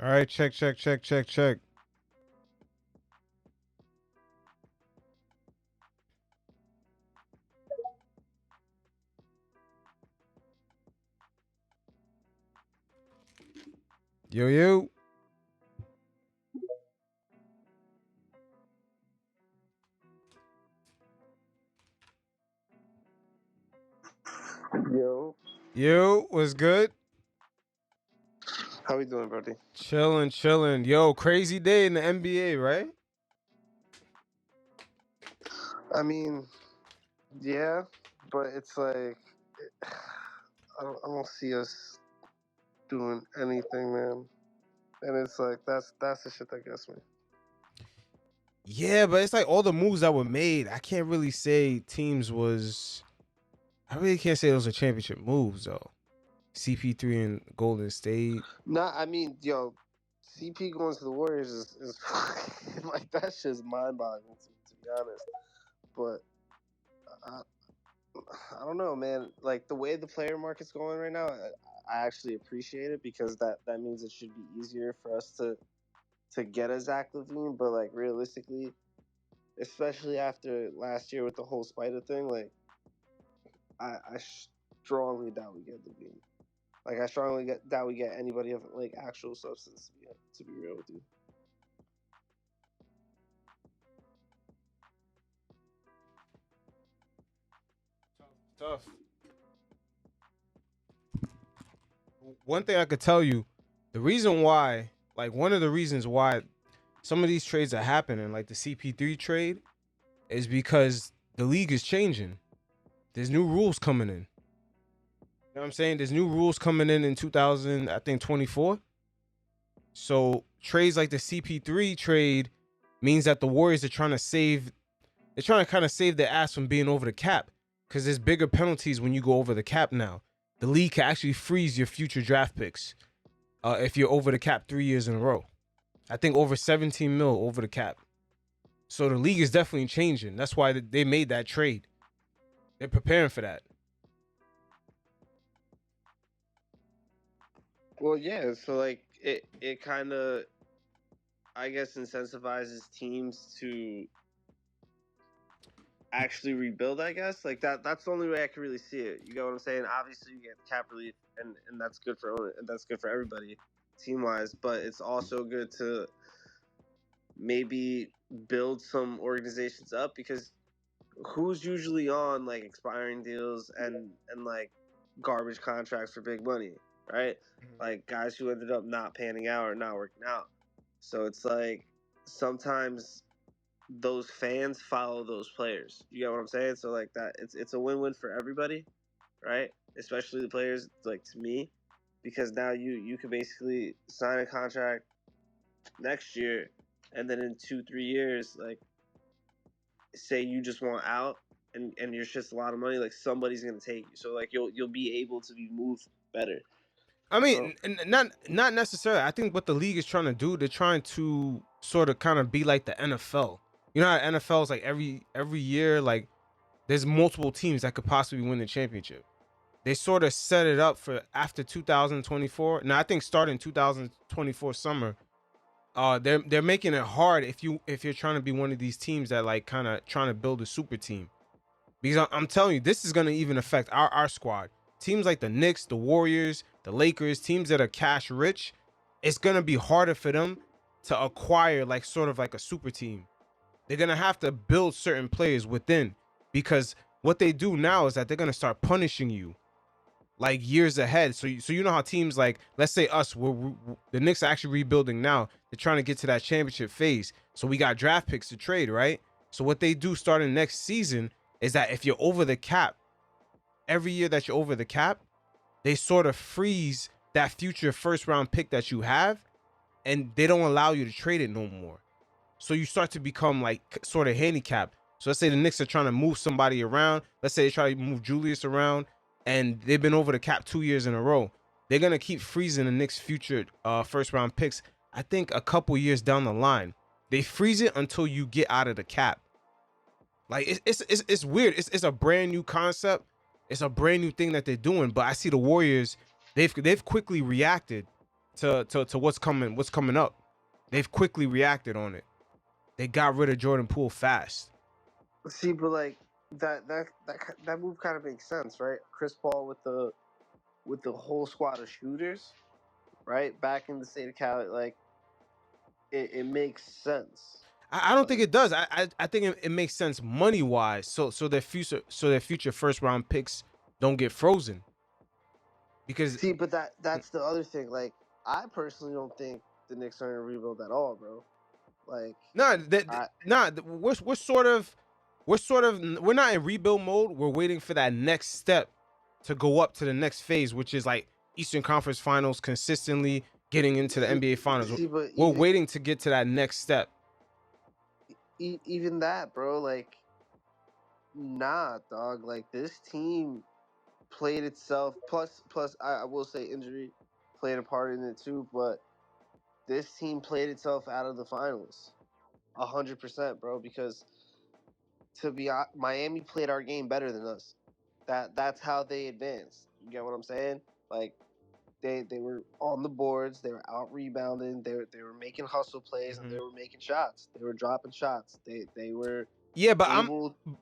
All right, check. Yo. Yo, What's good? how we doing, buddy? Chilling. Yo, crazy day in the NBA, right? I mean, yeah, but it's like I don't see us doing anything, man. And it's like that's the shit that gets me. Yeah, but it's like all the moves that were made. I can't really say teams was. I really can't say those are championship moves though. CP3 and Golden State. Nah, I mean, yo, CP going to the Warriors is like that shit's mind-boggling to be honest. But I, I don't know, man. Like the way the player market's going right now, I actually appreciate it because that means it should be easier for us to get a Zach LaVine. But like realistically, especially after last year with the whole Spider thing, like I strongly doubt we get LaVine. Like I strongly doubt we get anybody of like actual substance. To be real with you. Tough. One thing I could tell you, the reason why, like one of the reasons why some of these trades are happening, like the CP3 trade, is because the league is changing. There's new rules coming in. You know what I'm saying? There's new rules coming in 2000, I think 24. So trades like the CP3 trade means that the Warriors are trying to kind of save their ass from being over the cap because there's bigger penalties when you go over the cap now. The league can actually freeze your future draft picks if you're over the cap 3 years in a row. I think over 17 mil over the cap. So the league is definitely changing. That's why they made that trade. They're preparing for that. Well, yeah. So like it kind of I guess incentivizes teams to actually rebuild. I guess like that's the only way I can really see it. You get what I'm saying? Obviously, you get cap relief, and that's good for everybody, team wise. But it's also good to maybe build some organizations up because who's usually on like expiring deals and like garbage contracts for big money, right? Like guys who ended up not panning out or not working out. So it's like sometimes those fans follow those players. You get what I'm saying? So like that, it's a win-win for everybody, right? Especially the players, like to me, because now you can basically sign a contract next year, and then in 2-3 years, like say you just want out and you're just a lot of money, like somebody's gonna take you. So like you'll be able to be moved better. I mean, So not necessarily. I think what the league is trying to do, they're trying to sort of kind of be like the NFL. You know how NFL is like every year, like there's multiple teams that could possibly win the championship. They sort of set it up for after 2024. Now I think starting 2024 summer, they're making it hard if you're trying to be one of these teams that like kind of trying to build a super team. Because I'm telling you, this is gonna even affect our squad. Teams like the Knicks, the Warriors, the Lakers, teams that are cash rich, it's gonna be harder for them to acquire like sort of like a super team. They're gonna have to build certain players within because what they do now is that they're gonna start punishing you like years ahead. So you know how teams like, let's say us, the Knicks are actually rebuilding now. They're trying to get to that championship phase. So we got draft picks to trade, right? So what they do starting next season is that if you're over the cap, every year that you're over the cap, they sort of freeze that future first round pick that you have, and they don't allow you to trade it no more. So you start to become like sort of handicapped. So let's say the Knicks are trying to move somebody around. Let's say they try to move Julius around, and they've been over the cap 2 years in a row. They're gonna keep freezing the Knicks' future first round picks. I think a couple years down the line, they freeze it until you get out of the cap. Like it's weird. It's a brand new concept. It's a brand new thing that they're doing. But I see the Warriors. They've quickly reacted, to what's coming up. They've quickly reacted on it. They got rid of Jordan Poole fast. See, but like that move kind of makes sense, right? Chris Paul with the whole squad of shooters, right? Back in the state of Cali, like it makes sense. I don't think it does. I think it makes sense money wise. So their future first round picks don't get frozen. Because See, but that's the other thing. Like, I personally don't think the Knicks are gonna rebuild at all, bro. Like, we're sort of we're not in rebuild mode. We're waiting for that next step to go up to the next phase, which is like Eastern Conference Finals, consistently getting into the NBA Finals. see, but We're waiting to get to that next step. Even that, bro. Like, nah, dog. Like, this team played itself. Plus, I will say injury played a part in it too. But this team played itself out of the finals, 100%, bro. Because to be honest, Miami played our game better than us. That's how they advanced. You get what I'm saying? Like, they were on the boards, they were out rebounding, they were making hustle plays, and they were making shots. They were dropping shots. They were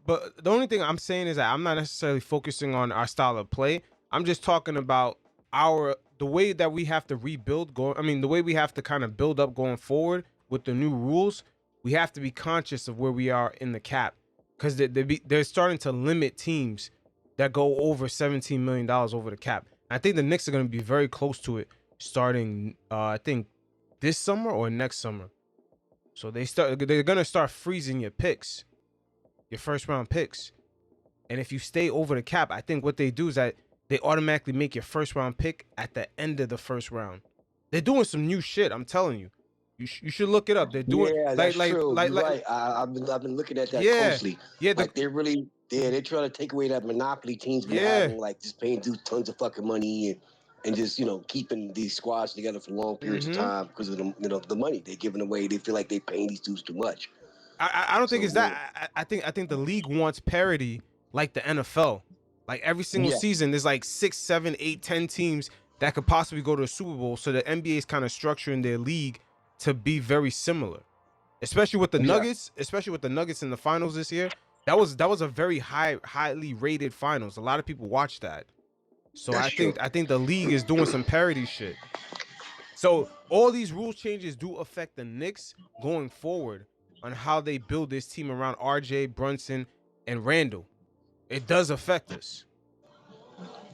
but the only thing I'm saying is that I'm not necessarily focusing on our style of play. I'm just talking about the way that we have to rebuild the way we have to kind of build up going forward with the new rules. We have to be conscious of where we are in the cap, because they're starting to limit teams that go over $17 million over the cap. I think the Knicks are going to be very close to it starting, I think, this summer or next summer. So they're going to start freezing your picks, your first round picks. And if you stay over the cap, I think what they do is that they automatically make your first round pick at the end of the first round. They're doing some new shit, I'm telling you. You should look it up. They're doing that's true. You're right. I've been looking at that closely. Yeah, like they're trying to take away that monopoly teams be having, like just paying dudes tons of fucking money and just keeping these squads together for long periods of time because of the money they're giving away. They feel like they're paying these dudes too much. I don't think it's that. I think the league wants parity like the NFL. Like every single season, there's like 6, 7, 8, 10 teams that could possibly go to a Super Bowl. So the NBA is kind of structuring their league to be very similar, especially with the Nuggets, in the finals this year. That was a very highly rated finals. A lot of people watched that. So I think the league is doing some parity shit. So all these rule changes do affect the Knicks going forward on how they build this team around RJ, Brunson, and Randle. It does affect us.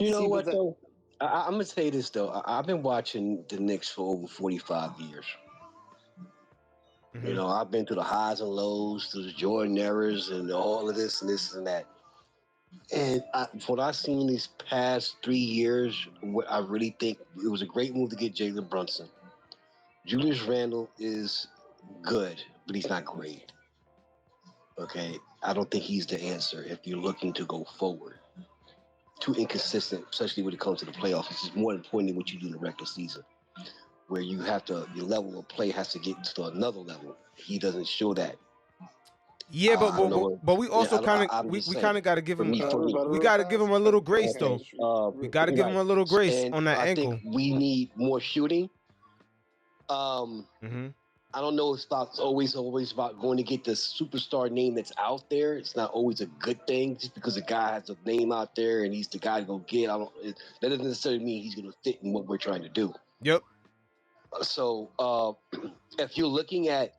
You know what though? I'm gonna say this though. I've been watching the Knicks for over 45 years. I've been through the highs and lows, through the Jordan eras, and all of this and that. And what I've seen these past 3 years, I really think it was a great move to get Jalen Brunson. Julius Randle is good, but he's not great. Okay, I don't think he's the answer if you're looking to go forward. Too inconsistent, especially when it comes to the playoffs. It's just more important than what you do in the regular season, where your level of play has to get to another level. He doesn't show that. Yeah, but we also kind of got to give him a little grace though. We got to give him a little grace on that ankle. I think we need more shooting. I don't know if it's always about going to get the superstar name that's out there. It's not always a good thing just because a guy has a name out there and he's the guy to go get. That doesn't necessarily mean he's going to fit in what we're trying to do. Yep. So if you're looking at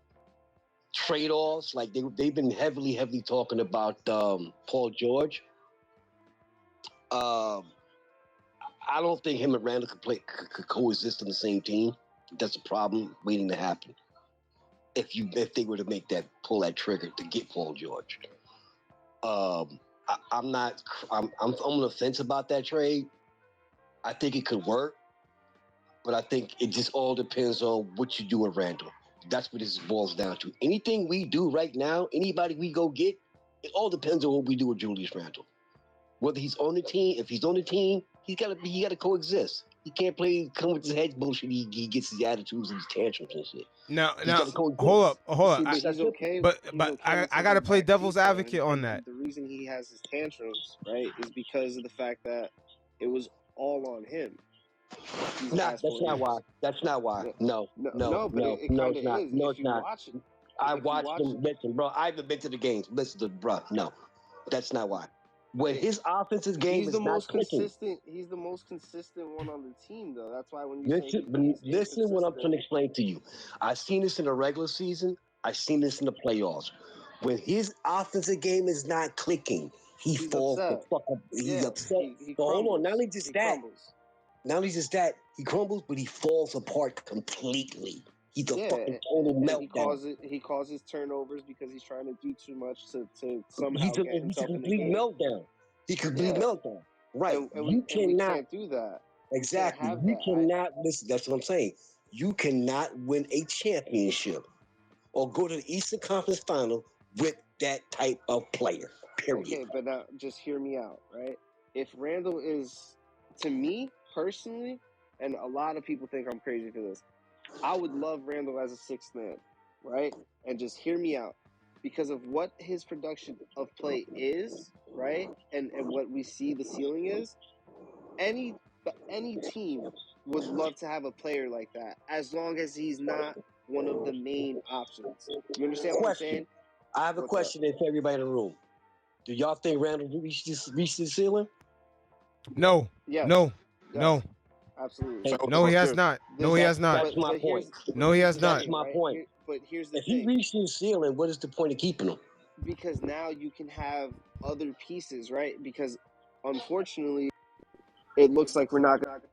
trade-offs, like they've been heavily talking about Paul George. I don't think him and Randle could coexist on the same team. That's a problem waiting to happen. If they were to pull that trigger to get Paul George, I'm on the fence about that trade. I think it could work, but I think it just all depends on what you do with Randle. That's what this boils down to. Anything we do right now, anybody we go get, it all depends on what we do with Julius Randle. Whether he's on the team, if he's on the team, he got to coexist. He can't come with his head bullshit. He gets his attitudes and his tantrums and shit. Now, hold up. I got to play devil's advocate on that. The reason he has his tantrums, right, is because of the fact that it was all on him. He's Nah, asphalt. that's not why. That's not why. No, but it no, kind it's of not. is. No, If it's you not. watch it, I if you watched watch him. Listen, bro, I haven't been to the games. Listen to bro. No, that's not why. When his offensive game he's is the not most clicking. consistent. He's the most consistent one on the team, though. That's why when you say he's Listen what I'm trying inconsistent, to explain to you. I've seen this in the regular season. I've seen this in the playoffs. When his offensive game is not clicking, he he's falls the upset. fuck up. He's upset. He But hold on, crumbles. not only just He that, crumbles. he crumbles, but he falls apart completely. He's a Yeah, fucking total and meltdown. he causes turnovers because he's trying to do too much to somehow He's a get himself in the complete game. meltdown. He complete Yeah. meltdown. Right. And You we cannot can't do that. exactly. have You that. cannot listen. That's what I'm saying. You cannot win a championship or go to the Eastern Conference Final with that type of player. Period. Okay, but now just hear me out, right? If Randle is, to me personally, and a lot of people think I'm crazy for this, I would love Randle as a sixth man, right? And just hear me out. Because of what his production of play is, right? And what we see the ceiling is, any team would love to have a player like that, as long as he's not one of the main options. You understand what I'm saying? I have a question for everybody in the room. Do y'all think Randle reached the ceiling? No. Yes. No. Yes. No. Absolutely. No, he has not. No, he has not. That's my point. No, he has not. That's my point. But here's the If thing. he reached his ceiling, what is the point of keeping him? Because now you can have other pieces, right? Because unfortunately, it looks like we're not going to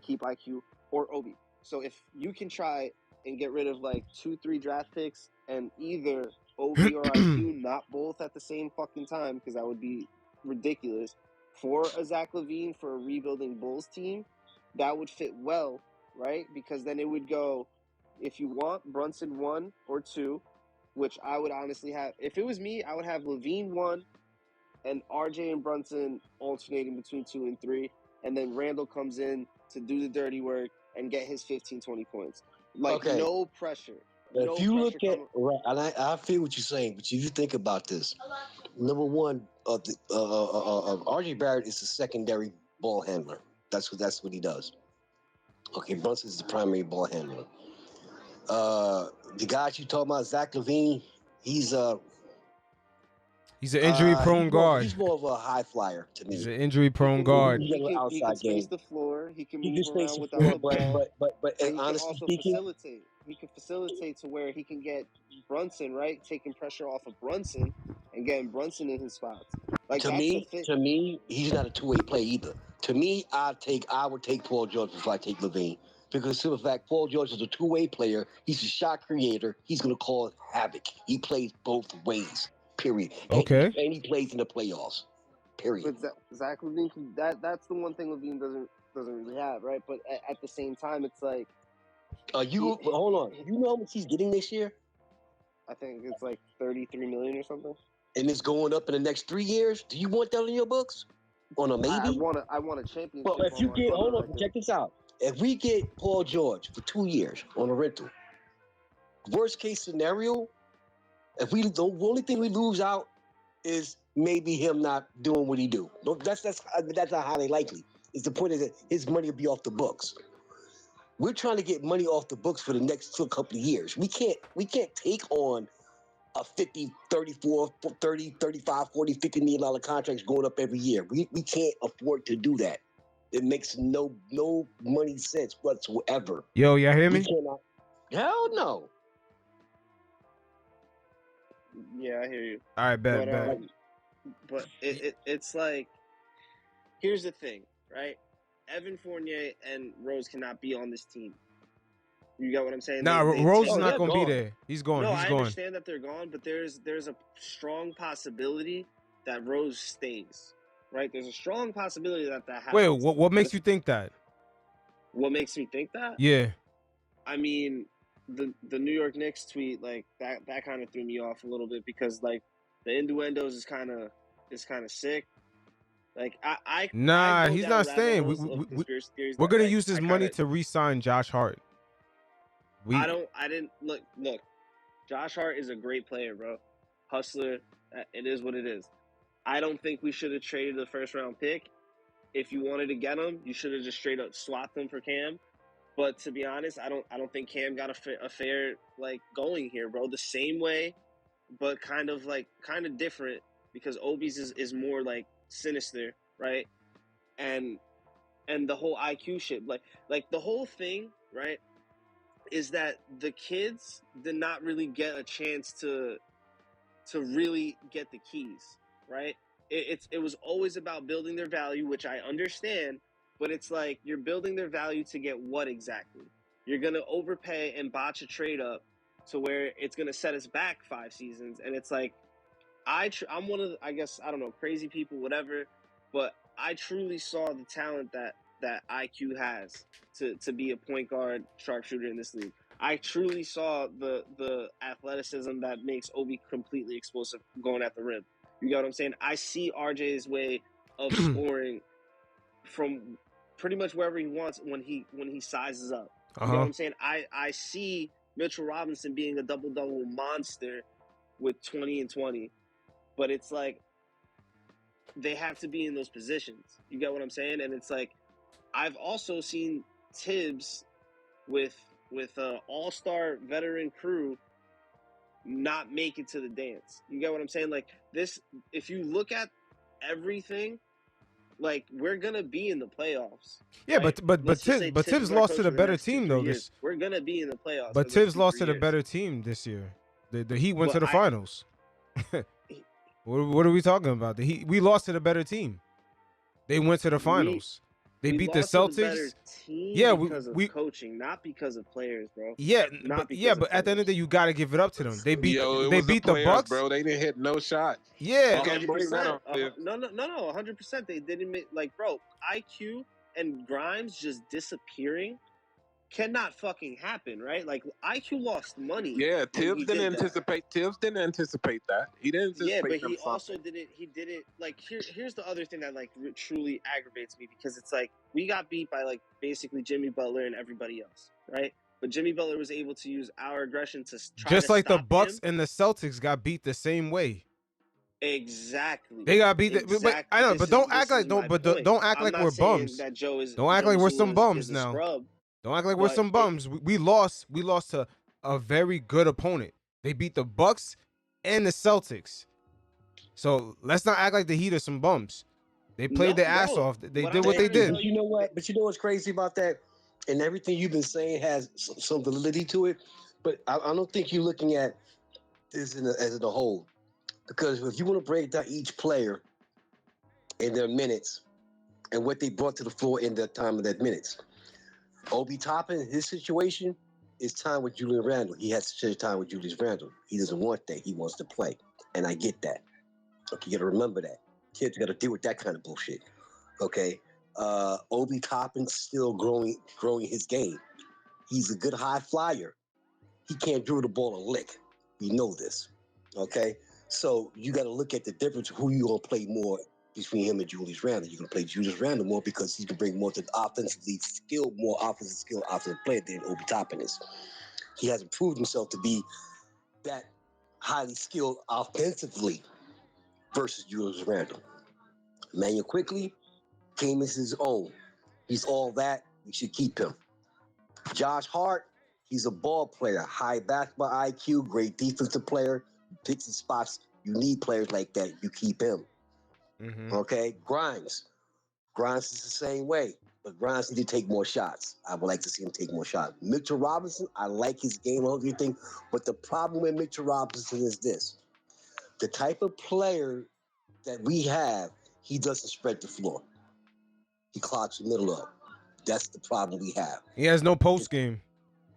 keep IQ or Obi. So if you can try and get rid of like 2-3 draft picks and either Obi or IQ, not both at the same fucking time, because that would be ridiculous, for a Zach LaVine for a rebuilding Bulls team, that would fit well, right? Because then it would go, if you want Brunson 1 or 2, which I would honestly have. If it was me, I would have LaVine 1 and RJ and Brunson alternating between 2 and 3, and then Randle comes in to do the dirty work and get his 15, 20 points. Like, no pressure. If you look at, right, and I feel what you're saying, but if you think about this, number one, RJ Barrett is the secondary ball handler. That's what he does. Okay, Brunson is the primary ball handler. The guys you talking about, Zach LaVine, he's an injury-prone guard. He's more of a high flyer to me. He's an injury-prone guard. He can space the floor. He can move around without the ball. But he honestly can also speaking, facilitate. He can facilitate to where he can get Brunson, right, taking pressure off of Brunson and getting Brunson in his spots. Like, to me, he's not a two-way play either. To me, I would take Paul George before I take LaVine. Because simple fact, Paul George is a two-way player. He's a shot creator. He's going to cause havoc. He plays both ways. Period. Okay. And he plays in the playoffs. Period. But Zach LaVine, that's the one thing LaVine doesn't really have, right? But at the same time, it's like, hold on. You know how much he's getting this year? I think it's like $33 million or something. And it's going up in the next 3 years. Do you want that in your books? On a maybe? I want a championship. Well, if you get, hold on, check this out. If we get Paul George for 2 years on a rental, worst case scenario, the only thing we lose out is maybe him not doing what he do. No, that's not highly likely. It's the point is that his money will be off the books. We're trying to get money off the books for the next couple of years. We can't take on a 50, 34, 30, 35, 40, $50 million contracts going up every year. We can't afford to do that. It makes no money sense whatsoever. Yo, y'all hear me? Hell no. Yeah, I hear you. All right, bet. But it's like, here's the thing, right? Evan Fournier and Rose cannot be on this team. You got what I'm saying? Nah, Rose is not going to be there. He's gone. No, I understand that they're gone, but there's a strong possibility that Rose stays. Right? There's a strong possibility that happens. Wait, what makes you think that? What makes me think that? Yeah. I mean, the New York Knicks tweet, like, that kind of threw me off a little bit, because, like, the innuendos is kind of sick. Like, he's not staying. We're gonna use this money to re-sign Josh Hart. I didn't look. Josh Hart is a great player, bro. Hustler. It is what it is. I don't think we should have traded the first round pick if you wanted to get him, you should have just straight up swapped him for Cam. But to be honest, I don't think Cam got a fair like going here, bro. The same way, but kind of different because Obi's is more like sinister, right? And the whole IQ shit, like the whole thing, right, is that the kids did not really get a chance to really get the keys, right? It was always about building their value, which I understand, but it's like you're building their value to get what exactly? You're gonna overpay and botch a trade up to where it's gonna set us back 5 seasons, and it's like I'm one of the, I guess, I don't know, crazy people, whatever, but I truly saw the talent that IQ has to be a point guard sharpshooter in this league. I truly saw the athleticism that makes Obi completely explosive going at the rim. You get what I'm saying? I see RJ's way of scoring from pretty much wherever he wants when he sizes up. You know what I'm saying? I see Mitchell Robinson being a double-double monster with 20 and 20. But it's like they have to be in those positions. You get what I'm saying? And it's like I've also seen Tibbs with an all-star veteran crew not make it to the dance. You get what I'm saying? Like this, if you look at everything, like we're gonna be in the playoffs. Yeah, right? but Tibbs lost to the better team though. We're gonna be in the playoffs. But Tibbs lost to the better team this year. The Heat went to the finals. What are we talking about? We lost to the better team. They went to the finals. They beat the Celtics. Because of coaching, not because of players, bro. Yeah, but at the end of the day, you got to give it up to them. They beat the Bucks, bro. They didn't hit no shot. Yeah, 100%. No, 100%. They didn't make, like, bro. IQ and Grimes just disappearing cannot fucking happen, right? Like IQ lost money. Yeah, Tibbs didn't anticipate. Tibbs didn't anticipate that. He didn't anticipate. Yeah, but he also didn't. He didn't like. Here's the other thing that like truly aggravates me because it's like we got beat by like basically Jimmy Butler and everybody else, right? But Jimmy Butler was able to use our aggression to try just to like the stop Bucks him. and the Celtics got beat the same way. Exactly. They got beat. But I know, but don't act like don't act like we're bums. Don't act like we're some bums now. Don't act like we're some bums. We lost to a very good opponent. They beat the Bucks and the Celtics. So let's not act like the Heat are some bums. They played their ass off. They did what they did. But you know what? But you know what's crazy about that? And everything you've been saying has some validity to it. But I don't think you're looking at this as a whole. Because if you want to break down each player in their minutes and what they brought to the floor in their time of their minutes. Obi Toppin, his situation is time with Julius Randle. He has to share time with Julius Randle. He doesn't want that. He wants to play. And I get that. Okay, you got to remember that. Kids got to deal with that kind of bullshit. Okay? Obi Toppin's still growing his game. He's a good high flyer. He can't dribble the ball a lick. We know this. Okay? So you got to look at the difference who you going to play more between him and Julius Randle. You can play Julius Randle more because he can bring more to the offensive skill offensive player than Obi Toppin is. He hasn't proved himself to be that highly skilled offensively versus Julius Randle. Immanuel Quickley came as his own. He's all that. We should keep him. Josh Hart, he's a ball player, high basketball IQ, great defensive player, picks his spots. You need players like that. You keep him. Mm-hmm. Okay, Grimes is the same way, but Grimes needs to take more shots. I would like to see him take more shots. Mitchell Robinson, I like his game and everything, but the problem with Mitchell Robinson is this: the type of player that we have, he doesn't spread the floor. He clogs the middle up. That's the problem we have. He has no post game.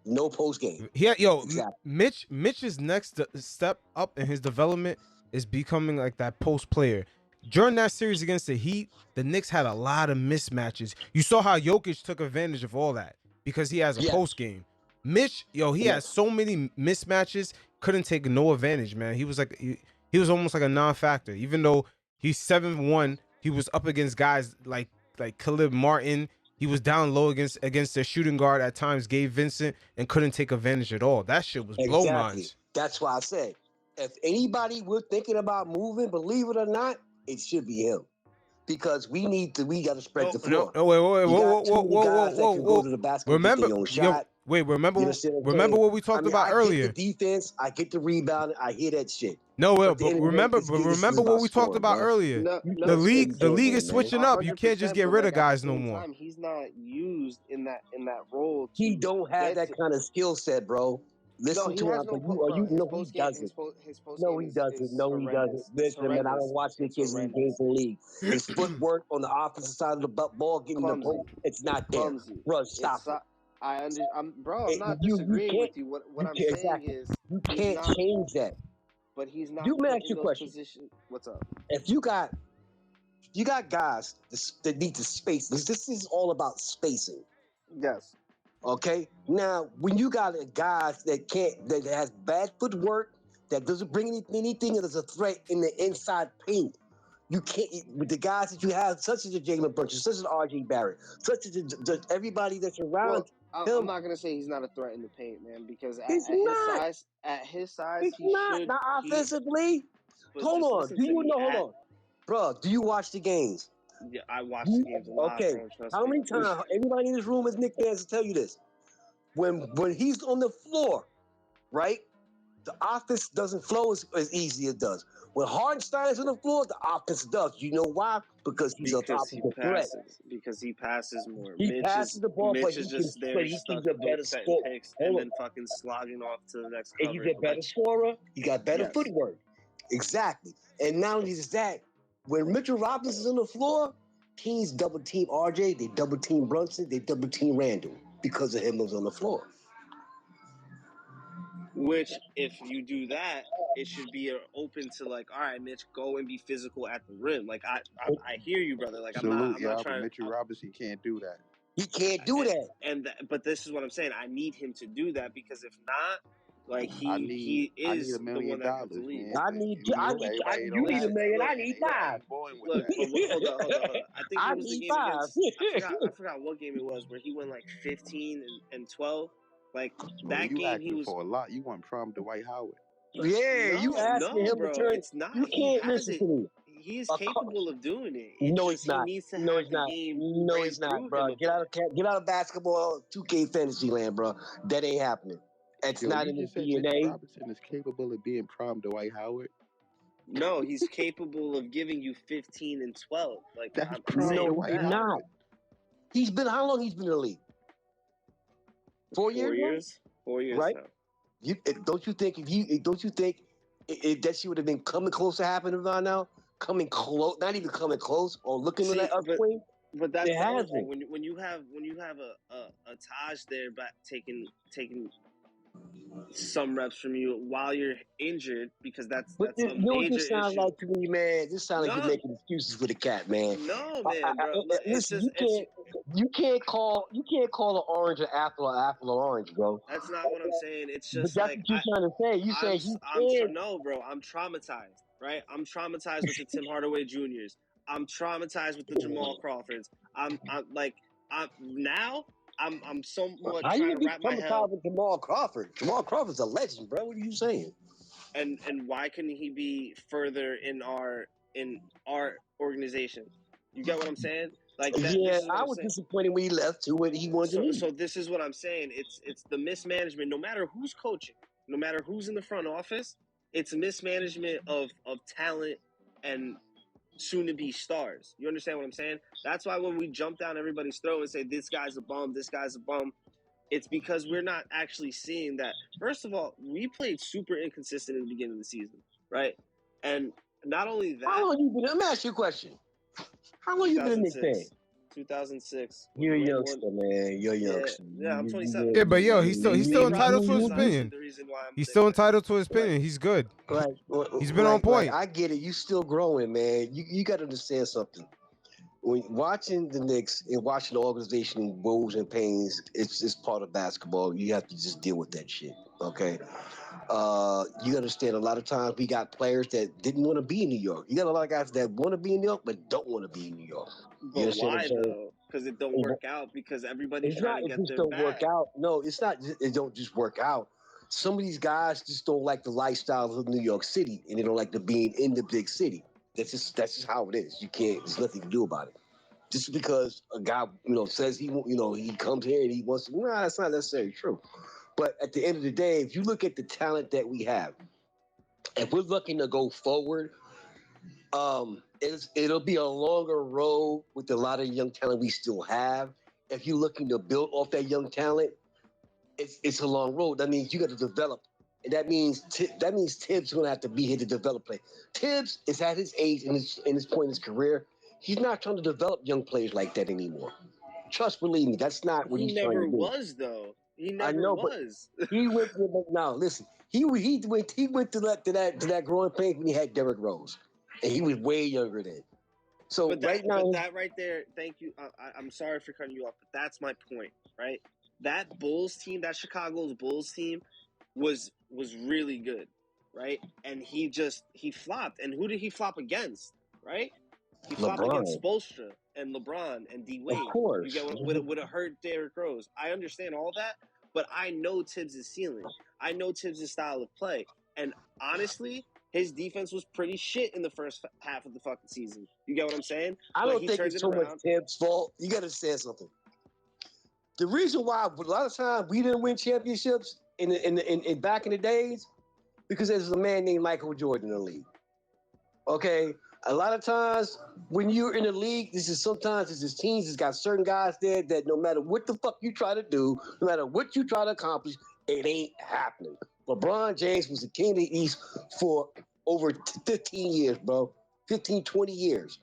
No post game. Exactly. Mitch's next step up in his development is becoming like that post player. During that series against the Heat, the Knicks had a lot of mismatches. You saw how Jokic took advantage of all that because he has a post game. Mitch, he has so many mismatches, couldn't take no advantage, man. He was like he was almost like a non-factor. Even though he's 7'1", he was up against guys like Caleb Martin. He was down low against their shooting guard at times, Gabe Vincent, and couldn't take advantage at all. That shit was blow minds. That's why I said, if anybody we're thinking about moving, believe it or not, it should be him. because we got to spread the No, floor. no, wait, You got too many guys that can go to the basket and get their own shot. Remember You understand what I'm remember saying? what we talked about I earlier. get the defense, I get the rebound, I hear that shit. No, well, But but remember what what we talked about earlier. No, The league is man. switching up. You can't just 100%, get but rid like of guys no more. time, he's not used in that role. He don't have that kind of skill set, bro. Listen to him. No, he doesn't. No, he doesn't. No, he doesn't. Listen, man, I don't watch the kids in the games in the league. His footwork on the offensive side of the ball, getting the post, it's not there. Bro, stop it. I'm not disagreeing with you. What I'm saying is you can't change that. But he's not You put ask in your those question. positions. What's up? If you got guys that need to space, this is all about spacing. Yes. Okay. Now, when you got guys that has bad footwork, that doesn't bring anything that is a threat in the inside paint, you can't. With the guys that you have, such as the Jalen Brunson, such as R.J. Barrett, such as everybody that's around. I'm not gonna say he's not a threat in the paint, man, because at his size, he's not offensively. Hold on. Hold on, bro? Do you watch the games? Yeah, I watch the games a lot. Okay. Bro, trust How me. many times? Everybody in this room is Knick fans to tell you this. When he's on the floor, right? The offense doesn't flow as easy as it does. When Hardenstein is on the floor, the offense does. You know why? Because he's a offensive threat. Because he passes more. He passes the ball, but is he just there stuck setting picks and then fucking slogging off to the next cover. He's a better scorer. He got better footwork. Exactly. And not only is that, when Mitchell Robinson's on the floor, teams double team RJ, they double team Brunson, they double team Randle because of him was on the floor. Which, if you do that, it should be open to like, all right, Mitch, go and be physical at the rim. Like I hear you, brother. Like I'm not trying. But Mitchell Robinson can't do that. He can't do that. But this is what I'm saying. I need him to do that because if not, like he is $1 million, the one that has to leave. You need $1 million. I need $5. Look, hold on. I think it was the game against. I forgot what game it was where he went like 15 and 12. Like that game, he was for a lot. You want prime Dwight Howard? Yeah, you asking him to turn. It's not. You can't listen to me. He is capable of doing it. No, he's not. He needs to have the game. No, he's not, bro. Get out of basketball 2K fantasy land, bro. That ain't happening. It's not in his DNA. Mitchell Robinson is capable of being prime Dwight Howard. No, he's capable of giving you 15 and 12. Like that's prime Dwight Howard. He's been how long? He's been in the league? 4 years. 4 years, right? Don't you think that she would have been coming close to happening by now? Coming close, not even coming close, or looking at that upswing. But that's the other thing. When you have a Taj there, but taking some reps from you while you're injured, because that's a major this sounds issue. like to me, man. This sounds like you're making excuses for the cat, man. No, man, bro. Listen, you can't call an orange an apple or orange, bro. That's not what I'm saying. It's just but that's what you're trying to say. You say no, bro. I'm traumatized, right? I'm traumatized with the Tim Hardaway Juniors. I'm traumatized with the Jamal Crawfords. I'm somewhat trying to wrap my head. With Jamal Crawford. Jamal Crawford's a legend, bro. What are you saying? And why couldn't he be further in our organization? You get what I'm saying? Like that, I was disappointed when he left too. When he wanted to leave. So this is what I'm saying. It's the mismanagement. No matter who's coaching, no matter who's in the front office, it's mismanagement of talent and soon-to-be stars. You understand what I'm saying? That's why when we jump down everybody's throat and say, this guy's a bum, it's because we're not actually seeing that. First of all, we played super inconsistent in the beginning of the season, right? And not only that... How long you been... Let me ask you a question. How long you been in this thing? 2006. You're a youngster, man. You're a youngster. Yeah, I'm 27. Yeah, but he's still entitled to his opinion. He's still entitled to his opinion. He's good. He's been on point. I get it. You still growing, man. You got to understand something. When watching the Knicks and watching the organization woes and pains, it's part of basketball. You have to just deal with that shit, okay? You understand a lot of times we got players that didn't want to be in New York. You got a lot of guys that want to be in New York but don't want to be in New York. But why though? Because it don't work out. Because everybody's trying to get their bag. Work out. No, it's not. It don't just work out. Some of these guys just don't like the lifestyle of New York City, and they don't like the being in the big city. That's just how it is. You can't. There's nothing to do about it. Just because a guy, says he comes here and he wants to. Nah, that's not necessarily true. But at the end of the day, if you look at the talent that we have, if we're looking to go forward, it'll be a longer road with a lot of young talent we still have. If you're looking to build off that young talent, it's a long road. That means you got to develop, and that means Tibbs going to have to be here to develop play. Tibbs is at his age and his point in his career. He's not trying to develop young players like that anymore. Believe me, that's not what he's trying to do. He never was, though. He never I know, was. But he went. Now listen, he went to that growing pain when he had Derrick Rose, and he was way younger then. So but right now, that right there, thank you. I'm sorry for cutting you off, but that's my point, right? That Bulls team, that Chicago's Bulls team, was really good, right? And he flopped. And who did he flop against, right? He flopped against Spoelstra and LeBron and D Wade. Of course, you get would have hurt Derrick Rose. I understand all that, but I know Tibbs' ceiling. I know Tibbs' style of play, and honestly, his defense was pretty shit in the first half of the fucking season. You get what I'm saying? I don't think it's so much Tibbs' fault. You got to say something. The reason why a lot of times we didn't win championships in back in the days, because there's a man named Michael Jordan in the league. Okay, a lot of times when you're in the league, sometimes teams that's got certain guys there that no matter what the fuck you try to do, no matter what you try to accomplish, it ain't happening. LeBron James was the king of the East for over 15 years, bro. 15, 20 years.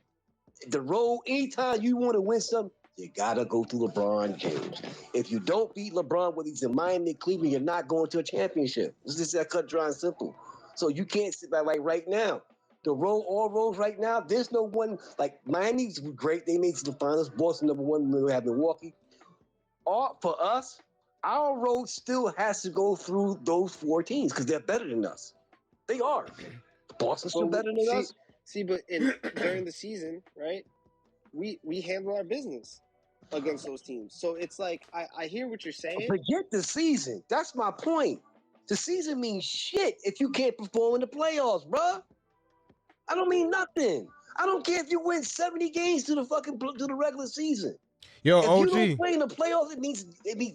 The road, anytime you want to win something, you got to go through LeBron James. If you don't beat LeBron, whether he's in Miami, Cleveland, you're not going to a championship. It's just that cut, dry, and simple. So you can't sit back like right now. All roads right now, there's no one, like Miami's great. They made it to the finals. Boston, number one, we have Milwaukee. For us, our road still has to go through those 4 teams because they're better than us. They are. Boston's still better than us. But during the season, right, we handle our business against those teams. So it's like, I hear what you're saying. Forget the season. That's my point. The season means shit if you can't perform in the playoffs, bruh. I don't mean nothing. I don't care if you win 70 games to the regular season. Yo, if OG. you don't play in the playoffs, it means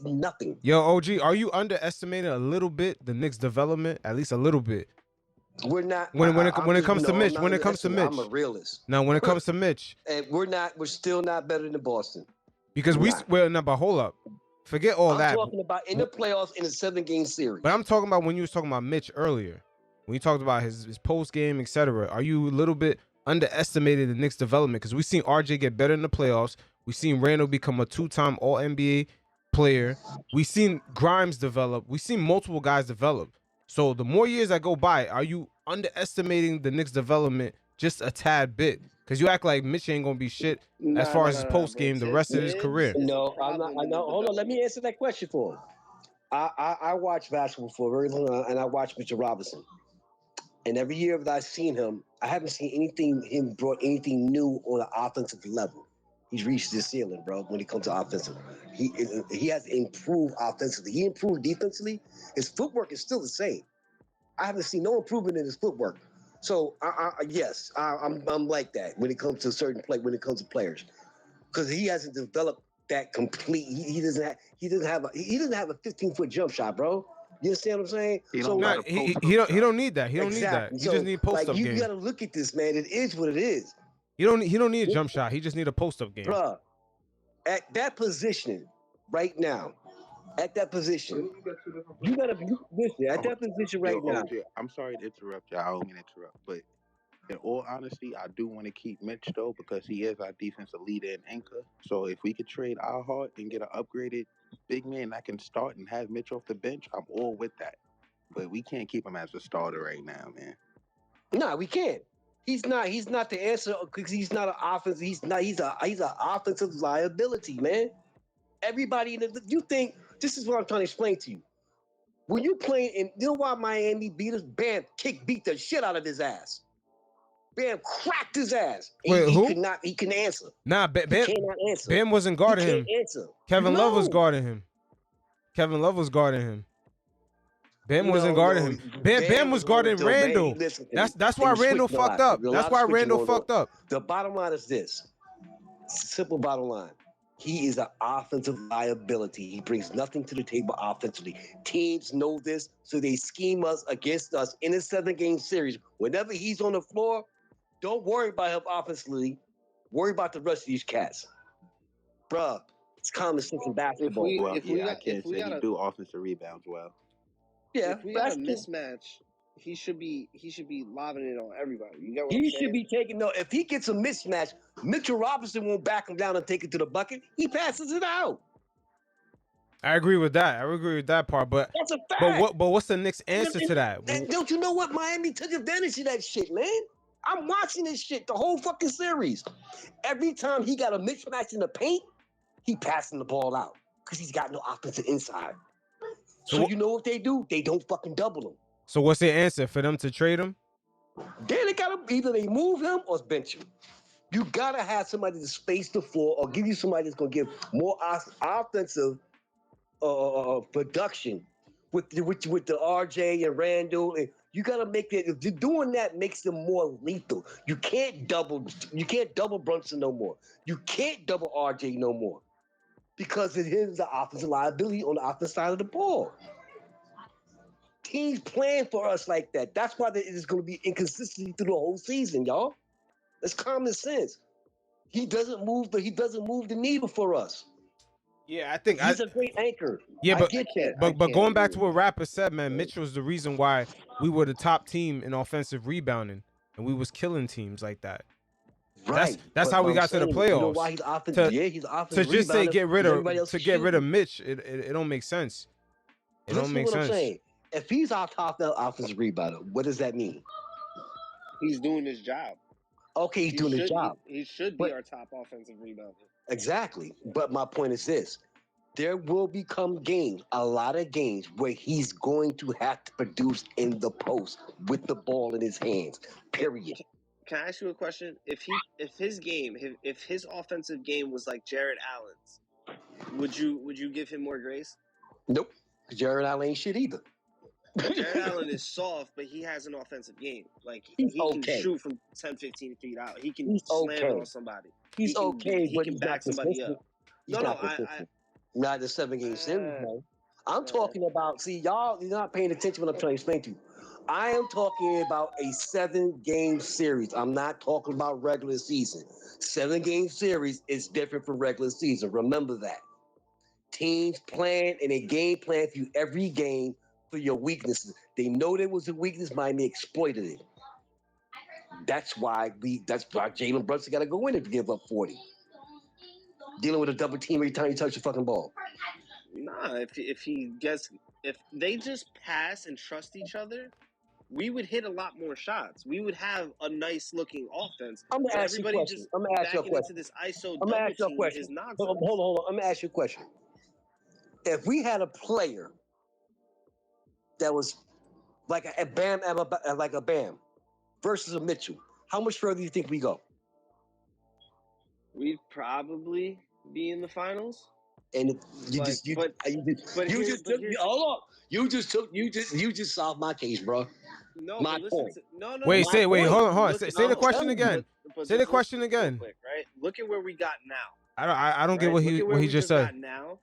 nothing. Yo, OG, are you underestimating a little bit the Knicks' development? At least a little bit. We're not. When it comes to Mitch, I'm a realist. No, when it comes to Mitch, and we're still not better than Boston. Because but hold up. Forget all that. I'm talking about in the playoffs in a 7-game series. But I'm talking about when you was talking about Mitch earlier. When you talked about his post game, etc. Are you a little bit underestimated the Knicks' development? Because we've seen RJ get better in the playoffs. We've seen Randle become a 2-time All-NBA player. We've seen Grimes develop. We've seen multiple guys develop. So the more years that go by, are you underestimating the Knicks' development just a tad bit? Because you act like Mitch ain't gonna be shit as far as his post game the rest of his career. No, I'm not. I know. Hold on, let me answer that question for him. I watch basketball for a very long time, and I watch Mr. Robinson. And every year that I've seen him, I haven't seen him brought anything new on an offensive level. He's reached his ceiling, bro, when it comes to offensive. He has improved offensively. He improved defensively. His footwork is still the same. I haven't seen no improvement in his footwork. So yes, I'm like that when it comes to when it comes to players, because he hasn't developed that complete. He doesn't have a 15-foot jump shot, bro. You understand what I'm saying? He don't need that. He don't need that. He just need post up game. You gotta look at this, man. It is what it is. He don't need a jump shot. He just need a post up game. Bruh, at that position right now, you gotta listen. At that position right now. I'm sorry to interrupt you. I don't mean to interrupt, but in all honesty, I do want to keep Mitch though because he is our defensive leader and anchor. So if we could trade our heart and get an upgraded big man that can start and have Mitch off the bench, I'm all with that. But we can't keep him as a starter right now, man. No, we can't. He's not the answer because he's not an offense. He's an offensive liability, man. Everybody you think this is what I'm trying to explain to you. When you play, and you know why Miami beat us? Bam beat the shit out of his ass. Bam cracked his ass. Wait, who? He can answer. Nah, Bam cannot answer. Bam wasn't guarding him. Answer. Kevin Love was guarding him. Bam wasn't guarding him. Bam was guarding Randle. That's why Randle fucked up. That's why Randle fucked up. The bottom line is this. Simple bottom line. He is an offensive liability. He brings nothing to the table offensively. Teams know this, so they scheme us against us in a 7-game series. Whenever he's on the floor, don't worry about him offensively. Worry about the rest of these cats. Bruh, it's common sense in basketball. I can't say he do offensive rebounds well. Yeah, if we got a mismatch, he should be lobbing it on everybody. You know what I'm he saying? should be taking no. If he gets a mismatch, Mitchell Robinson won't back him down and take it to the bucket. He passes it out. I agree with that. I agree with that part. But that's a fact. But what's the Knicks' answer to that? And don't you know what? Miami took advantage of that shit, man. I'm watching this shit the whole fucking series. Every time he got a mismatch in the paint, he passing the ball out because he's got no offensive inside. So you know what they do? They don't fucking double him. So what's their answer? For them to trade him? Then they gotta either they move him or bench him. You gotta have somebody to space the floor or give you somebody that's gonna give more offensive production with the RJ and Randle. And you gotta make it. If you're doing that, makes them more lethal. You can't double Brunson no more. You can't double RJ no more. Because it is the offensive liability on the offensive side of the ball. Teams plan for us like that. That's why there is going to be inconsistency through the whole season, y'all. That's common sense. He doesn't move the needle for us. Yeah, I think he's a great anchor. Yeah, I get that. But going back to what Rapper said, man, Mitchell's the reason why we were the top team in offensive rebounding, and we was killing teams like that. Right. That's how we got to the playoffs. You know why he's offensive? He's offensive. To just say get rid of Mitch, it don't make sense. It don't make sense. I'm saying. If he's our top offensive rebounder, what does that mean? He's doing his job. Okay, he's doing his job. He should be our top offensive rebounder. Exactly. But my point is this. There will become games, a lot of games, where he's going to have to produce in the post with the ball in his hands. Period. Can I ask you a question? If his offensive game was like Jared Allen's, would you give him more grace? Nope. Jared Allen ain't shit either. Jared Allen is soft, but he has an offensive game. Like he can shoot from 10, 15 feet out. He can slam on somebody. He can back somebody up. Not the 7-game series, man. I'm talking about. See, y'all, you're not paying attention when I'm trying to explain to you. I am talking about a 7-game series. I'm not talking about regular season. 7-game series is different from regular season. Remember that. Teams plan and a game plan for you every game for your weaknesses. They know there was a weakness. Miami exploited it. That's why Jalen Brunson got to go in and give up 40. Dealing with a double team every time you touch the fucking ball. Nah, if they just pass and trust each other, we would hit a lot more shots. We would have a nice looking offense. I'm gonna ask you a question. I'm gonna ask you a question. Into this ISO I'm gonna ask you a question. Hold on. I'm gonna ask you a question. If we had a player that was like a Bam versus a Mitchell, how much further do you think we go? We'd probably be in the finals. And you just solved my case, bro. No, my point. Wait, hold on. Say the question again. Say the question again. Quick, right? Look at where we got now. I don't get what he just said. Now,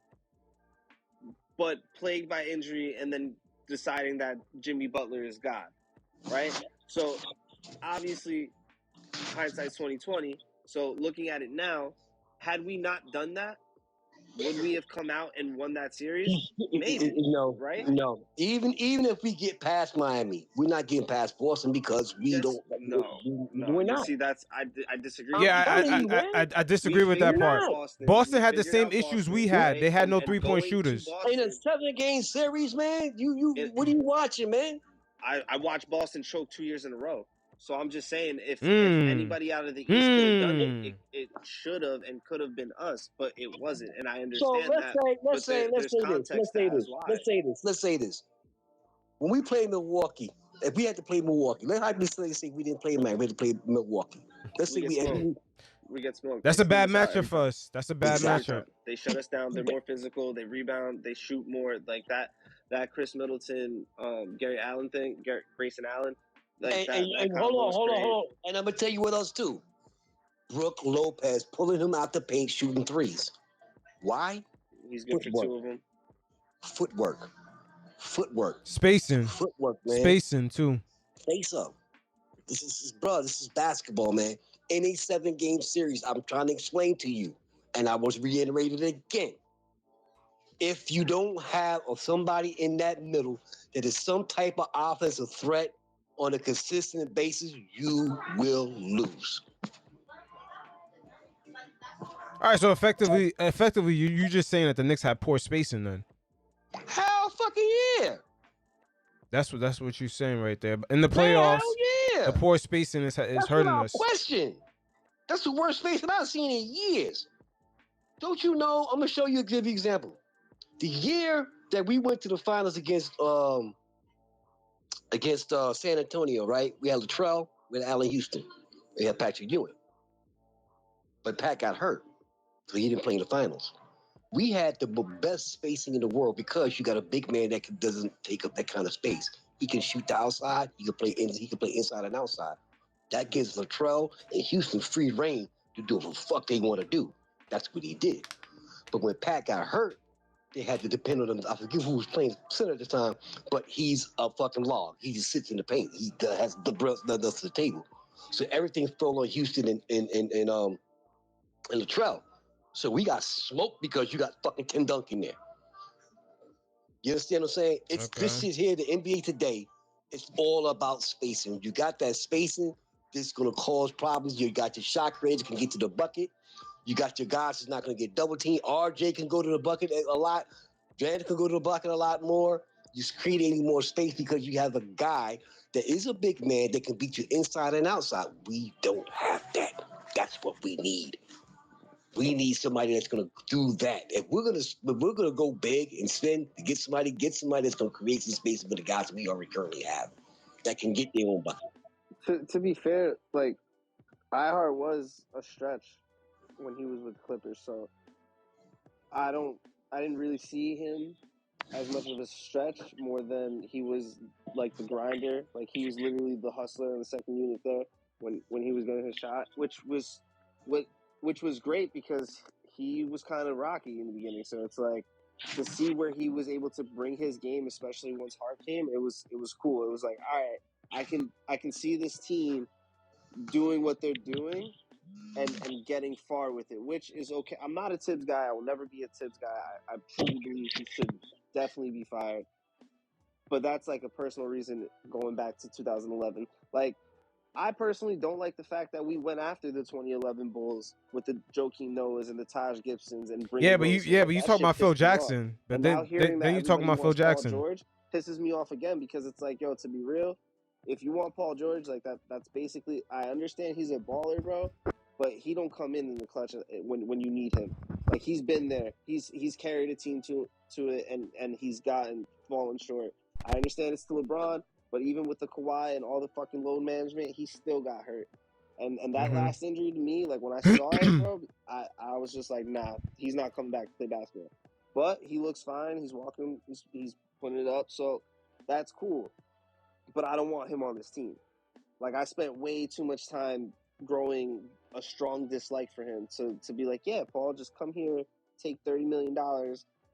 but plagued by injury, and then deciding that Jimmy Butler is God, right? So obviously, hindsight's 20/20. So looking at it now, had we not done that, would we have come out and won that series? Maybe. No, right? No. Even if we get past Miami, we're not getting past Boston because we're not. See, I disagree. Yeah, I disagree with that part. Boston had the same issues we had. They had no 3-point shooters. In a 7-game series, man, what are you watching, man? I watched Boston choke 2 years in a row. So I'm just saying, if anybody out of the East could have done it should have and could have been us, but it wasn't. And I understand Let's say this. When we play Milwaukee, if we had to play Milwaukee, let's say we didn't play Miami, we had to play Milwaukee. Let's say we get smoked. That's a bad matchup for us. That's a bad matchup. They shut us down. They're more physical. They rebound. They shoot more like that. that Chris Middleton, Gary Allen thing, Grayson Allen, like And that hold combo on, was hold on, great. hold on. And I'm gonna tell you what else too. Brook Lopez pulling him out the paint, shooting threes. Why? He's good for two of them. Footwork. Spacing. Footwork, man. Spacing too. Face up. This is basketball, man. In a 7-game series, I'm trying to explain to you, and I was reiterated again. If you don't have somebody in that middle that is some type of offensive threat on a consistent basis, you will lose. All right, so effectively, you just saying that the Knicks had poor spacing then. Hell fucking yeah. That's what you're saying right there. In the playoffs, hell yeah. the poor spacing is hurting us. Question. That's the worst spacing I've seen in years. Don't you know? I'm gonna show you a good example. The year that we went to the finals against San Antonio, right? We had Latrell, we had Allen Houston, we had Patrick Ewing, but Pat got hurt, so he didn't play in the finals. We had the best spacing in the world because you got a big man that doesn't take up that kind of space. He can shoot the outside. He can play inside and outside. That gives Latrell and Houston free reign to do what the fuck they want to do. That's what he did. But when Pat got hurt, they had to depend on him. I forget who was playing center at the time, but he's a fucking log. He just sits in the paint. He has the the table. So everything fell on Houston and Latrell. So we got smoked because you got fucking Tim Duncan there. You understand what I'm saying? It's This shit here, the NBA today, it's all about spacing. You got that spacing, this is gonna cause problems. You got your shot creators can get to the bucket. You got your guys that's not gonna get double teamed. RJ can go to the bucket a lot. Randle can go to the bucket a lot more. You're creating more space because you have a guy that is a big man that can beat you inside and outside. We don't have that. That's what we need. We need somebody that's going to do that. If we're gonna go big and spend to get somebody that's going to create some space for the guys we already currently have that can get their own bucket. To be fair, like iHeart was a stretch when he was with Clippers, so I didn't really see him as much of a stretch more than he was like the grinder. Like he was literally the hustler in the second unit there when he was getting his shot, which was great because he was kind of rocky in the beginning. So it's like to see where he was able to bring his game, especially once Hart came, it was cool. It was like, all right, I can see this team doing what they're doing and getting far with it, which is okay. I'm not a Tibbs guy. I will never be a Tibbs guy. I truly believe he should definitely be fired. But that's like a personal reason going back to 2011. Like, I personally don't like the fact that we went after the 2011 Bulls with the Joakim Noahs and the Taj Gibsons and bringing you talking about Phil Jackson, but then you talking about Phil Jackson. Paul George pisses me off again because it's like, yo, to be real, if you want Paul George, like that's basically, I understand he's a baller, bro, but he don't come in the clutch when you need him. Like he's been there, he's carried a team to it, and he's fallen short. I understand it's to LeBron. But even with the Kawhi and all the fucking load management, he still got hurt. And that last injury to me, like when I saw it, bro, I was just like, nah, he's not coming back to play basketball. But he looks fine. He's walking. He's putting it up. So that's cool. But I don't want him on this team. Like I spent way too much time growing a strong dislike for him to be like, yeah, Paul, just come here, take $30 million,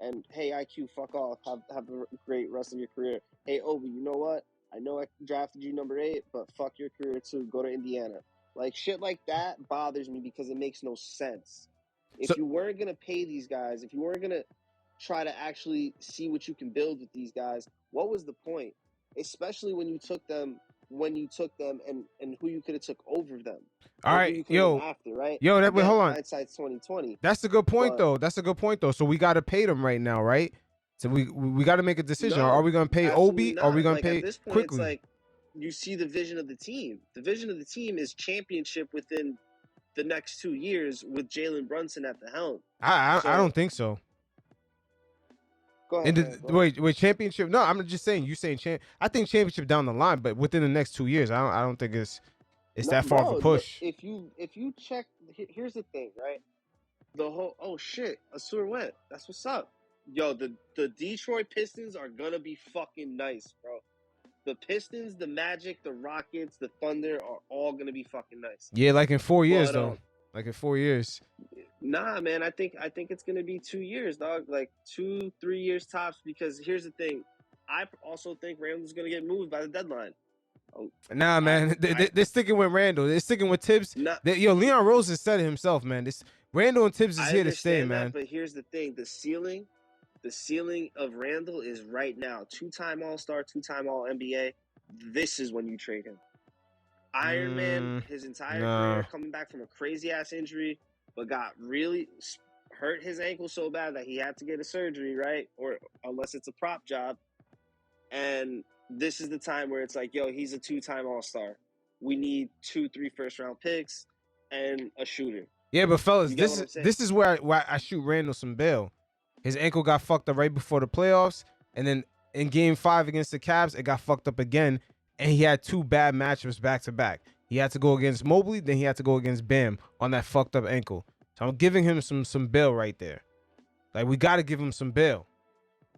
and hey, IQ, fuck off. Have a great rest of your career. Hey, Obi, you know what? I know I drafted you number 8, but fuck your career too. Go to Indiana. Like, shit like that bothers me because it makes no sense. If you weren't going to pay these guys, if you weren't going to try to actually see what you can build with these guys, what was the point? Especially when you took them and who you could have took over them. All right, yo, after, right? Wait, hold on. Hindsight's 2020. That's a good point, though. So we got to pay them right now, right? So we got to make a decision. No, are we going to pay Obi? Or are we going to pay at this point, Quickley? It's like you see the vision of the team. The vision of the team is championship within the next 2 years with Jalen Brunson at the helm. I don't think so. Go ahead. Wait, championship? No, I'm just saying. You saying I think championship down the line, but within the next 2 years, I don't think it's that far of a push. If you check, here's the thing, right? The whole Asur went. That's what's up. Yo, the Detroit Pistons are gonna be fucking nice, bro. The Pistons, the Magic, the Rockets, the Thunder are all gonna be fucking nice. Yeah, like in 4 years But, though. Like in 4 years. Nah, man, I think it's gonna be 2 years, dog. Like 2-3 years tops. Because here's the thing, I also think Randle's gonna get moved by the deadline. Nah, man, they're sticking with Randle. They're sticking with Tibbs. Leon Rose has said it himself, man. This Randle and Tibbs is here to stay, man. But here's the thing: the ceiling of Randle is right now. 2-time All-Star, 2-time All-NBA. This is when you trade him. Iron Man, his entire career, coming back from a crazy ass injury, but got really hurt his ankle so bad that he had to get a surgery, right? Or unless it's a prop job. And this is the time where it's like, yo, he's a 2-time All-Star. We need 2-3 first-round picks and a shooter. Yeah, but fellas, this is where I shoot Randle some bail. His ankle got fucked up right before the playoffs, and then in Game 5 against the Cavs, it got fucked up again, and he had 2 bad matchups back to back. He had to go against Mobley, then he had to go against Bam on that fucked up ankle. So I'm giving him some bail right there. Like, we got to give him some bail.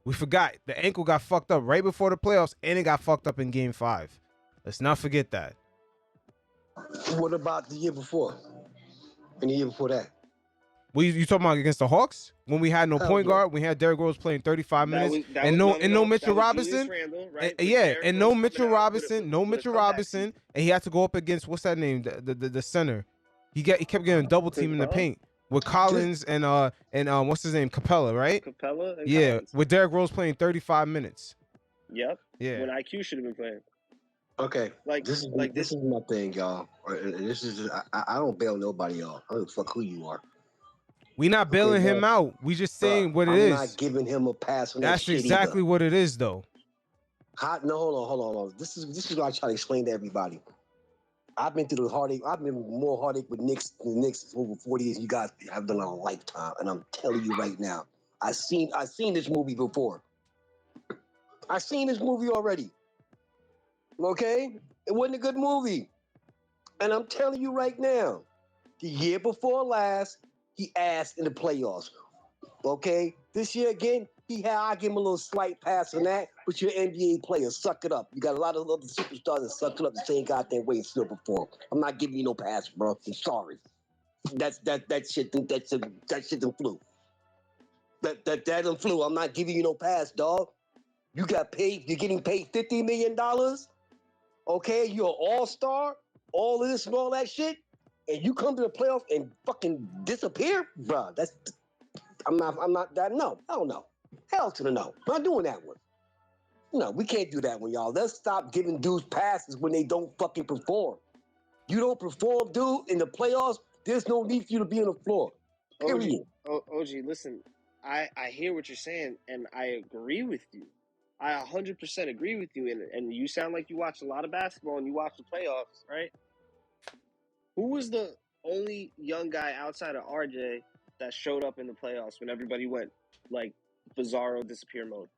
We forgot the ankle got fucked up right before the playoffs, and it got fucked up in Game 5. Let's not forget that. What about the year before? And the year before that? You talking about against the Hawks when we had no point guard? We had Derrick Rose playing 35 minutes and no Mitchell Robinson. Randle, right? And no Mitchell Robinson, and he had to go up against what's that name? The center. He kept getting double team in the paint with Collins and what's his name? Capella, right? Capella. And yeah, Collins. With Derrick Rose playing 35 minutes. Yep. Yeah. When IQ should have been playing. Okay. This is my thing, y'all. I don't bail nobody, y'all. I don't fuck who you are. We not bailing him out. We just saying what it is. I'm not giving him a pass on that That's shit exactly either. what it is, though. No, hold on. This is what I try to explain to everybody. I've been through the heartache. I've been more heartache with the Knicks over 40 years. You guys have done a lifetime, and I'm telling you right now, I've seen this movie before. I've seen this movie already. Okay, it wasn't a good movie, and I'm telling you right now, the year before last, he asked in the playoffs. Okay, this year again, I give him a little slight pass on that, but you're an NBA player, suck it up. You got a lot of other superstars that suck it up the same goddamn way and still perform. I'm not giving you no pass, bro. I'm sorry. That shit done flew. That done flew. I'm not giving you no pass, dog. You got paid. You're getting paid $50 million. Okay, you're an all-star. All of this and all that shit, and you come to the playoffs and fucking disappear, bro. I'm not that. No, hell no. Hell to the no. I'm not doing that one. No, we can't do that one, y'all. Let's stop giving dudes passes when they don't fucking perform. You don't perform, dude, in the playoffs, there's no need for you to be on the floor. Period. OG, listen, I hear what you're saying, and I agree with you. I 100% agree with you, and you sound like you watch a lot of basketball and you watch the playoffs, right? Who was the only young guy outside of RJ that showed up in the playoffs when everybody went like bizarro disappear mode?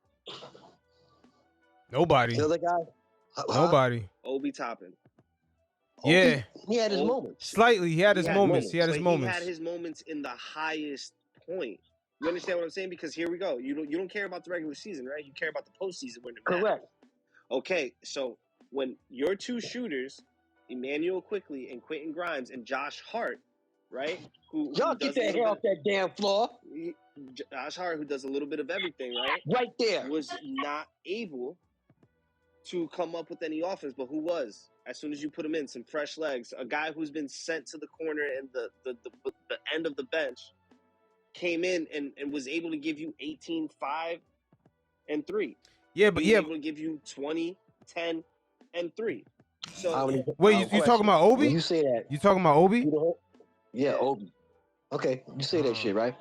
Nobody. The other guy? Nobody. Obi Toppin. Yeah. He had his moments. Slightly. He had his moments. He had his moments. He had his moments in the highest point. You understand what I'm saying? Because here we go. You don't care about the regular season, right? You care about the postseason when it matters. Correct. Okay, so when your 2 shooters, Immanuel Quickley and Quentin Grimes and Josh Hart, right? Y'all get that hair off that damn floor. Josh Hart, who does a little bit of everything, right? Right there. Was not able to come up with any offense, but who was? As soon as you put him in, some fresh legs, a guy who's been sent to the corner and the end of the bench came in and was able to give you 18, 5, and 3. Yeah, but able to give you 20, 10, and 3. So wait, you talking about Obi? When you say that, you talking about Obi? Yeah, Obi. Okay, you say that shit, right?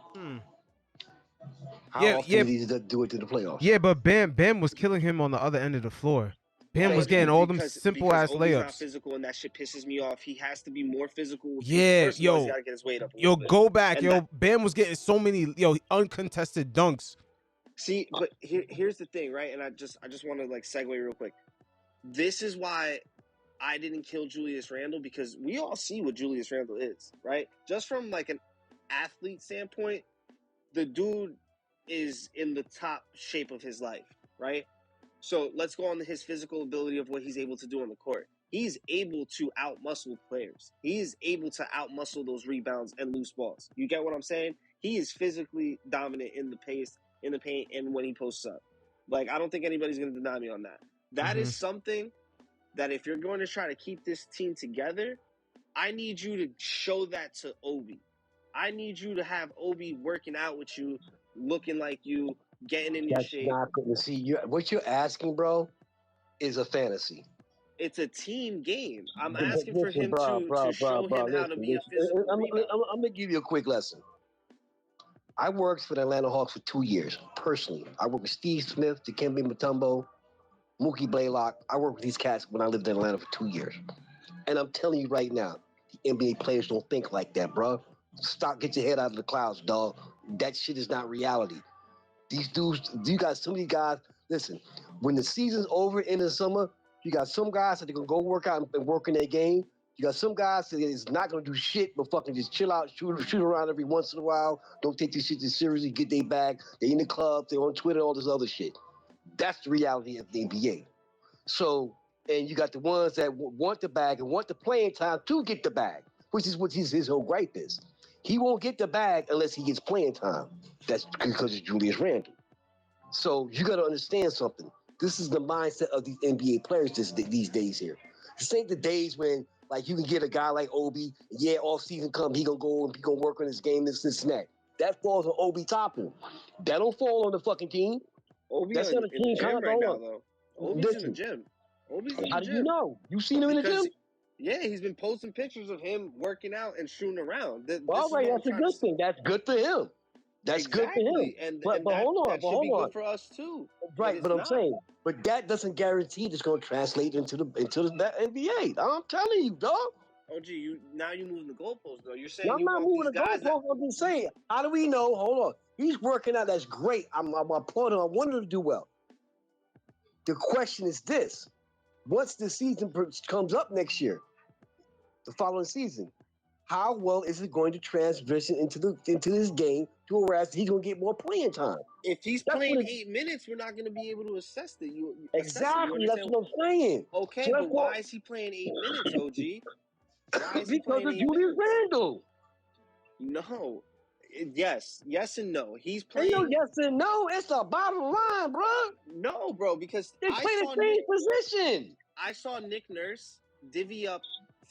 How often did he do it to the playoffs? Yeah, but Bam was killing him on the other end of the floor. Bam was getting all them simple ass Obi's layups. Not physical, and that shit pisses me off. He has to be more physical. Yeah, First of all, he's gotta get his weight up. Go back, and Bam was getting so many uncontested dunks. See, but here's the thing, right? And I just want to like segue real quick. This is why I didn't kill Julius Randle, because we all see what Julius Randle is, right? Just from like an athlete standpoint, the dude is in the top shape of his life, right? So let's go on to his physical ability of what he's able to do on the court. He's able to outmuscle players. He's able to outmuscle those rebounds and loose balls. You get what I'm saying? He is physically dominant in the pace, in the paint, and when he posts up. Like, I don't think anybody's going to deny me on that. That is something that if you're going to try to keep this team together, I need you to show that to Obi. I need you to have Obi working out with you, looking like you, getting in your shape. Not going to see what you're asking, bro, is a fantasy. It's a team game. I'm asking for him to show him how to be a physical rebounder. I'm going to give you a quick lesson. I worked for the Atlanta Hawks for 2 years, personally. I worked with Steve Smith, Dikembe Mutombo, Mookie Blaylock. I worked with these cats when I lived in Atlanta for 2 years. And I'm telling you right now, the NBA players don't think like that, bro. Stop, get your head out of the clouds, dog. That shit is not reality. These dudes, you got some of these guys, listen, when the season's over in the summer, you got some guys that are going to go work out and work in their game. You got some guys that is not going to do shit but fucking just chill out, shoot around every once in a while. Don't take this shit too seriously, get their bag. They in the club, they on Twitter, all this other shit. That's the reality of the NBA. So, and you got the ones that want the bag and want the playing time to get the bag, which is what his whole gripe is. He won't get the bag unless he gets playing time. That's because it's Julius Randle. So you got to understand something. This is the mindset of these NBA players these days here. This ain't the days when, like, you can get a guy like Obi, off season come, he gonna go and he gonna work on his game, this and that. That falls on Obi Toppin. That don't fall on the fucking team. That's not a team in the gym right now, though. Obi's in the gym. How do you know? You seen him in the gym? Yeah, he's been posting pictures of him working out and shooting around. All right, that's a good thing. That's good for him. That's good for him. But hold on, should be good for us too. Right, but I'm saying, but that doesn't guarantee it's going to translate into the NBA. I'm telling you, dog. OG, you moving the goalposts though. You're saying I'm not moving the goalposts. I'm just saying. How do we know? Hold on. He's working out. That's great. I'm applauding. I want him to do well. The question is this: once the season comes up next year, the following season, how well is it going to transition into this game to whereas he's going to get more playing time? If he's playing 8 minutes, we're not going to be able to assess it. Exactly, that's what I'm saying. Okay, so but why is he playing 8 minutes, OG? Because of Julius Randle. No. Yes and no. He's playing. Ain't no yes and no. It's the bottom line, bro. No, bro, because they play the same position. I saw Nick Nurse divvy up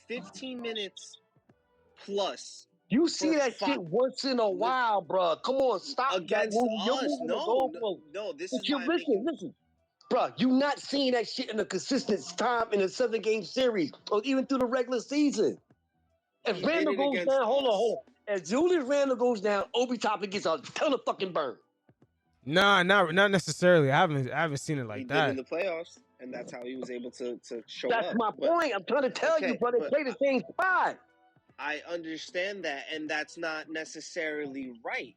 15 minutes plus. You see that shit once in a while, bro. Come on, stop against us. No, this is why. Listen. Bro, you not seeing that shit in a consistent time in a 7-game series or even through the regular season. If Randle goes down, hold on. If Julius Randle goes down, Obi Toppin gets a ton of fucking burn. Nah, not necessarily. I haven't seen it like that. He did in the playoffs, and that's how he was able to show up. That's my point. I'm trying to tell you, bro. They play the same spot. I understand that, and that's not necessarily right.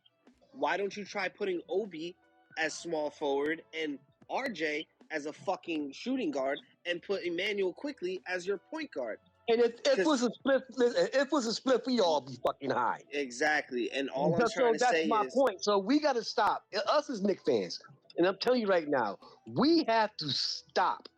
Why don't you try putting Obi as small forward and RJ as a fucking shooting guard and put Immanuel Quickley as your point guard? And if it was a split, we all be fucking high. Exactly. And all I'm trying to say is... That's my point. So we got to stop. Us as Knicks fans, and I'm telling you right now, we have to stop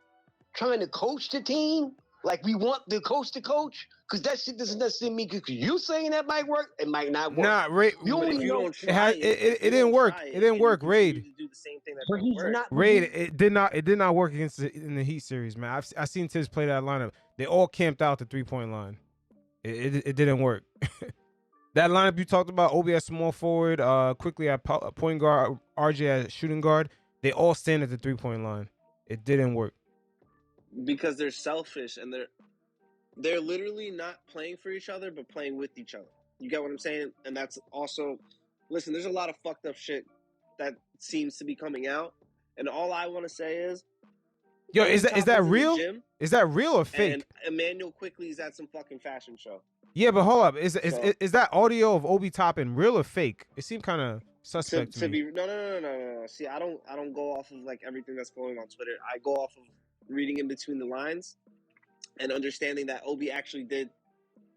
trying to coach the team like we want the coach to coach, because that shit doesn't necessarily mean because you saying that might work, it might not work. Nah, Raid. It didn't work. It didn't work, Raid. Do the same thing but he's not Raid. It did not work in the Heat series, man. I seen Tiz play that lineup. They all camped out the 3-point line. It didn't work. That lineup you talked about, Obi at small forward, Quickley at point guard, RJ at shooting guard. They all stand at the 3-point line. It didn't work because they're selfish and they're literally not playing for each other, but playing with each other. You get what I'm saying? And that's also, listen, there's a lot of fucked up shit that seems to be coming out. And all I want to say is, yo, is that real? Is that real or fake? And Immanuel Quickley is at some fucking fashion show. Yeah, but hold up. Is that audio of Obi Toppin real or fake? It seemed kind of suspect to me. No. See, I don't go off of like everything that's going on Twitter. I go off of reading in between the lines and understanding that Obi actually did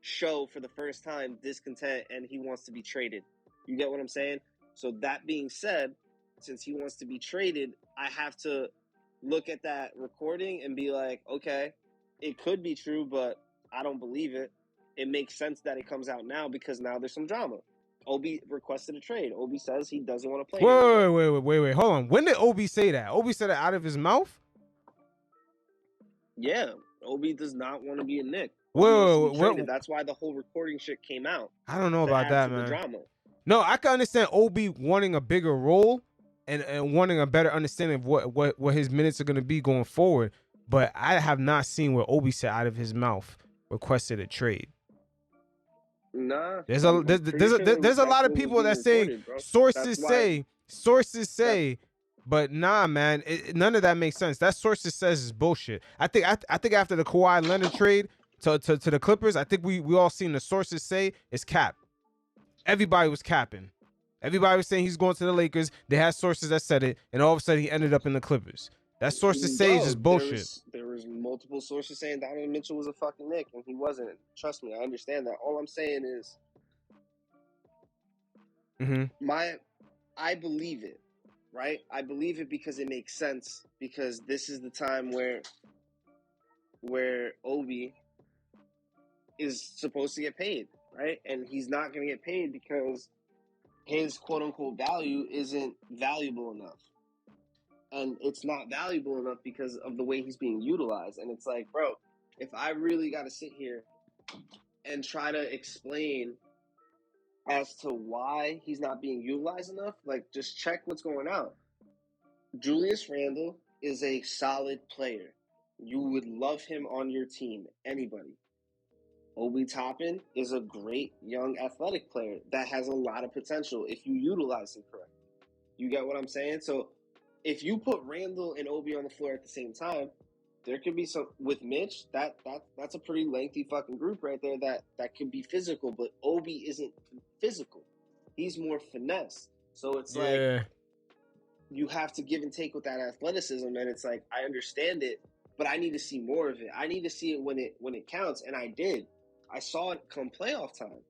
show for the first time discontent and he wants to be traded. You get what I'm saying? So that being said, since he wants to be traded, I have to look at that recording and be like, okay, it could be true, but I don't believe it. It makes sense that it comes out now because now there's some drama. Obi requested a trade. Obi says he doesn't want to play. Wait. Hold on. When did Obi say that? Obi said it out of his mouth? Yeah. Obi does not want to be a Knick. Wait. That's why the whole recording shit came out. I don't know about that, man. The drama. No, I can understand Obi wanting a bigger role and wanting a better understanding of what his minutes are going to be going forward. But I have not seen where Obi said out of his mouth requested a trade. Nah, there's a lot of people that saying sources say, but nah, man, none of that makes sense. That sources says is bullshit. I think after the Kawhi Leonard trade to the Clippers, I think we all seen the sources say it's cap. Everybody was capping. Everybody was saying he's going to the Lakers. They had sources that said it, and all of a sudden he ended up in the Clippers. That sources say is just bullshit. There was multiple sources saying Donovan Mitchell was a fucking Knick, and he wasn't. Trust me, I understand that. All I'm saying is, I believe it, right? I believe it because it makes sense. Because this is the time where Obi is supposed to get paid, right? And he's not going to get paid because his quote-unquote value isn't valuable enough. And it's not valuable enough because of the way he's being utilized. And it's like, bro, if I really got to sit here and try to explain as to why he's not being utilized enough, like, just check what's going on. Julius Randle is a solid player. You would love him on your team, anybody. Obi Toppin is a great young athletic player that has a lot of potential if you utilize him correctly. You get what I'm saying? So if you put Randle and Obi on the floor at the same time, there could be some with Mitch. That's a pretty lengthy fucking group right there. That could be physical, but Obi isn't physical. He's more finesse. So it's like you have to give and take with that athleticism, and it's like I understand it, but I need to see more of it. I need to see it when it counts, and I did. I saw it come playoff time.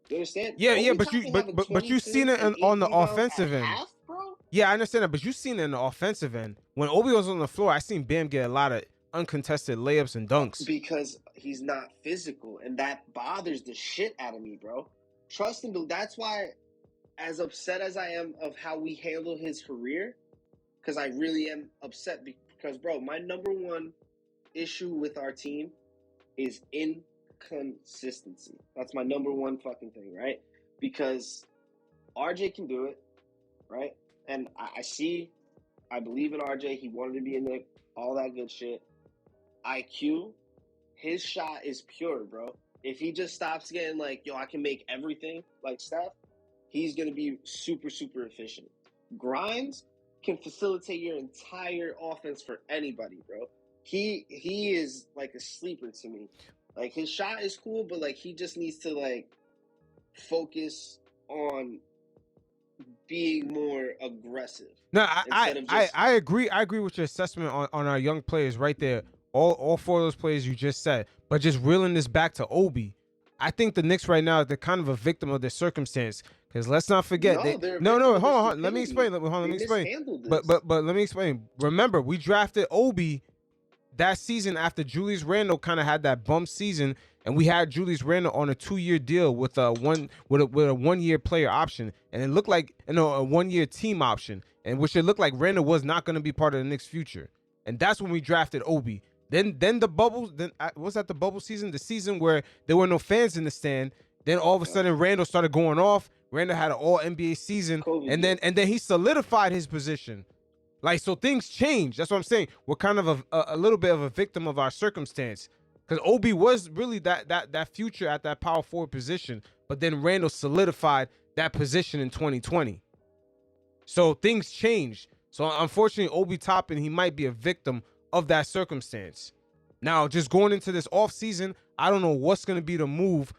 You understand? Yeah, but you've seen it on the offensive end. Half, bro? Yeah, I understand that, but you've seen it in the offensive end. When Obi was on the floor, I seen Bam get a lot of uncontested layups and dunks. Because he's not physical, and that bothers the shit out of me, bro. Trust him, that's why, as upset as I am of how we handle his career, because I really am upset because, bro, my number one issue with our team is inconsistency. That's my number one fucking thing, right? Because RJ can do it, right? And I believe in RJ. He wanted to be a Knick, all that good shit. IQ, his shot is pure, bro. If he just stops getting like, yo, I can make everything like Steph, he's going to be super, super efficient. Grimes can facilitate your entire offense for anybody, bro. He is like a sleeper to me. Like, his shot is cool, but like he just needs to like focus on being more aggressive. No, I agree. I agree with your assessment on our young players right there. All four of those players you just said. But just reeling this back to Obi, I think the Knicks right now, they're kind of a victim of their circumstance. Because let's not forget. Hold on. Let me explain. But let me explain. Remember, we drafted Obi that season after Julius Randle kind of had that bump season, and we had Julius Randle on a 2-year deal with a 1-year player option, and it looked like a 1-year team option, and which it looked like Randle was not going to be part of the Knicks' future, and that's when we drafted Obi. Then the bubble. Then was that the bubble season? The season where there were no fans in the stand. Then all of a sudden Randle started going off. Randle had an All NBA season, and then he solidified his position. Like, so things change. That's what I'm saying. We're kind of a little bit of a victim of our circumstance, because Obi was really that future at that power forward position, but then Randle solidified that position in 2020. So things changed. So unfortunately, Obi Toppin, he might be a victim of that circumstance. Now, just going into this offseason, I don't know what's going to be the move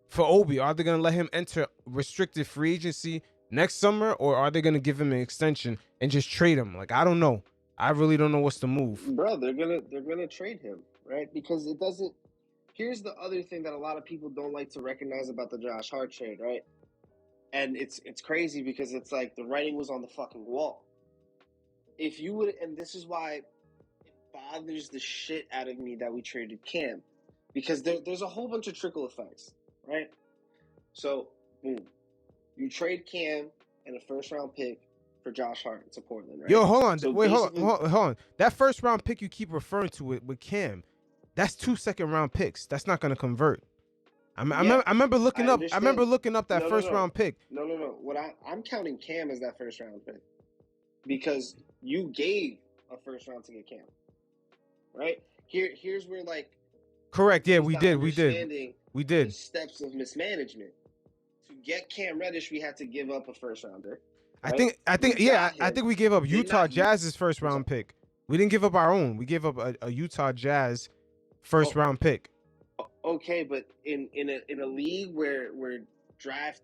for Obi. Are they going to let him enter restricted free agency next summer, or are they going to give him an extension and just trade him? Like, I don't know. I really don't know what's the move. Bro, they're gonna trade him, right? Because it doesn't. Here's the other thing that a lot of people don't like to recognize about the Josh Hart trade, right? And it's crazy because it's like the writing was on the fucking wall. if you would, and this is why it bothers the shit out of me that we traded Cam, because there's a whole bunch of trickle effects, right? So, boom, you trade Cam and a first-round pick for Josh Hart to Portland, right? Yo, hold on. So Wait, hold on. That first round pick you keep referring to it with Cam, that's 2 second-round picks. That's not going to convert. I remember looking up. I remember looking up that first-round pick. No. What I'm counting Cam as that first-round pick because you gave a first round to get Cam, right? Here's where like. Correct. Yeah, we did. The steps of mismanagement. To get Cam Reddish, we had to give up a first rounder. Right? I think we gave up Utah Jazz's first round pick. We didn't give up our own. We gave up a Utah Jazz first round pick. Okay, but in a league where draft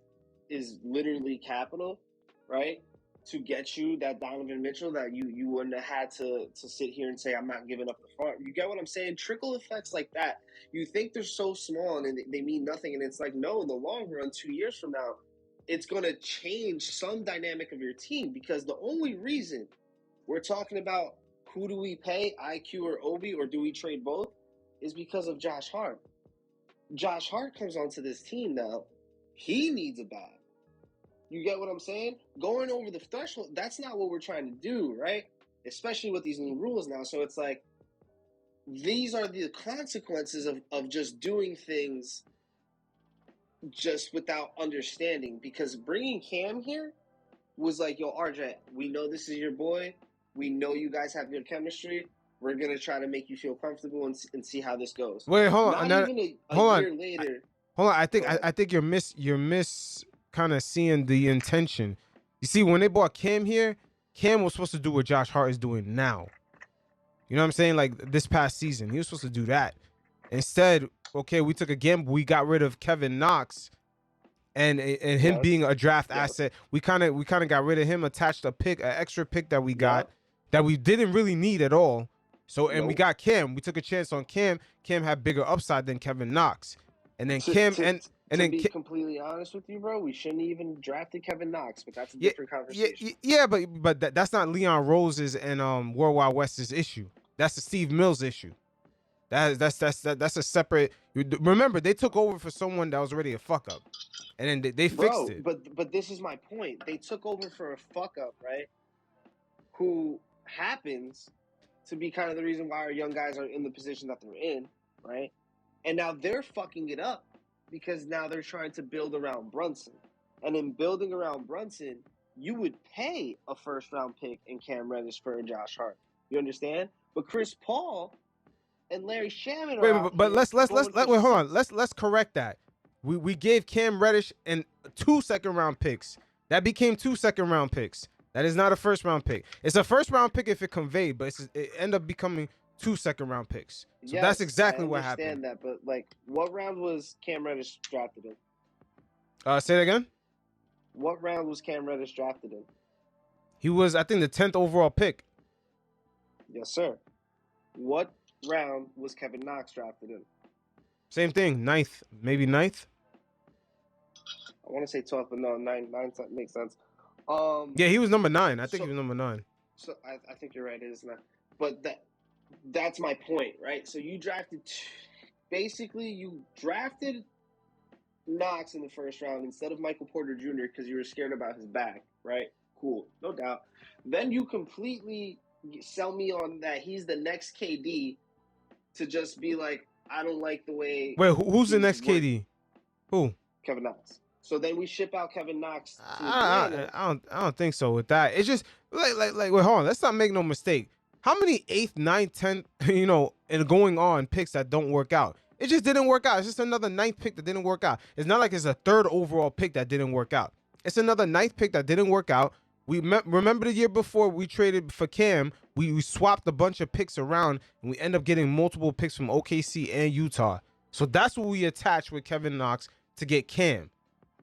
is literally capital, right? To get you that Donovan Mitchell that you wouldn't have had to sit here and say I'm not giving up the front. You get what I'm saying? Trickle effects like that. You think they're so small and they mean nothing, and it's like no, in the long run, 2 years from now, it's gonna change some dynamic of your team because the only reason we're talking about who do we pay, IQ or Obi, or do we trade both, is because of Josh Hart. Josh Hart comes onto this team now. He needs a bag. You get what I'm saying? Going over the threshold, that's not what we're trying to do, right? Especially with these new rules now. So it's like, these are the consequences of just doing things just without understanding. Because bringing Cam here was like, yo, RJ, we know this is your boy. We know you guys have good chemistry. We're going to try to make you feel comfortable and see how this goes. Wait, hold on. Not even a year later. Hold on. I think you're miss kind of seeing the intention. You see, when they bought Cam here, Cam was supposed to do what Josh Hart is doing now. You know what I'm saying? Like this past season, he was supposed to do that. Instead, okay, we took a gamble. We got rid of Kevin Knox, and him being a draft asset. We kind of got rid of him. Attached an extra pick that we got that we didn't really need at all. So we got Cam. We took a chance on Cam. Cam had bigger upside than Kevin Knox, and then To be completely honest with you, bro, we shouldn't even drafted Kevin Knox, but that's a different conversation. Yeah, but that's not Leon Rose's and World Wide West's issue. That's the Steve Mills issue. That's a separate. Remember, they took over for someone that was already a fuck up, and then they fixed it. But this is my point. They took over for a fuck up, right? Who happens to be kind of the reason why our young guys are in the position that they're in, right? And now they're fucking it up. Because now they're trying to build around Brunson. And in building around Brunson, you would pay a first-round pick in Cam Reddish for Josh Hart. You understand? But Chris Paul and Larry Shaman are hold on. Let's correct that. We gave Cam Reddish and 2 second-round picks. That became 2 second-round picks. That is not a first-round pick. It's a first-round pick if it conveyed, but it ended up becoming 2 second-round picks. So yes, that's exactly what happened. I understand that, but like, what round was Cam Reddish drafted in? Say that again? What round was Cam Reddish drafted in? He was, I think, the 10th overall pick. Yes, sir. What round was Kevin Knox drafted in? Same thing, 9th, maybe 9th. I want to say 12th, but no, 9 makes sense. Yeah, he was number 9. I think he was number 9. So I think you're right. It is 9, but that's my point, right? So you drafted, basically, you drafted Knox in the first round instead of Michael Porter Jr. because you were scared about his back, right? Cool, no doubt. Then you completely sell me on that he's the next KD to just be like, I don't like the way. Wait, who's the next KD? Who? Kevin Knox. So then we ship out Kevin Knox to I don't think so with that. It's just like wait, hold on. Let's not make no mistake. How many 8th, 9th, 10th, and going on picks that don't work out? It just didn't work out. It's just another 9th pick that didn't work out. It's not like it's a 3rd overall pick that didn't work out. It's another 9th pick that didn't work out. Remember the year before we traded for Cam, we swapped a bunch of picks around, and we end up getting multiple picks from OKC and Utah. So that's what we attached with Kevin Knox to get Cam.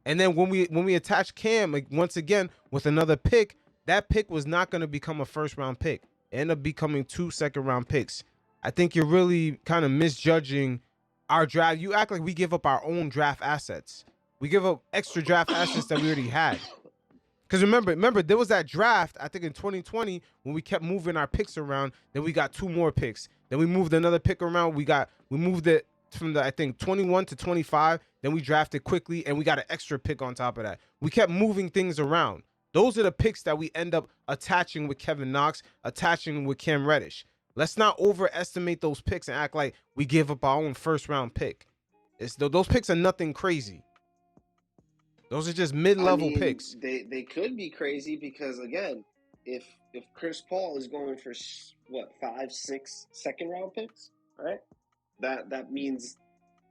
And then when we attach Cam, like, once again, with another pick, that pick was not going to become a first-round pick. It ended up becoming 2 second-round picks. I think you're really kind of misjudging our draft. You act like we give up our own draft assets. We give up extra draft assets that we already had. Because remember, there was that draft, I think in 2020, when we kept moving our picks around, then we got 2 more picks. Then we moved another pick around. We moved it from the, I think, 21 to 25. Then we drafted Quickley, and we got an extra pick on top of that. We kept moving things around. Those are the picks that we end up attaching with Kevin Knox, attaching with Cam Reddish. Let's not overestimate those picks and act like we give up our own first-round pick. Those picks are nothing crazy. Those are just mid-level picks. They could be crazy because, again, if Chris Paul is going for, 5, 6 second-round picks, right? That means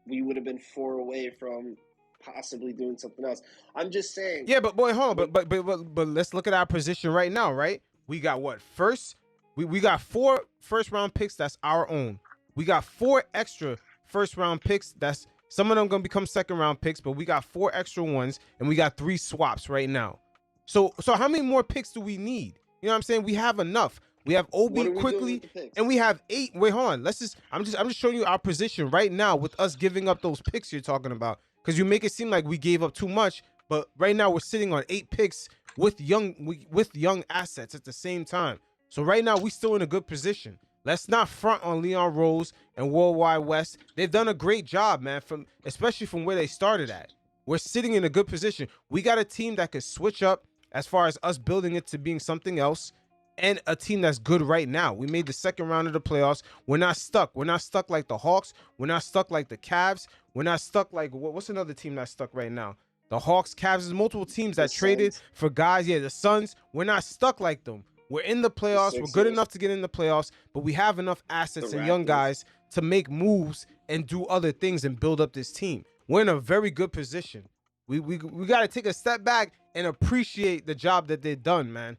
we would have been 4 away from possibly doing something else. I'm just saying. Yeah, but boy, hold on. But let's look at our position right now, right? We got what? First, we got 4 first-round picks that's our own. We got 4 extra first-round picks that's some of them going to become second-round picks, but we got 4 extra ones, and we got 3 swaps right now. So how many more picks do we need? You know what I'm saying? We have enough. We have Obi Quickley, and we have 8. Wait, hold on. I'm just showing you our position right now with us giving up those picks you're talking about, because you make it seem like we gave up too much, but right now we're sitting on 8 picks with young assets at the same time. So right now we still in a good position. Let's not front on Leon Rose and Worldwide West. They've done a great job, man, especially from where they started at. We're sitting in a good position. We got a team that could switch up as far as us building it to being something else, and a team that's good right now. We made the second round of the playoffs. We're not stuck. We're not stuck like the Hawks. We're not stuck like the Cavs. We're not stuck like, what's another team that's stuck right now? The Hawks, Cavs. There's multiple teams that traded for guys. Yeah, the Suns. We're not stuck like them. We're in the playoffs. We're good enough to get in the playoffs, but we have enough assets and young guys to make moves and do other things and build up this team. We're in a very good position. We got to take a step back and appreciate the job that they've done, man.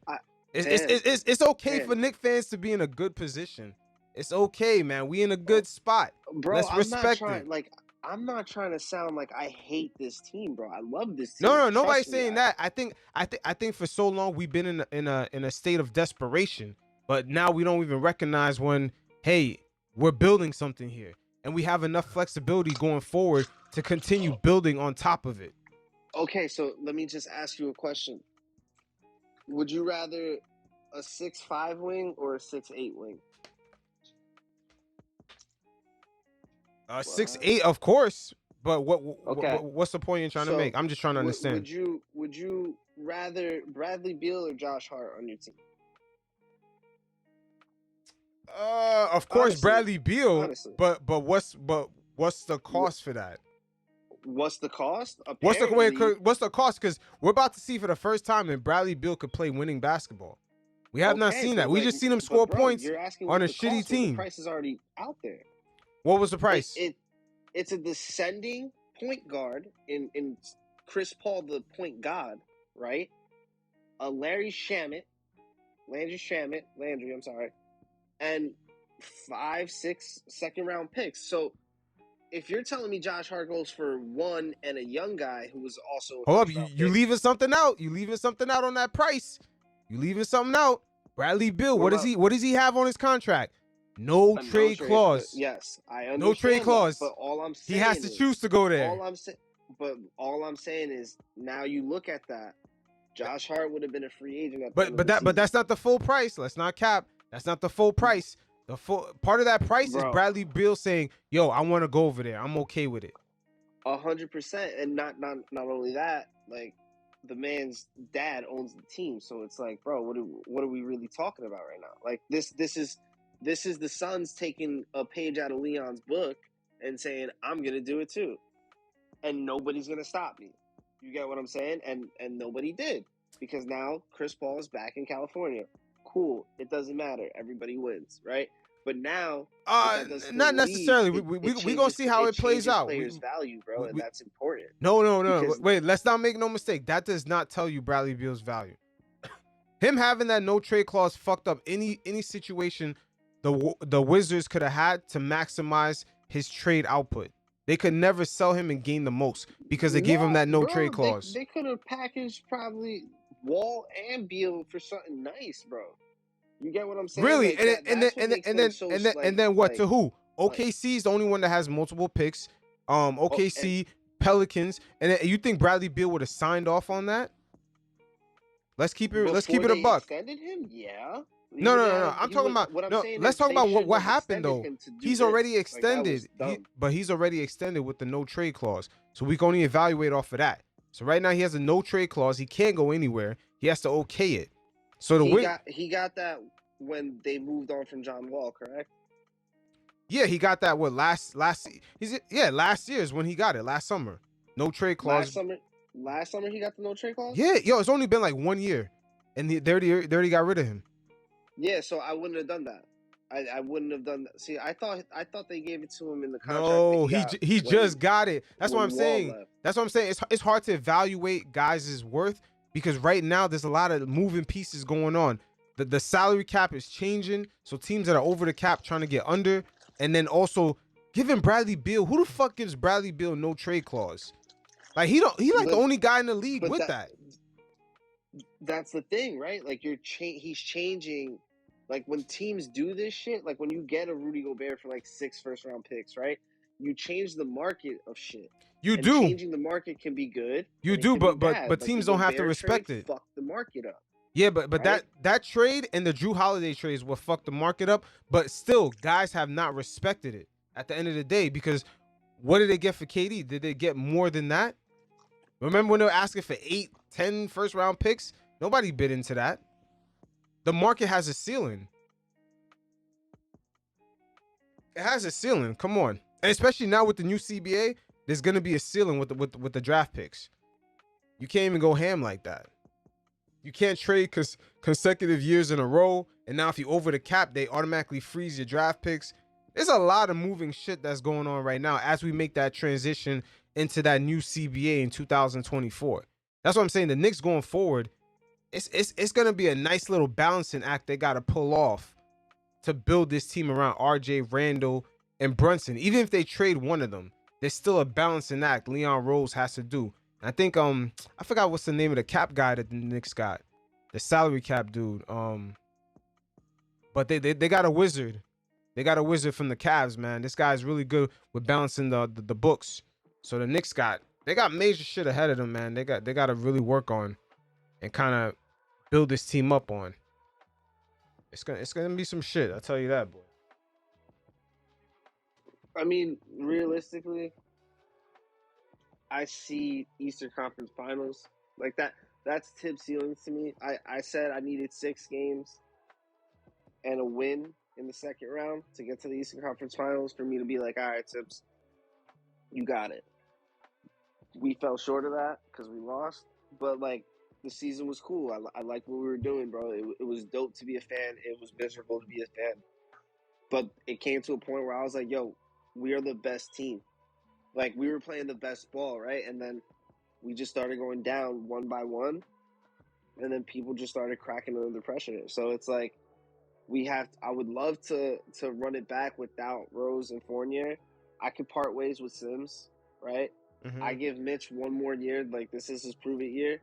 It's okay for Knicks fans to be in a good position. It's okay, man. We in a good spot. Bro, let's respect it. I'm not trying to sound like I hate this team, bro. I love this team. No, nobody's saying that. I think for so long we've been in a state of desperation, but now we don't even recognize when, hey, we're building something here, and we have enough flexibility going forward to continue building on top of it. Okay, so let me just ask you a question. Would you rather a 6'5" wing or a 6'8" wing? 6'8", of course. But what's the point you're trying to make? I'm just trying to understand. Would you rather Bradley Beal or Josh Hart on your team? Of course, honestly, Bradley Beal. Honestly. But what's the cost for that? What's the cost? What's the cost? Because we're about to see for the first time that Bradley Beal could play winning basketball. We have not seen that. We just seen him score points on a shitty team. The price is already out there. What was the price? It's a descending point guard in Chris Paul, the point god, right? A Landry Shamet, I'm sorry, and 5, 6 second-round picks. So if you're telling me Josh Hart goes for 1 and a young guy who was also hold up, you leaving something out. You leaving something out on that price. You leaving something out. Bradley Beal, what does he have on his contract? No trade clause. Yes, I understand. No trade clause. But all I'm saying he has to choose to go there. All I'm saying is now you look at that. Josh Hart would have been a free agent. But that's not the full price. Let's not cap. That's not the full price. The full part of that price is Bradley Beal saying, "Yo, I want to go over there. I'm okay with it." 100%, and not only that, like the man's dad owns the team, so it's like, bro, what are we really talking about right now? Like this is the Suns taking a page out of Leon's book and saying, "I'm gonna do it too," and nobody's gonna stop me. You get what I'm saying? And nobody did, because now Chris Paul is back in California. Cool. It doesn't matter. Everybody wins, right? But now, not necessarily. We gonna see how it plays out. Players' value, bro, and that's important. No. Wait, let's not make no mistake. That does not tell you Bradley Beal's value. Him having that no trade clause fucked up any situation the Wizards could have had to maximize his trade output. They could never sell him and gain the most because they gave him that no trade clause. They could have packaged probably Wall and Beal for something nice, bro. You get what I'm saying? Really? Like and then what? To who? OKC is the only one that has multiple picks. OKC, Pelicans, and you think Bradley Beal would have signed off on that? Let's keep it. Let's keep Before it a they buck. extended him, yeah. He No, no, wouldn't no, no. have. I'm He talking would. about What I'm no. saying Let's is talk they about shouldn't what have happened extended though. him to do He's this. already Like, that was extended. dumb. But he's already extended with the no trade clause. So we can only evaluate off of that. So right now he has a no trade clause. He can't go anywhere. He has to okay it. So He got that when they moved on from John Wall, correct? yeah, he got that. What last last year is when he got it, last summer. No trade clause. Last summer he got the no trade clause. Yeah, yo, it's only been like 1 year, and they already got rid of him. Yeah, so I wouldn't have done that. I wouldn't have done that. See, I thought they gave it to him in the contract. No, he just got it. That's what I'm Wall saying. left. That's what I'm saying. It's hard to evaluate guys' worth because right now there's a lot of moving pieces going on. The salary cap is changing, so teams that are over the cap trying to get under, and then also giving Bradley Beal. Who the fuck gives Bradley Beal no trade clause? Like he the only guy in the league with that. That's the thing, right? Like he's changing. Like when teams do this shit, like when you get a Rudy Gobert for like 6 first-round picks, right? You change the market of shit. You do. Changing the market can be good. You do, but teams don't have to respect it. Fuck the market up. Yeah, but right? that trade and the Drew Holiday trade is what fucked the market up. But still, guys have not respected it at the end of the day because what did they get for KD? Did they get more than that? Remember when they were asking for 8, 10 first-round picks? Nobody bid into that. The market has a ceiling. It has a ceiling. Come on, and especially now with the new CBA, there's gonna be a ceiling with the draft picks. You can't even go ham like that. You can't trade consecutive years in a row, and now if you over the cap, they automatically freeze your draft picks. There's a lot of moving shit that's going on right now as we make that transition into that new CBA in 2024. That's what I'm saying. The Knicks going forward, it's gonna be a nice little balancing act they gotta pull off to build this team around RJ, Randle, and Brunson. Even if they trade one of them, there's still a balancing act Leon Rose has to do. I think I forgot what's the name of the cap guy that the Knicks got, the salary cap dude. But they got a wizard. They got a wizard from the Cavs, man. This guy's really good with balancing the books. So the Knicks got major shit ahead of them, man. They got to really work on and kind of build this team up on. It's gonna be some shit. I'll tell you that, boy. I mean, realistically, I see Eastern Conference Finals like that. That's Tibbs' ceilings to me. I said I needed 6 games and a win in the second round to get to the Eastern Conference Finals for me to be like, all right, Tibbs, you got it. We fell short of that because we lost, but like the season was cool. I liked what we were doing, bro. It was dope to be a fan. It was miserable to be a fan, but it came to a point where I was like, yo, we are the best team. Like we were playing the best ball, right? And then we just started going down one by one, and then people just started cracking under the pressure. So it's like I would love to run it back without Rose and Fournier. I could part ways with Sims, right? Mm-hmm. I give Mitch one more year, like this is his prove it year.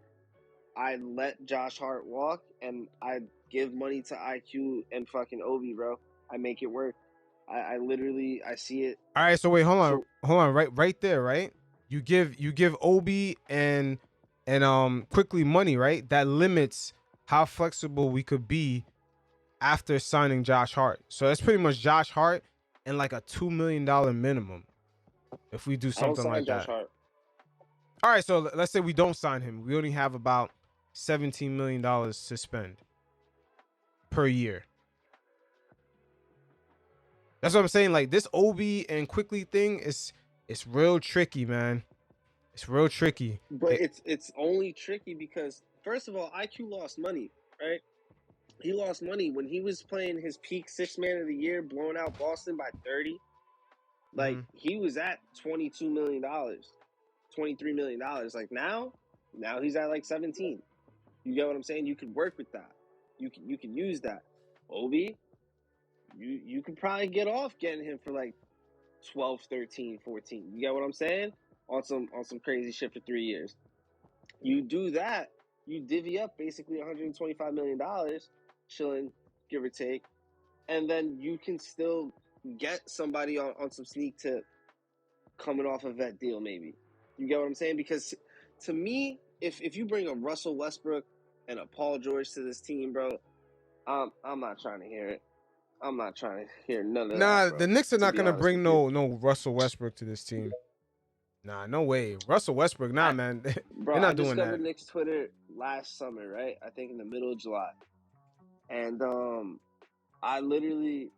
I let Josh Hart walk, and I give money to IQ and fucking Obi, bro. I make it work. I literally see it. All right, so wait, hold on, right there, right? You give Obi and Quickley money, right? That limits how flexible we could be after signing Josh Hart. So that's pretty much Josh Hart and like a $2 million minimum if we do something like that. Hart. All right, so let's say we don't sign him. We only have about $17 million to spend per year. That's what I'm saying. Like this Obi and Quickley thing it's real tricky, man. It's real tricky. But it's only tricky because first of all, IQ lost money, right? He lost money when he was playing his peak 6th man of the year, blowing out Boston by 30. Like he was at $22 million, $23 million. Like now he's at like 17. You get what I'm saying? You could work with that. You can use that. Obi, you could probably get off getting him for like 12, 13, 14. You get what I'm saying? On some crazy shit for 3 years. You do that, you divvy up basically $125 million, chilling, give or take, and then you can still get somebody on some sneak tip coming off a vet deal, maybe. You get what I'm saying? Because to me, if you bring a Russell Westbrook and a Paul George to this team, bro, I'm not trying to hear it. I'm not trying to hear none of Nah, that, bro. the Knicks are To not be gonna honest bring with you, no Russell Westbrook to this team. Nah, no way. Russell Westbrook, nah, man. bro, They're I not doing discovered that. Knicks Twitter last summer, right? I think in the middle of July, and I literally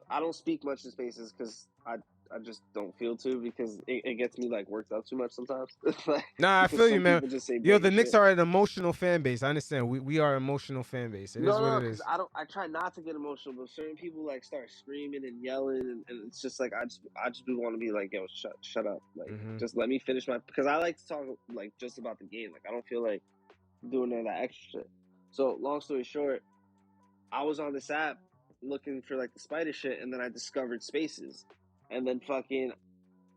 I don't speak much in spaces because I just don't feel to because it gets me like worked up too much sometimes. Like, Nah, I because feel you, some man. people just say Yo, bigger the Knicks shit. are an emotional fan base. I understand. We are an emotional fan base. It is what No, it because is. I try not to get emotional, but certain people like start screaming and yelling, and it's just like I just want to be like, yo, shut up, like just let me finish because I like to talk like just about the game. Like I don't feel like doing none of that extra shit. So long story short, I was on this app looking for like the spider shit, and then I discovered Spaces, and then fucking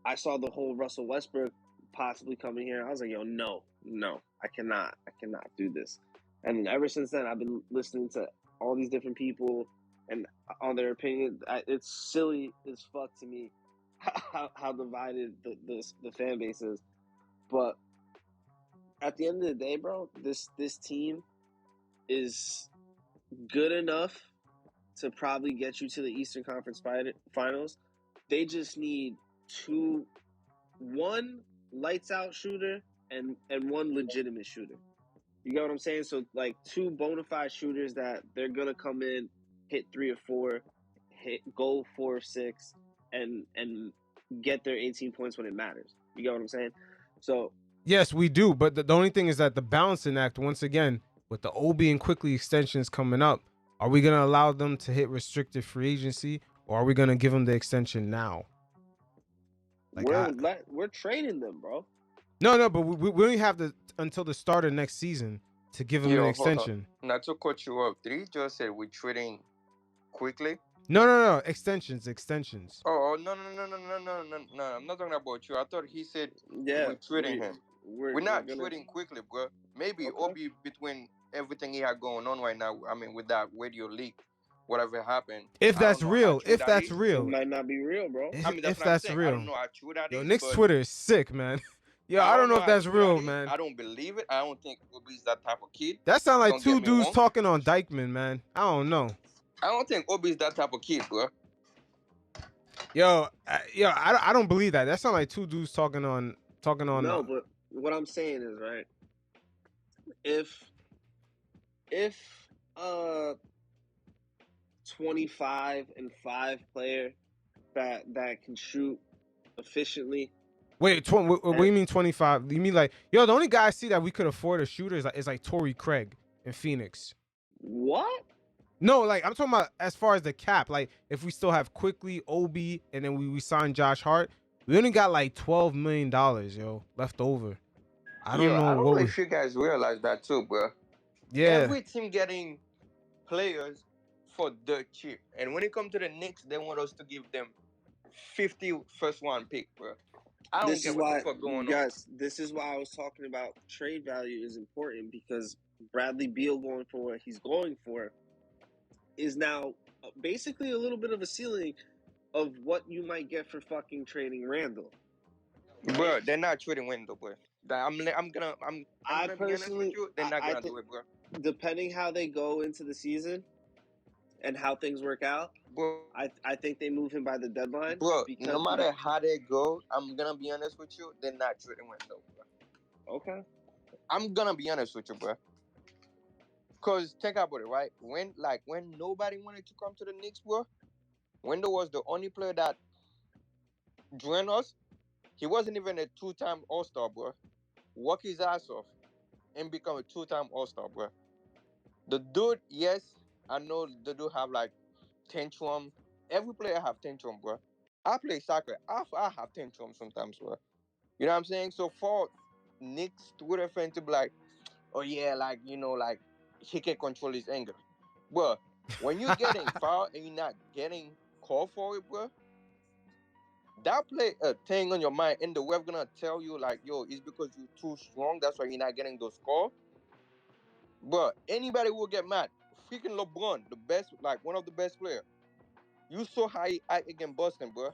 I saw the whole Russell Westbrook possibly coming here. I was like, yo, no, I cannot do this. And then ever since then, I've been listening to all these different people and on their opinion. It's silly as fuck to me how divided the fan base is. But at the end of the day, bro, this team is good enough to probably get you to the Eastern Conference Finals. They just need one lights out shooter and one legitimate shooter. You get what I'm saying? So like two bona fide shooters that they're gonna come in, hit 3 or 4, go 4 or 6, and get their 18 points when it matters. You get what I'm saying? So Yes, we do. But the only thing is that the balancing act, once again, with the Obi and Quickley extensions coming up, are we gonna allow them to hit restricted free agency, or are we gonna give them the extension now? Like we're trading them, bro. no, but we only have until the start of next season to give them an Hold on. extension. Not to cut you off. Did he just say we're trading quickly? No, extensions. No. I'm not talking about you. I thought he said Yeah, we're trading him. We're we're not gonna. trading quickly, bro. Maybe Okay. Obi between everything he had going on right now. I mean, with that radio leak, whatever happened. If I don't that's know how real, true that is. It real, might not be real, bro. I mean, that's if what I'm that's saying. I don't real, know how true that yo, is, Knicks but Twitter is sick, man. Yo, I I don't don't know know if how that's true that real, is. man. I don't believe it. I don't think Obi's that type of kid. That sound like Don't get two me dudes wrong. talking on Dykeman, man. I don't know. I don't think Obi's that type of kid, bro. I don't believe that. That sound like two dudes talking on. No, but what I'm saying is, right, if a 25-5 player that can shoot efficiently. Wait, what do you mean 25? You mean like, yo, the only guy I see that we could afford a shooter is like Torrey Craig in Phoenix. What? No, like I'm talking about as far as the cap. Like if we still have Quickley, Obi, and then we sign Josh Hart, we only got like $12 million, yo, left over. I don't know I don't what know we. if you guys realize that too, bro. Yeah. Every team getting players for dirt cheap, and when it comes to the Knicks, they want us to give them 50 first round pick, bro. I don't get what the fuck going on. Guys, this is why I was talking about trade value is important because Bradley Beal going for what he's going for is now basically a little bit of a ceiling of what you might get for fucking trading Randle. Right? Bro, they're not trading Wendell, bro. I'm gonna I be honest with you. They're not gonna do it, bro. Depending how they go into the season and how things work out, bro, I think they move him by the deadline. Bro, no matter how they go, I'm gonna be honest with you. They're not trading Wendell, bro. Okay. I'm gonna be honest with you, bro. Cause think about it, right? When nobody wanted to come to the Knicks, bro, Wendell was the only player that joined us. He wasn't even a 2-time All-Star, bro. Work his ass off and become a 2-time All-Star, bro. The dude, yes, I know the dude have like tantrum. Every player have tantrum, bro. I play soccer. I have tantrum sometimes, bro. You know what I'm saying? So for Knicks Twitter fan to be like, oh yeah, like, you know, like he can control his anger. Bro, when you're getting fouled and you're not getting called for it, bro, that play a thing on your mind and the ref gonna tell you like, yo, it's because you're too strong, that's why you're not getting those calls. But anybody will get mad. Freaking LeBron, the best, like one of the best players. You saw how he act against Boston, bro.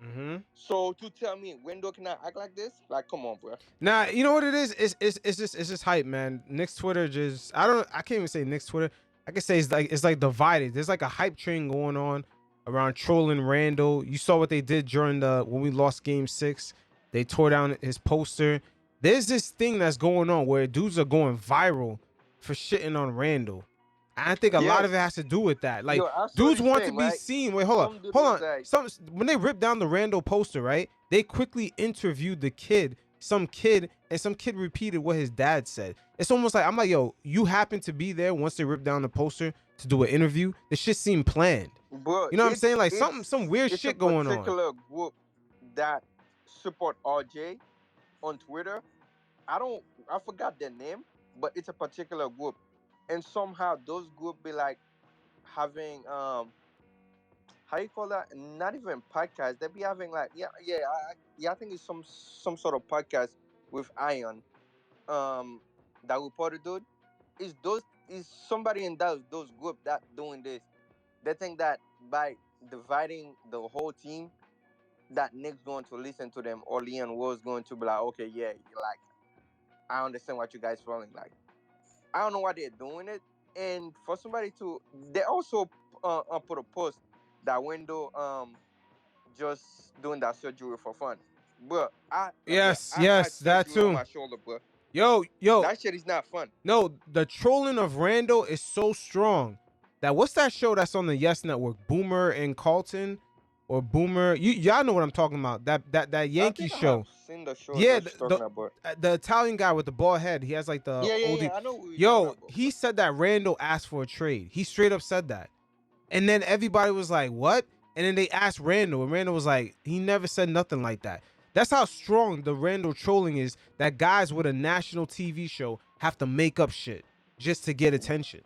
Mm-hmm. So to tell me Wendell cannot act like this, like come on, bro. Nah, you know what it is? It's just hype, man. Knicks Twitter just I can't even say Knicks Twitter. I can say it's like divided. There's like a hype train going on around trolling Randle. You saw what they did during when we lost Game 6. They tore down his poster. There's this thing that's going on where dudes are going viral for shitting on Randle. I think a lot of it Yes. has to do with that. Like Yo, I saw dudes this want to thing, be right? seen. Wait, hold on, Some dude hold was on. like, Some when they ripped down the Randle poster, right? They quickly interviewed the kid, some kid, and some kid repeated what his dad said. It's almost like I'm like, yo, you happen to be there once they ripped down the poster to do an interview. This shit seemed planned. bro, You know what I'm saying? Like it's some weird it's a shit going on. particular group that support RJ on Twitter. I forgot their name, but it's a particular group, and somehow those group be like having how you call that? Not even podcast. They be having like I think it's some sort of podcast with Ion, that reporter dude. Is somebody in those group that doing this? They think that by dividing the whole team, that Nick's going to listen to them, or Leon was going to be like, okay, yeah, like I understand what you guys feeling like. I don't know why they're doing it, and for somebody to, they also put a post that window just doing that surgery for fun, bro. Yes, I had yes, that surgery on too. my shoulder, bro. Yo, That shit is not fun. no, the trolling of Randall is so strong that what's that show that's on the Yes Network? Boomer and Carlton, or Boomer? Y'all know what I'm talking about. That I Yankee think I have show. seen the show Yeah, that you're talking about. the Italian guy with the bald head. He has like the old. I know what you're talking Yo, about, he bro. said that Randall asked for a trade. He straight up said that, and then everybody was like, "What?" And then they asked Randall, and Randall was like, "He never said nothing like that." That's how strong the Randall trolling is. That guys with a national TV show have to make up shit just to get attention.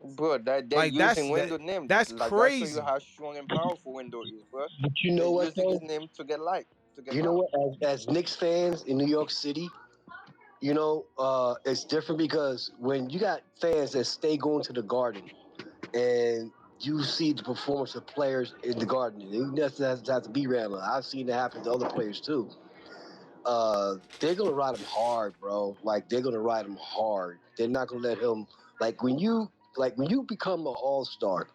Bro, that they're Like using window name. that's Like that show you crazy. how strong and powerful window is, bro. But you They're know what, using his though? name to get like to get You know love. what? As Knicks fans in New York City, it's different because when you got fans that stay going to the Garden and you see the performance of players in the Garden, it doesn't have to be Randle. I've seen it happen to other players too. They're gonna ride him hard, bro. Like they're gonna ride him hard. They're not gonna let him. Like when you become an all-star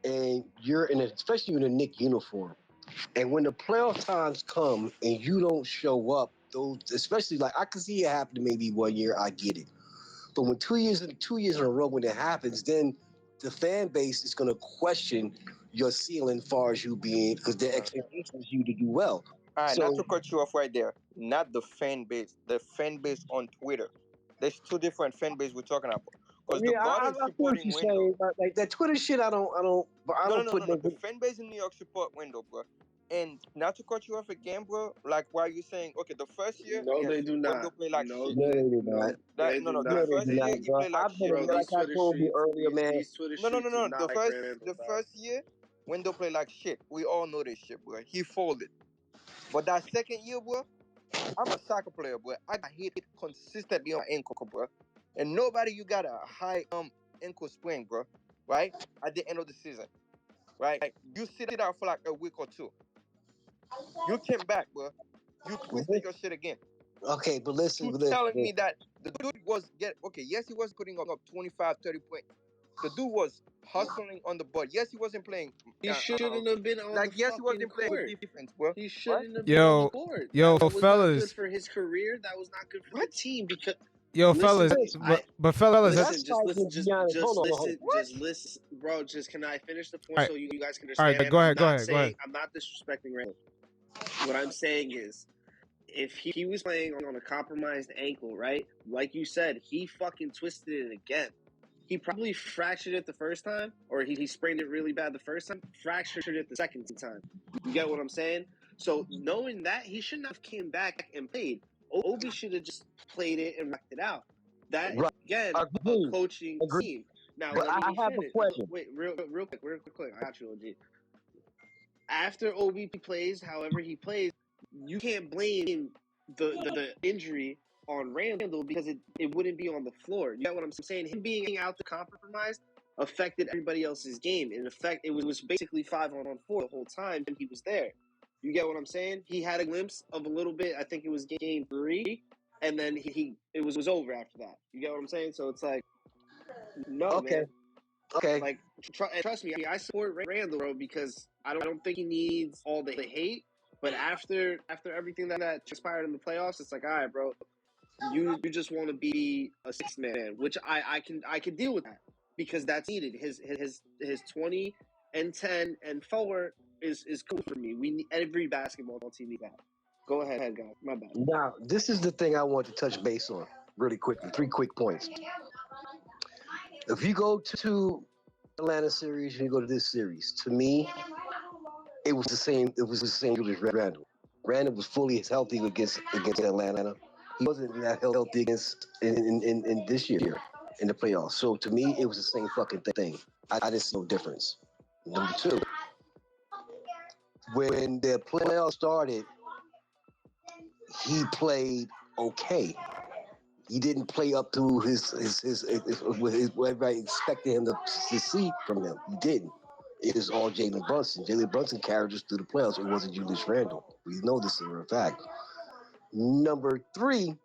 and you're especially in a Knick uniform. And when the playoff times come and you don't show up, those especially like I can see it happen maybe 1 year, I get it. But when 2 years in a row when it happens, then the fan base is gonna question your ceiling as far as you being because their expectation is you to do well. All right, not So to cut you off right there. Not the fan base. The fan base on Twitter. There's two different fan base we're talking about. Because the yeah, I Garden feel what supporting you're window. saying. Like that Twitter shit, I don't put no. The fan base in New York support window, bro. And not to cut you off again, bro. Like while you saying, okay, the first year, No, yes, they do window not. play like No, shit. No, they they do no, not. That they do the No, not. they first do They year not, he bro. played like I've been shit, bro, bro. like these I Twitter told you streets, earlier, man. these Twitter streets do No. not like Randall, The bro. first year, window play like shit. We all know this shit, bro. He folded. But that second year, bro, I'm a soccer player, bro. I got hit consistently on my ankle, bro. And nobody you got a high ankle sprain, bro. Right? At the end of the season. Right? You sit out for like a week or two. You came back, bro. You twisted your shit again. Okay, but listen, You listen. telling me that the dude was okay, yes, he was putting up 25, 30 points. The dude was hustling on the board. Yes, he wasn't playing He shouldn't have been on the like yes, he fucking wasn't playing good court. defense, bro. He Right? shouldn't have been on the Yo, court. yo, That was not good fellas, for his career. That was not good for the What? team because yo, listen, fellas, but fellas, listen, That's like when Giannis. Hold on, hold on. just listen, bro. Just can I finish the point all right, so you guys can all right, understand? go ahead, go ahead. I'm not disrespecting Randall. What I'm saying is, if he was playing on a compromised ankle, right? Like you said, he fucking twisted it again. He probably fractured it the first time, or he sprained it really bad the first time, fractured it the second time. You get what I'm saying? So knowing that, he shouldn't have came back and played. Obi should have just played it and knocked it out. That Right. again, Agreed. a coaching Agreed. team. Now But let I me have a finish. question. Wait, real quick. I got you, OG. After Obi plays, however he plays, you can't blame the injury on Randle because it wouldn't be on the floor. You get what I'm saying? Him being out the compromised affected everybody else's game. In effect, it was basically 5-on-4 the whole time and he was there. You get what I'm saying? He had a glimpse of a little bit. I think it was game 3, and then it was over after that. You get what I'm saying? So it's like, no, Okay. man. Okay. Like, trust me, I support Randle, bro, because I don't think he needs all the hate. But after everything that transpired in the playoffs, it's like, all right, bro, you just want to be a 6-man, which I can deal with that because that's needed. His 20 and 10 and 4 is cool for me. Every basketball team needs that. Go ahead, guys. My bad. Now, this is the thing I want to touch base on really quickly. 3 quick points. If you go to Atlanta series and you go to this series, to me, it was the same. It was the same Julius Randle. Randle was fully healthy against Atlanta. He wasn't that healthy against in this year in the playoffs. So to me, it was the same fucking thing. I didn't see no difference. Number 2, when the playoffs started, he played okay. He didn't play up to his what everybody expected him to see from him. He didn't. It is all Jalen Brunson. Jalen Brunson carried us through the playoffs. It wasn't Julius Randle. We know this is a fact. Number 3,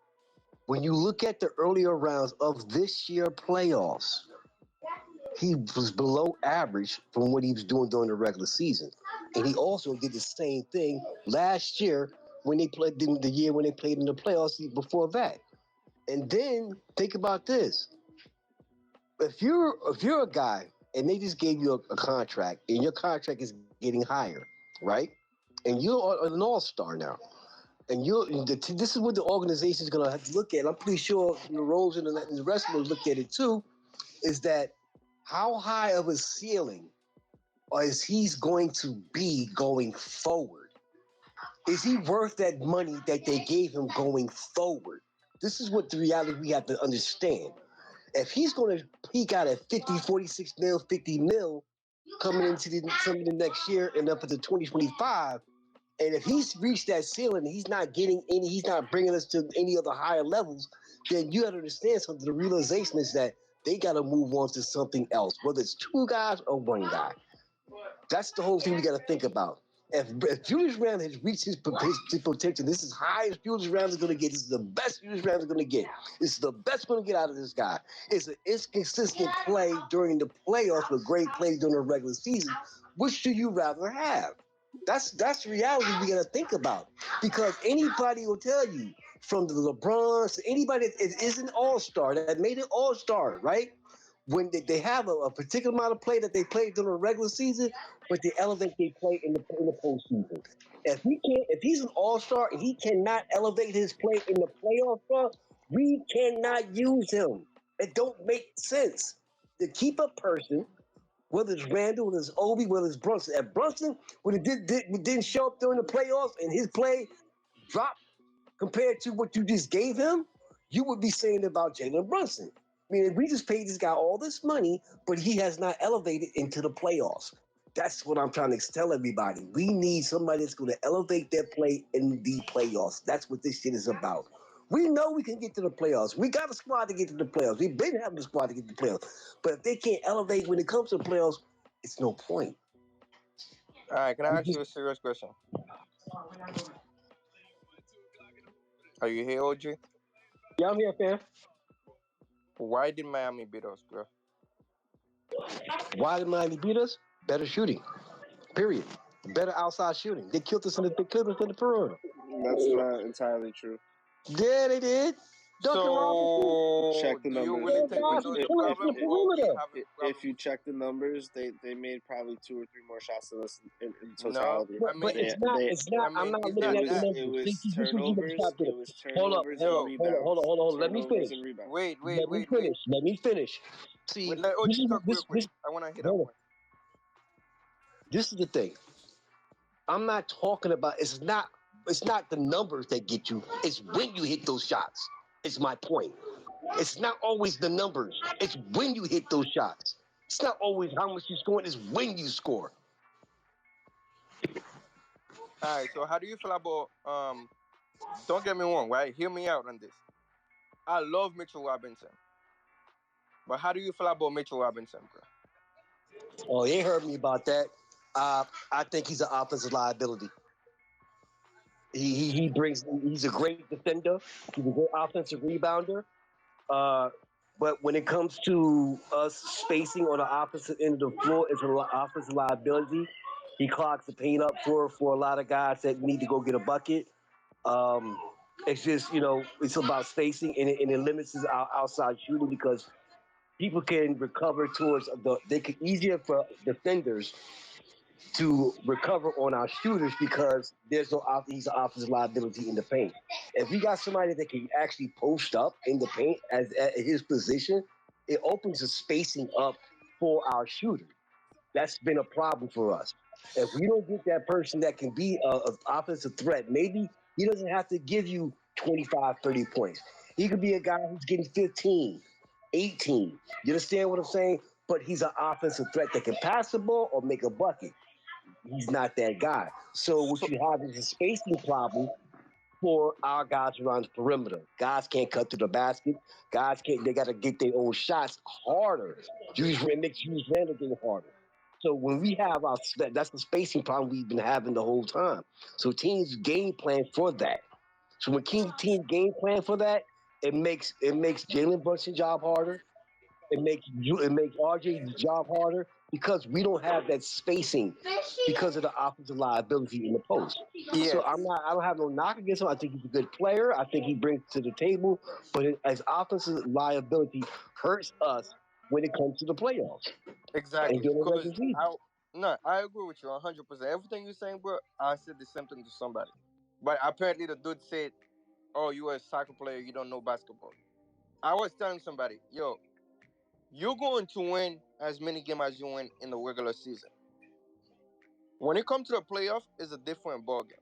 when you look at the earlier rounds of this year playoffs, he was below average from what he was doing during the regular season. And he also did the same thing last year when they played the year when they played in the playoffs before that. And then think about this. If you're a guy and they just gave you a contract and your contract is getting higher, right? And you're an all-star now. And this is what the organization is going to have to look at. I'm pretty sure the Rose and the rest of them look at it too, is that how high of a ceiling is he's going to be going forward? Is he worth that money that they gave him going forward? This is what the reality we have to understand. If he's going to peak out at 50, 46 mil, 50 mil coming into the next year and up into 2025, and if he's reached that ceiling, he's not bringing us to any other higher levels, then you got to understand something. The realization is that they got to move on to something else, whether it's 2 guys or 1 guy. That's the whole thing we got to think about. If Julius Randle has reached his potential, this is as high as Julius Randle is going to get. This is the best Julius Randle is going to get. This is the best we're going to get out of this guy. It's an inconsistent play during the playoffs with great plays during the regular season. Which do you rather have? That's the reality we got to think about. Because anybody will tell you, from the LeBrons to anybody that is an all-star, that made an all-star, right? When they have a particular amount of play that they played during the regular season, but they elevate their play in the postseason. If he's an all-star and he cannot elevate his play in the playoffs, we cannot use him. It don't make sense to keep a person, whether it's Randle, whether it's Obi, whether it's Brunson. If Brunson didn't show up during the playoffs and his play dropped compared to what you just gave him, you would be saying about Jalen Brunson. I mean, we just paid this guy all this money, but he has not elevated into the playoffs. That's what I'm trying to tell everybody. We need somebody that's going to elevate their play in the playoffs. That's what this shit is about. We know we can get to the playoffs. We got a squad to get to the playoffs. We've been having a squad to get to the playoffs. But if they can't elevate when it comes to the playoffs, it's no point. All right, can I ask you a serious question? Are you here, OG? Yeah, I'm here, fam. Why did Miami beat us, bro? Why did Miami beat us? Better shooting. Period. Better outside shooting. They killed us in the perimeter. That's not entirely true. Yeah, they did. Duncan Robinson. So, Check the do you numbers. really think we know the problem, or we have a problem? If you check the numbers, they made probably 2 or 3 more shots than us in No, totality. I But mean, it's not. It's not. I I'm mean, not it's looking not at the that. It numbers. was This is what you gotta stop turnovers. It doing. was Hold up. turnovers and Yo, rebounds. Hold on. Let me Turnovers finish. and rebounds. wait. Let me finish. See, Wait, let OG this is talk real quick. I want to hit that hold on. point. This is the thing. I'm not talking about. It's not the numbers that get you. It's when you hit those shots. It's my point. It's not always the numbers. It's when you hit those shots. It's not always how much you score. It's when you score. All right, so how do you feel about don't get me wrong, right? Hear me out on this. I love Mitchell Robinson. But how do you feel about Mitchell Robinson, bro? Oh, they heard me about that. I think he's an offensive liability. He brings. He's a great defender. He's a great offensive rebounder. But when it comes to us spacing on the opposite end of the floor, it's an offensive liability. He clogs the paint up for a lot of guys that need to go get a bucket. Um, it's just it's about spacing and it limits our outside shooting because people can recover towards they can easier for defenders to recover on our shooters because there's no he's an offensive liability in the paint. If we got somebody that can actually post up in the paint as at his position, it opens the spacing up for our shooter. That's been a problem for us. If we don't get that person that can be an offensive threat, maybe he doesn't have to give you 25, 30 points. He could be a guy who's getting 15, 18. You understand what I'm saying? But he's an offensive threat that can pass the ball or make a bucket. He's not that guy. So what you have is a spacing problem for our guys around the perimeter. Guys can't cut to the basket. Guys can't. They got to get their own shots harder. It makes Randle get harder. So when we have that's the spacing problem we've been having the whole time. So teams game plan for that. So when teams game plan for that, it makes Jalen Brunson's job harder. It makes RJ's job harder because we don't have that spacing because of the offensive liability in the post. Yes. So I don't have no knock against him. I think he's a good player. I think he brings to the table, but as offensive liability hurts us when it comes to the playoffs. Exactly. And during the Because regular season. I agree with you 100%. Everything you're saying, bro, I said the same thing to somebody. But apparently the dude said, "Oh, you're a soccer player. You don't know basketball." I was telling somebody, yo, you're going to win as many games as you win in the regular season. When it comes to the playoff, it's a different ballgame.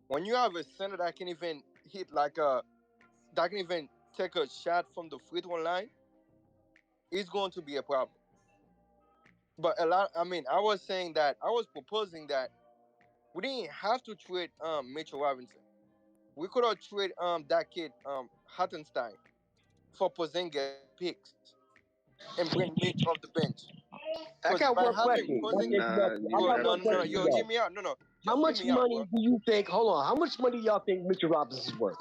When you have a center that can even hit that can even take a shot from the free throw line, it's going to be a problem. But I was saying that I was proposing that we didn't have to trade Mitchell Robinson. We could have traded that kid Hartenstein for Porzingis picks and bring Mitch off the bench. I Because got by one having question. Porzingis, I bro, got no, one no, no, no, question. yo, hear me out. No, How just hear much me out, money bro. do you think? Hold on. How much money y'all think Mitchell Robinson's worth?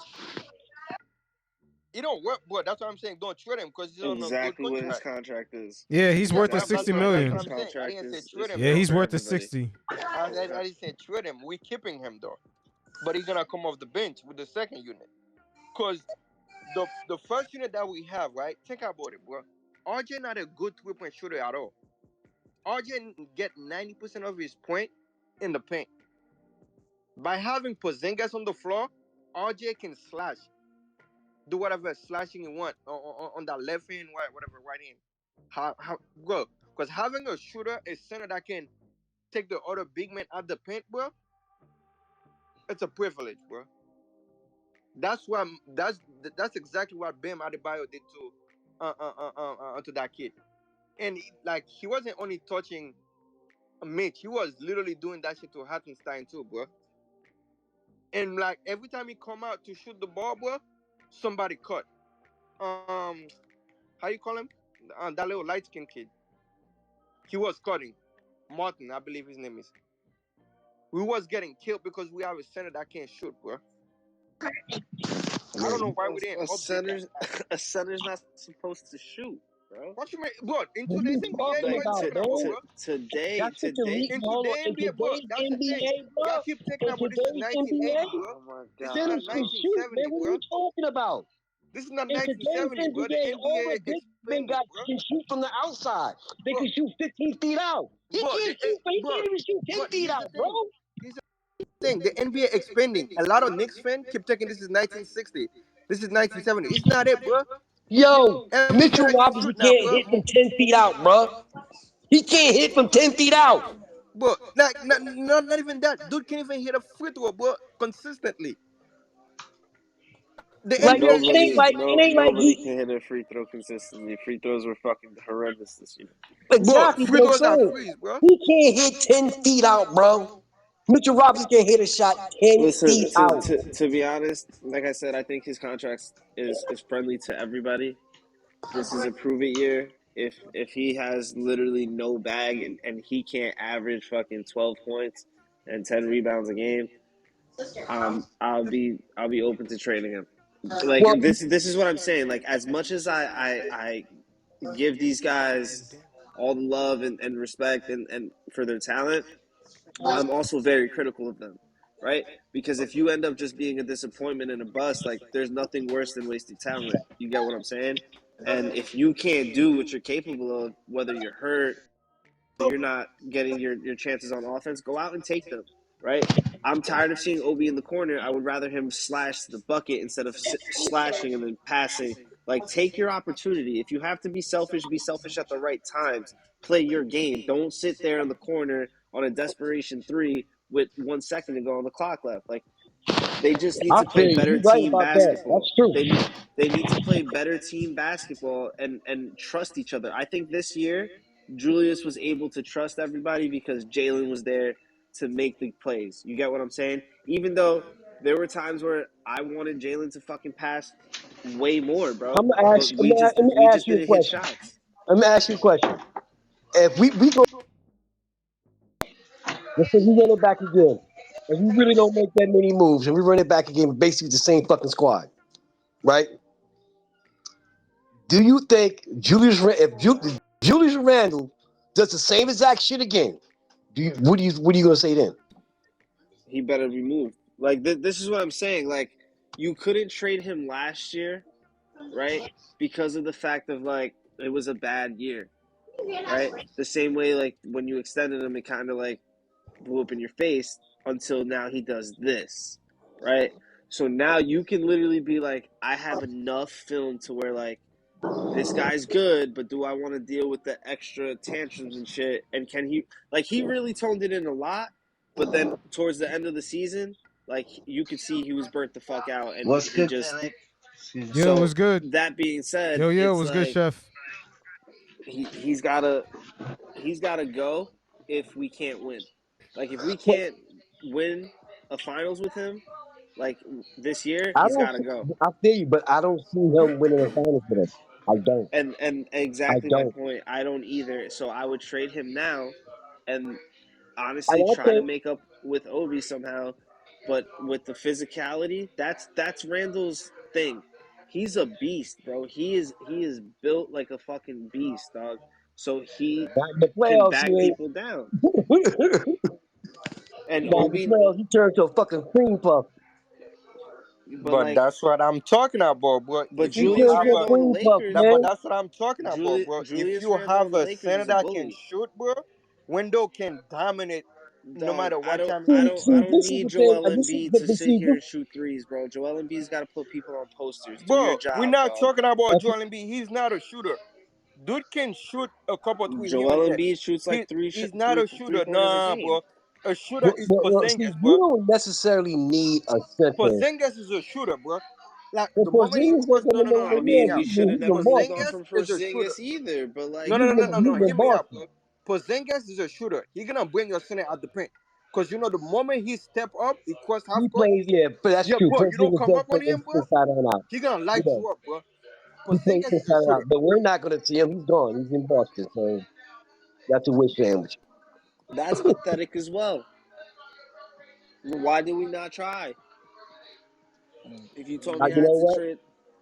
It don't work, bro. That's what I'm saying. Don't trade him because he's on a good Exactly what his contract. contract is. Yeah, he's Yeah, worth the that's Exactly that's 60 what what that's what million. his I'm saying. I contract didn't say is. trade him Yeah, fair though. he's for worth the everybody. 60. I didn't say trade him. We keeping him though, but he's gonna come off the bench with the second unit. Cause the first unit that we have, right? Think about it, bro. RJ not a good 3-point shooter at all. RJ get 90% of his point in the paint. By having Porzingis on the floor, RJ can slash, do whatever slashing you want on that left hand, whatever right hand. How go? Because having a shooter, a center that can take the other big man out the paint, bro, it's a privilege, bro. That's why that's exactly what Bam Adebayo did to that kid. And he wasn't only touching Mitch, he was literally doing that shit to Hartenstein too, bro. And like every time he come out to shoot the ball, bro, somebody cut. Um, how you call him? That little light skinned kid. He was cutting. Martin, I believe his name is. We was getting killed because we have a center that can't shoot, bro. I don't know why we didn't A update that. center's a center's not supposed to shoot, bro. What you mean, bro? In What are today's you NBA, talking what are Like you about, talking about, man? bro? today, That's what the league. In Hold on. today's In NBA, bro, today's that's the thing. NBA, Y'all bro. keep thinking In about this is today's 1980, NBA, bro. oh my This is god, not centers can bro. shoot, man. 1970, What are bro. you talking about? This is not In today's 1970, bro. The NBA, all NBA the big men expanded, got bro. can shoot from the outside. They Bro, can shoot 15 feet out. He bro, can't shoot. He bro, can't even shoot 10 but feet here's the out, bro. thing. Here's the thing. The NBA expanding. A lot of Knicks fans keep taking this is 1960. This is 1970. It's not it, bro. Yo, Every Mitchell center can Robinson shoot now, can't bro. hit from 10 feet out, bro. He can't hit from 10 feet out. Bro, not even that. Dude can't even hit a free throw, bro, consistently. The Like NBA it ain't like Nobody he can hit a free throw consistently. Free throws were fucking horrendous this year. bro, exactly free what I'm throws are saying. freeze, bro. He can't hit 10 feet out, bro. Mitchell Robinson can hit a shot 10 Listen, feet out. to be honest, like I said, I think his contract is friendly to everybody. This is a prove it year. If he has literally no bag and he can't average fucking 12 points and 10 rebounds a game, I'll be open to trading him. Like Well, this is what I'm saying. Like as much as I give these guys all the love and respect and for their talent, I'm also very critical of them, right? Because if you end up just being a disappointment and a bust, like there's nothing worse than wasted talent. You get what I'm saying? And if you can't do what you're capable of, whether you're hurt, you're not getting your chances on offense, go out and take them, right? I'm tired of seeing Obi in the corner. I would rather him slash the bucket instead of slashing and then passing. Like, take your opportunity. If you have to be selfish at the right times. Play your game. Don't sit there in the corner on a desperation three with 1 second to go on the clock left. Like, they just need I to play feel you. better You're right team about that. basketball. That's true. They need to play better team basketball and trust each other. I think this year Julius was able to trust everybody because Jalen was there to make the plays. You get what I'm saying? Even though there were times where I wanted Jalen to fucking pass way more, bro. I'm gonna ask. But Let me we ask just you a didn't hit question. shots. Let me ask you a question. If we go, let's say we run it back again, and we really don't make that many moves, and we run it back again, basically the same fucking squad, right? Do you think if Julius Randle does the same exact shit again? What are you gonna say then? He better be moved. Like this is what I'm saying. Like you couldn't trade him last year, right? Because of the fact of like it was a bad year, right? The same way like when you extended him, it kind of like blew up in your face until now he does this, right? So now you can literally be like, I have enough film to where like this guy's good, but do I want to deal with the extra tantrums and shit? And can he like he really toned it in a lot, but then towards the end of the season, like you could see he was burnt the fuck out, and What's he good, just. Panknick? Excuse me. Yo, it So was good. that being said, Yo, it it's was good, like chef. he's gotta go if we can't win. Like if we can't win a finals with him, like this year, I he's don't. gotta go. I feel you, but I don't see him winning the finals with us. I don't. And I exactly my don't. point. I don't either. So I would trade him now, and honestly And I try to think make up with Obi somehow. But with the physicality, that's Randall's thing. He's a beast, bro. He is built like a fucking beast, dog. So he not in the can playoffs, back he ain't. people down. And Not in the Obi, playoffs, he turned to a fucking cream puff. but But that's what I'm talking about, bro. but If He you Julius turned have to a a Randle on the cream puff, that, Lakers, but man. that's what I'm talking about, bro. If Julius you Randle have on the a Lakers center is a that can bully, shoot, bro, window can dominate no dog. matter I what don't time I he don't is. I See, don't this is need the thing. Joel This is, Embiid to but sit see, here this, and shoot threes, bro. Joel Embiid's got to put people on posters. Do your Bro, we're job, not dog. talking about that's, Joel Embiid. He's not a shooter. Dude can shoot a couple three here Joel and there. Embiid shoots like He's not three a three shooter. pointers a Nah, game. bro. A shooter is well, see, Porzingis, you bro. don't necessarily need a center. Porzingis is a shooter, bro. Like But the moment he Porzingis ain't crossed, no, coming no, no, I nowhere no. Hear near. me mean, out. we shouldn't He's have in gone Boston. Porzingis from is a shooter. Porzingis either, but No, like, no, no, no, no, no. He's in Hear me out, Boston. bro. Porzingis is a shooter. He gonna bring your center at the paint. Cause you know the moment he step up, he cross half He court. plays, yeah, but that's Yeah, true. bro. You don't Porzingis come does up play on him, bro. inside and out. He gonna He light does. you up, bro. He plays Porzingis is a inside and out. shooter. But we're not going to see him. He's gone. He's in Boston. So that's a wish sandwich. that's pathetic as well. Why did we not try? If you told me I You had know to what? trade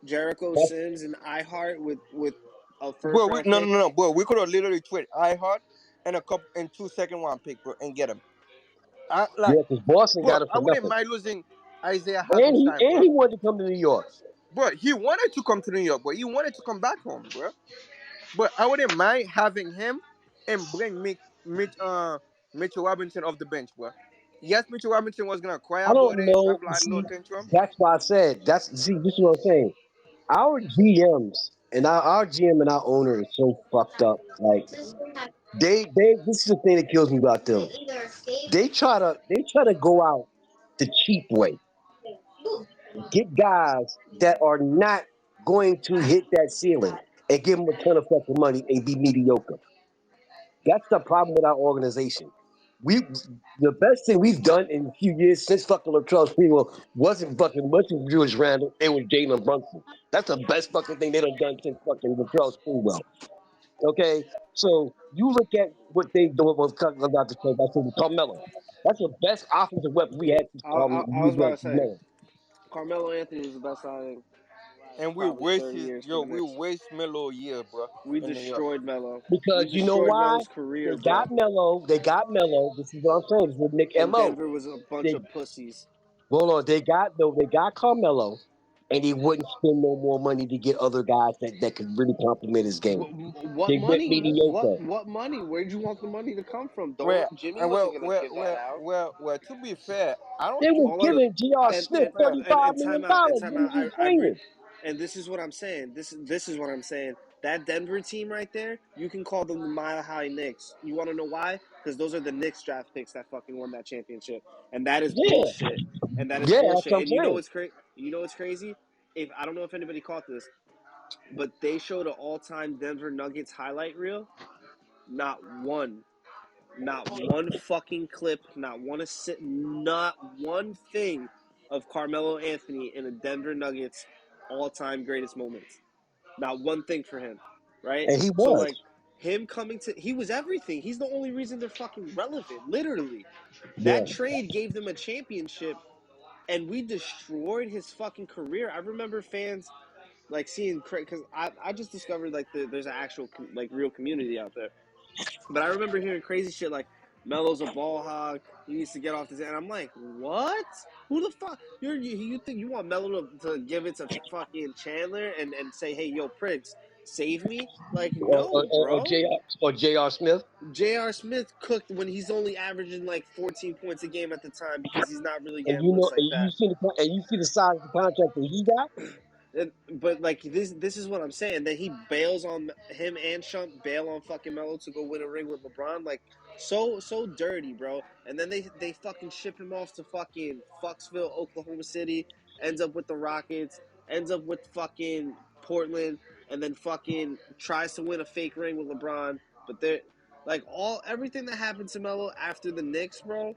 Jericho That's, Sims and iHeart with a first Bro, round no, no, pick, no, no, bro. We could have literally traded iHeart and a couple and 2 second round pick, bro, and get him. I like, yeah, because Boston bro. got him I for wouldn't nothing. mind losing Isaiah And he Hartenstein, and bro. he wanted to come to New York. Bro, he wanted to come to New York, but he wanted to come back home, bro. But I wouldn't mind having him and bring Mitchell Robinson off the bench, bro. Yes, Mitchell Robinson was gonna cry I about don't it, have know. like a little See, tantrum. that's why I said that's see. This is what I'm saying. Our GMs and our GM and our owner is so fucked up. Like they. This is the thing that kills me about them. They try to go out the cheap way. Get guys that are not going to hit that ceiling and give them a ton of fucking money and be mediocre. That's the problem with our organization. We the best thing we've done in a few years since fucking Latrell Sprewell wasn't Julius Randle, it was Jalen Brunson. That's the best fucking thing they done since fucking Latrell Sprewell. Okay? So you look at what they do with about the trade, I said with Carmelo. That's the best offensive weapon we had. I was about to say, Man. Carmelo Anthony was the best signing. And we Probably 30 wasted, years for yo, the we Knicks. waste Melo a year, bro. We In New York. destroyed Melo. Because We you know destroyed why? Melo's career, They bro. got Melo. They got Melo. This is what I'm saying. This is what Nick And MO. Denver was a bunch They of pussies. hold on. They got Carmelo, and he wouldn't spend no more money to get other guys that could really complement his game. What They went money? mediocre. What money? Where'd you want the money to come from? Well, Jimmy and wasn't gonna give that out. well. To be fair, I don't They think. was Hold on, giving J.R. Smith $35 million. time He out. was just I agree. dreaming. And this is what I'm saying. This is what I'm saying. That Denver team right there, you can call them the Mile High Knicks. You want to know why? Because those are the Knicks draft picks that fucking won that championship, and that is Yeah, bullshit. And that is yeah, that's bullshit. what I'm And you know saying. what's crazy? You know what's crazy? If I don't know if anybody caught this, but they showed an all-time Denver Nuggets highlight reel. Not one fucking clip, not one thing of Carmelo Anthony in the Denver Nuggets all-time greatest moments. Not one thing for him, right? And he So was. like him he was everything. He's the only reason they're fucking relevant, literally. Yeah. That trade gave them a championship, and we destroyed his fucking career. I remember fans like seeing because I just discovered like there's an actual like real community out there. But I remember hearing crazy shit like Melo's a ball hog. He needs to get off this. And I'm like, what? Who the fuck? You think you want Melo to give it to fucking Chandler and say, hey, yo, Prince, save me? Like, no, bro. J.R. Smith. J.R. Smith cooked when he's only averaging like 14 points a game at the time because he's not really And getting you know, looks like that. you see the size of the contract that he got. But like this is what I'm saying. That he bails on him and Shump bail on fucking Melo to go win a ring with LeBron. Like so dirty, bro. And then they fucking ship him off to fucking Foxville, Oklahoma City. Ends up with the Rockets. Ends up with fucking Portland, and then fucking tries to win a fake ring with LeBron. But they're like everything that happened to Melo after the Knicks, bro,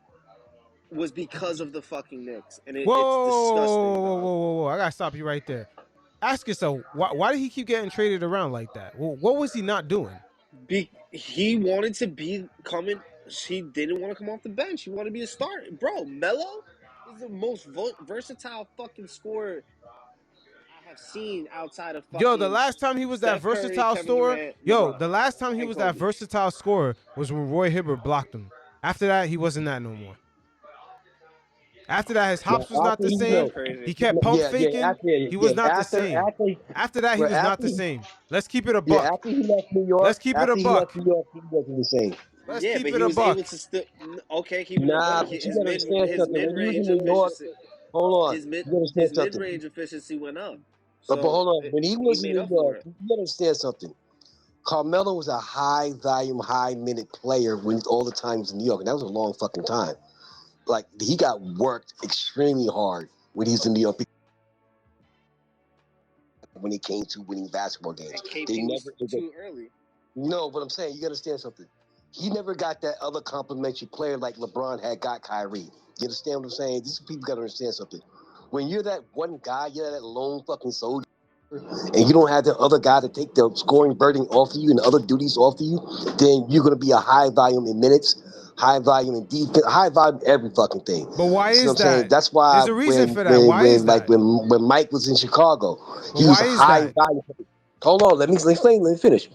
was because of the fucking Knicks, and it's disgusting, dog. Whoa! I gotta stop you right there. Ask yourself, why did he keep getting traded around like that? Well, what was he not doing? He wanted to be coming. He didn't want to come off the bench. He wanted to be a starter, bro. Melo is the most versatile fucking scorer I have seen outside of Yo, the fucking last time he was that Steph Curry, versatile Kevin scorer, Durant, LeBron, the last time he and was that Kobe. versatile scorer was when Roy Hibbert blocked him. After that, he wasn't that no more. After that, his hops was not the same. He kept pump faking. He was not the same. After that, he was not the same. Let's keep it a buck. After he left New York, Let's keep it a buck. he wasn't the same. Let's Yeah, keep but it he a was buck. able to still keep it a Nah, buck. but you gotta understand something. When you was in New York, hold on. His You gotta understand something. mid-range efficiency went up. But hold on. When he was in made New up for York, it. you gotta understand something. Carmelo was a high volume, high minute player when all the time he was in New York, and that was a long fucking time. Like he got worked extremely hard when he was in New York. When it came to winning basketball games, And KP they was never too early. No, but I'm saying you gotta understand something. He never got that other complimentary player like LeBron had got Kyrie. You understand what I'm saying? These people gotta understand something. When you're that one guy, you're that lone fucking soldier, and you don't have the other guy to take the scoring burden off of you and the other duties off of you, then you're gonna be a high volume in minutes, high volume in defense, high volume every fucking thing. But why You know is what I'm saying? that? That's why There's a reason for that. Why is that? when Mike was in Chicago, But he was why is high that? volume. Hold on, let me explain. Let me finish.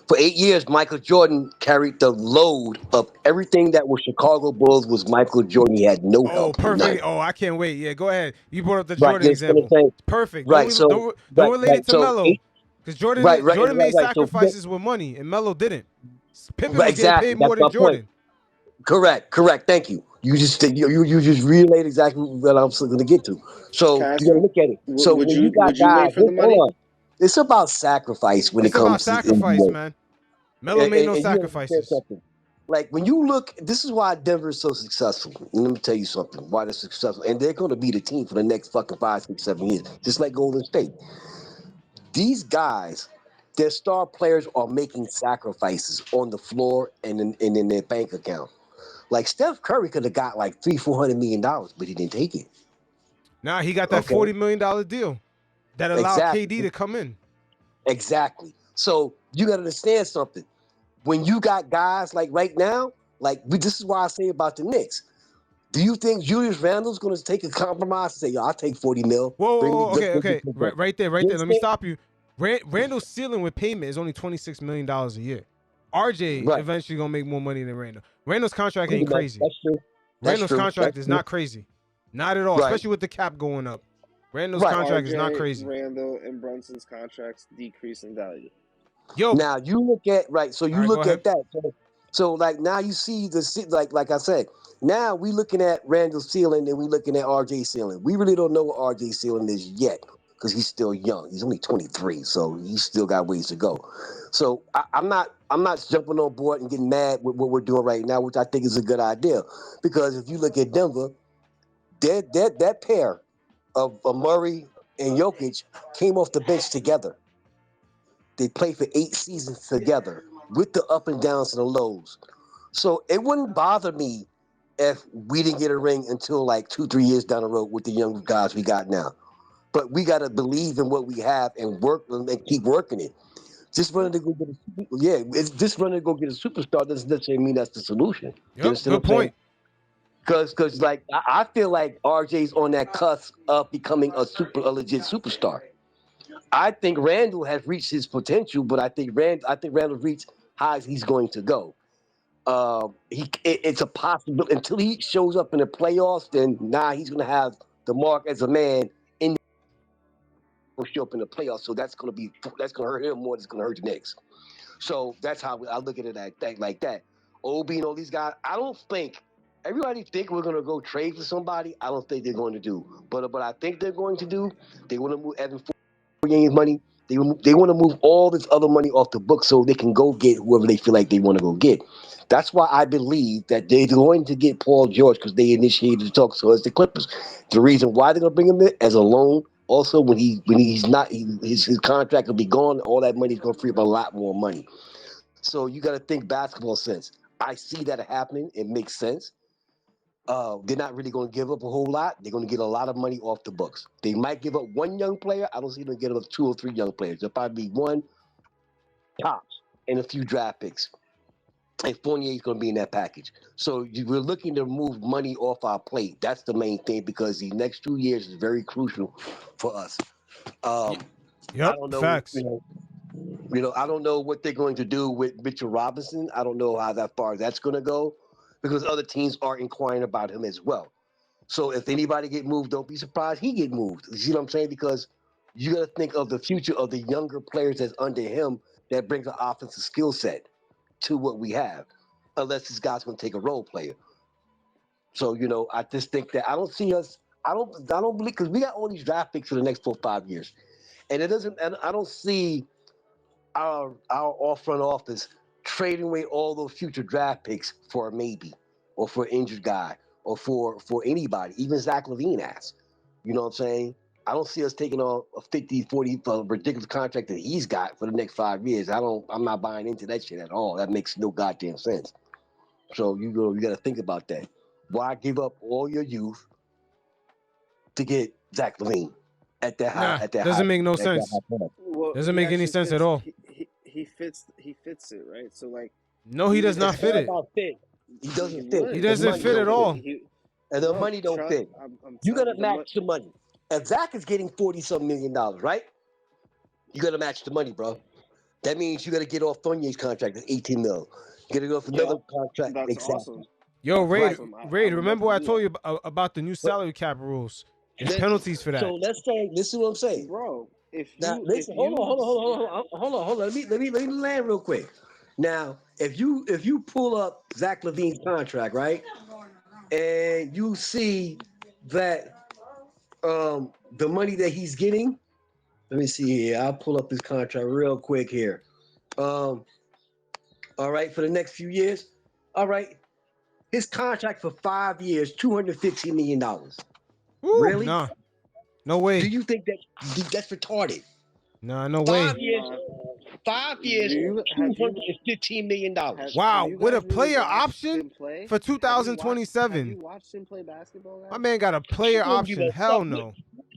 For 8 years, Michael Jordan carried the load of everything that was Chicago Bulls was Michael Jordan. He had no Oh, help, none. perfect. Oh, I can't wait. Yeah, go ahead. You brought up the Right, Jordan you understand what example. I'm saying? Perfect. Right, Don't relate it to so Melo, because Jordan made right. So sacrifices with money, and Melo didn't. Pippen right, was getting exactly, paid that's more my than point. Jordan. Correct. Thank you. You just relayed exactly what I'm going to get to. So Can I ask you got to you? look at it. So Would when you you got wait guys, for the hold money? on. It's about sacrifice when it It's about comes to sacrifice, NBA. man. Melo made no And you gotta understand sacrifices. something. Like when you look, this is why Denver is so successful. And let me tell you something. Why they're successful, and they're going to be the team for the next fucking 5, 6, 7 years, just like Golden State. These guys, their star players are making sacrifices on the floor and in their bank account. Like Steph Curry could have got like $300-400 million, but he didn't take it. Nah, he got that Okay, $40 million deal that allowed KD to come in. exactly. So you got to understand something. When you got guys like right now, This is why I say about the Knicks. Do you think Julius Randle's going to take a compromise and say, "Yo, I'll take 40 mil"? Whoa, Let's okay. get the book. Right there. You Let me understand? stop you. Randall's ceiling with payment is only $26 million a year. RJ Right. eventually gonna make more money than Randall. Randall's contract You ain't know, crazy. That's true. That's Randall's true. contract That's is true. not crazy. Not at all, Right. especially with the cap going up. Randall's Right. contract is not RJ, crazy. Randle, and Brunson's contracts decrease in value. Yo, Now you look at So you All right, go look at ahead. that. So like now you see like I said. Now we looking at Randall's ceiling and we looking at RJ's ceiling. We really don't know what RJ's ceiling is yet because he's still young. He's only 23, so he's still got ways to go. So I'm not jumping on board and getting mad with what we're doing right now, which I think is a good idea. Because if you look at Denver, that pair of Murray and Jokic came off the bench together. They played for 8 seasons together with the up and downs and the lows. So it wouldn't bother me if we didn't get a ring until like 2-3 years down the road with the young guys we got now. But we got to believe in what we have and work and keep working it. Just running to go get just running to go get a superstar doesn't necessarily mean that's the solution. You Yep, understand good what I'm saying? point. Because like I feel like RJ's on that cusp of becoming a legit superstar. I think Randle has reached his potential, but I think Randle reached high as he's going to go. It's a possibility until he shows up in the playoffs. Then he's going to have the mark as a man in show up in the playoffs. So that's going to hurt him more than it's going to hurt the Knicks. So that's how I look at it like that. Obi and all these guys. I don't think everybody think we're going to go trade for somebody. I don't think they're going to do. But I think they're going to do. They want to move Evan Fournier's money. They want to move all this other money off the book so they can go get whoever they feel like they want to go get. That's why I believe that they're going to get Paul George because they initiated the talk. So it's the Clippers. The reason why they're going to bring him in as a loan. Also, when he's not, his contract will be gone. All that money is going to free up a lot more money. So you got to think basketball sense. I see that happening. It makes sense. They're not really going to give up a whole lot. They're going to get a lot of money off the books. They might give up one young player. I don't see them getting up 2 or 3 young players. There'll probably be one tops and a few draft picks. And Fournier is going to be in that package. So we're looking to move money off our plate. That's the main thing because the next 2 years is very crucial for us. I Yep, don't know. facts. I don't know what they're going to do with Mitchell Robinson. I don't know how that far that's going to go because other teams are inquiring about him as well. So if anybody get moved, don't be surprised he get moved. You see what I'm saying? Because you got to think of the future of the younger players that's under him that brings an offensive skill set to what we have, unless this guy's going to take a role player. So I just think that I don't see us. I don't believe because we got all these draft picks for the next 4 or 5 years, and it doesn't. And I don't see our off front office trading away all those future draft picks for a maybe or for an injured guy or for anybody, even Zach LaVine asked. You know what I'm saying? I don't see us taking on a 50, 40 ridiculous contract that he's got for the next 5 years. I'm not buying into that shit at all. That makes no goddamn sense. So you got to think about that. Why give up all your youth to get Zach LaVine at that high? Nah, doesn't make no sense. Well, Doesn't he make any actually sense at fits- all. He fits it, right? So like, No, he does not It's fit not it. about fit. He doesn't fit. He The doesn't money fit don't at all. And the money don't fit. You got to match the money. If Zach is getting $40-something million, right? You got to match the money, bro. That means you got to get off Fournier's contract at $18 million. You got to go for another contract. That's exactly. awesome. Yo, Raid, awesome. I remember what I love to told you about the new salary cap rules? There's penalties for that. So let's say, listen to what I'm saying. Bro, Now, listen, hold on. Let me land real quick. Now, if you pull up Zach LaVine's contract, right, and you see that the money that he's getting, let me see here. I'll pull up his contract real quick here. All right, for the next few years. All right, his contract for 5 years, $215 million. Ooh, Really? Nah, no way. Do you think that's retarded? Nah, no way. 5 years. 5 years, $215 million. Wow, with a really player watched option him play? for Have you 2027. watched him play basketball, guys? My man got a player option. Hell no.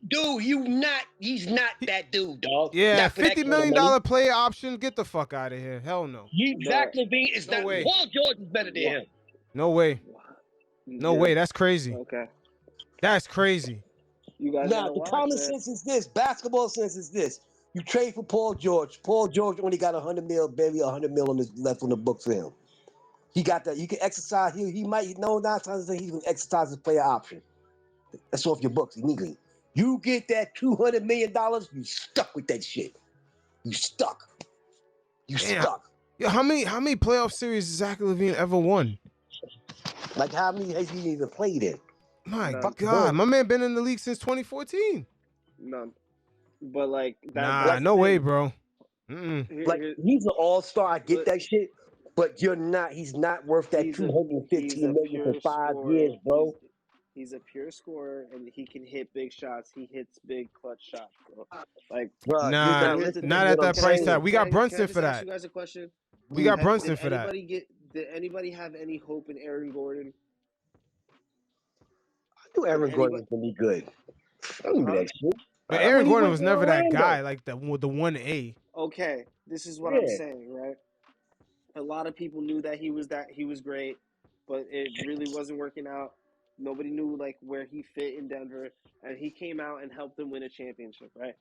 Dude, he's not that dude, dog. Yeah, Not for that $50 kind of million money. player option. Get the fuck out of here. Hell no. Zach LaVine is No not. way. Paul George is better than him. No way. No way. That's crazy. Okay. That's crazy. You guys Now, gotta the watch, common man. sense is this. Basketball sense is this. You trade for Paul George. Paul George only got 100 mil, barely 100 mil on his left on the book for him. He got that. You can exercise. He might know 9 times a day he can exercise his player option. That's off your books immediately. You get that $200 million, you stuck with that shit. You stuck. You Damn. stuck. Yo, how many playoff series has Zach LaVine ever won? Like how many has he even played in? My None. God, my man been in the league since 2014. None. But like that. Nah, that's no the way, thing. bro. Mm-mm. Like he's an all-star. I get But- that shit, but you're not. He's not worth that He's a- 215 million for pure 5 scorer. years, bro. He's a pure scorer, and he can hit big shots. He hits big clutch shots, bro. Like, Bro, Nah, you're here's the not thing. at what that I'm price saying. tag. We got Brunson for Can I that. ask you guys a question? We got Brunson for that. Did anybody have any hope in Aaron Gordon? I knew Aaron Did Gordon was gonna be good. I knew Huh? that shit. But I Aaron mean, he Gordon went was to never that Orlando. guy, like the 1A. Okay, this is what Yeah. I'm saying, right? A lot of people knew that he was great, but it really wasn't working out. Nobody knew like where he fit in Denver, and he came out and helped them win a championship, right?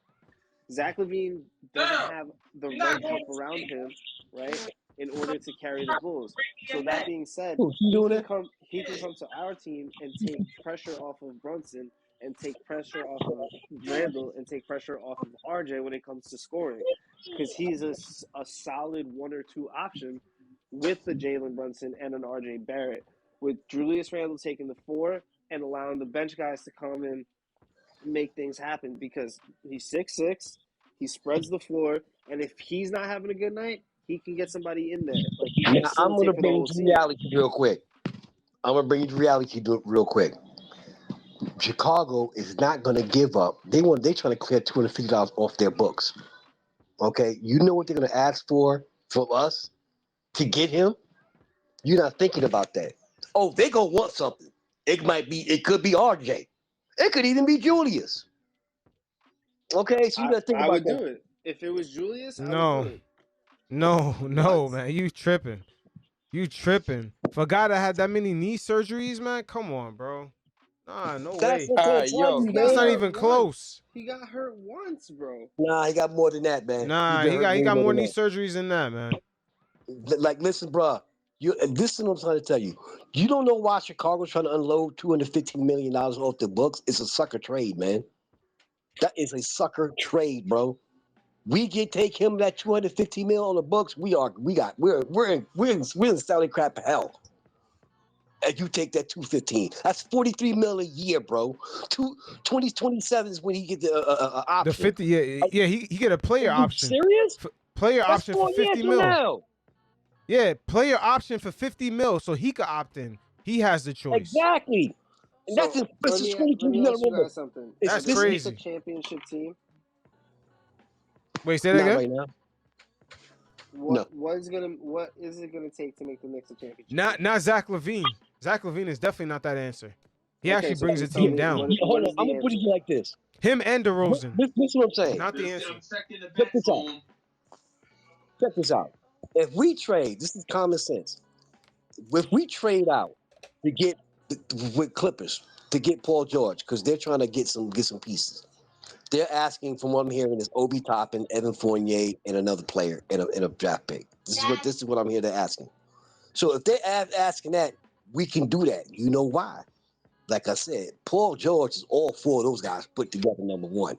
Zach LaVine doesn't have the right help around him, right, in order to carry the Bulls. So that being said, he can come to our team and take pressure off of Brunson and take pressure off of Randle and take pressure off of RJ when it comes to scoring, because he's a solid 1 or 2 option with the Jalen Brunson and an RJ Barrett, with Julius Randle taking the 4 and allowing the bench guys to come in make things happen, because he's 6'6", he spreads the floor, and if he's not having a good night, he can get somebody in there. Like he can Now, I'm facilitate gonna for the bring whole you to team. reality real quick. Chicago is not gonna give up. They're trying to clear $250 off their books. Okay, you know what they're gonna ask for us to get him? You're not thinking about that. Oh, they gonna want something. It could be RJ. It could even be Julius. Okay, so you gotta think I about would that. do it if it was Julius. I would No, do it. no, man. You tripping. For a guy that had that many knee surgeries, man, come on, bro. Nah, no That's way. what I'm telling you, That's man. not even close. He got hurt once, bro. Nah, he got more than that, man. Nah, he got more knee surgeries than that, man. Like, listen, bro. This is what I'm trying to tell you. You don't know why Chicago's trying to unload $215 million off the books. It's a sucker trade, man. That is a sucker trade, bro. Take him that $250 million on the books. We're in selling crap hell. And you take that 215. That's $43 million a year, bro. 2027 is when he gets the option. The 50, yeah, he get a player option. Serious? Player That's option for 4 years 50 from mil. now. Yeah, player option for 50 mil, so he could opt in. He has the choice. Exactly. And So, that's in let me ask you guys something. That's Is crazy. the championship team? Wait, say that Not again? right now. What is it gonna take to make the Knicks a championship? Not Zach LaVine. Zach LaVine is definitely not that answer. He actually so brings the tell team me, down. Hold on. I'm gonna put it like this. Him and DeRozan. This is what I'm saying. Not the answer. Check this out. If we trade, this is common sense. If we trade out to get with Clippers to get Paul George, because they're trying to get some pieces. They're asking, from what I'm hearing, is Obi Toppin, Evan Fournier, and another player in a draft pick. This is what I'm here to asking. So if they're asking that, we can do that. You know why? Like I said, Paul George is all 4 of those guys put together, number one.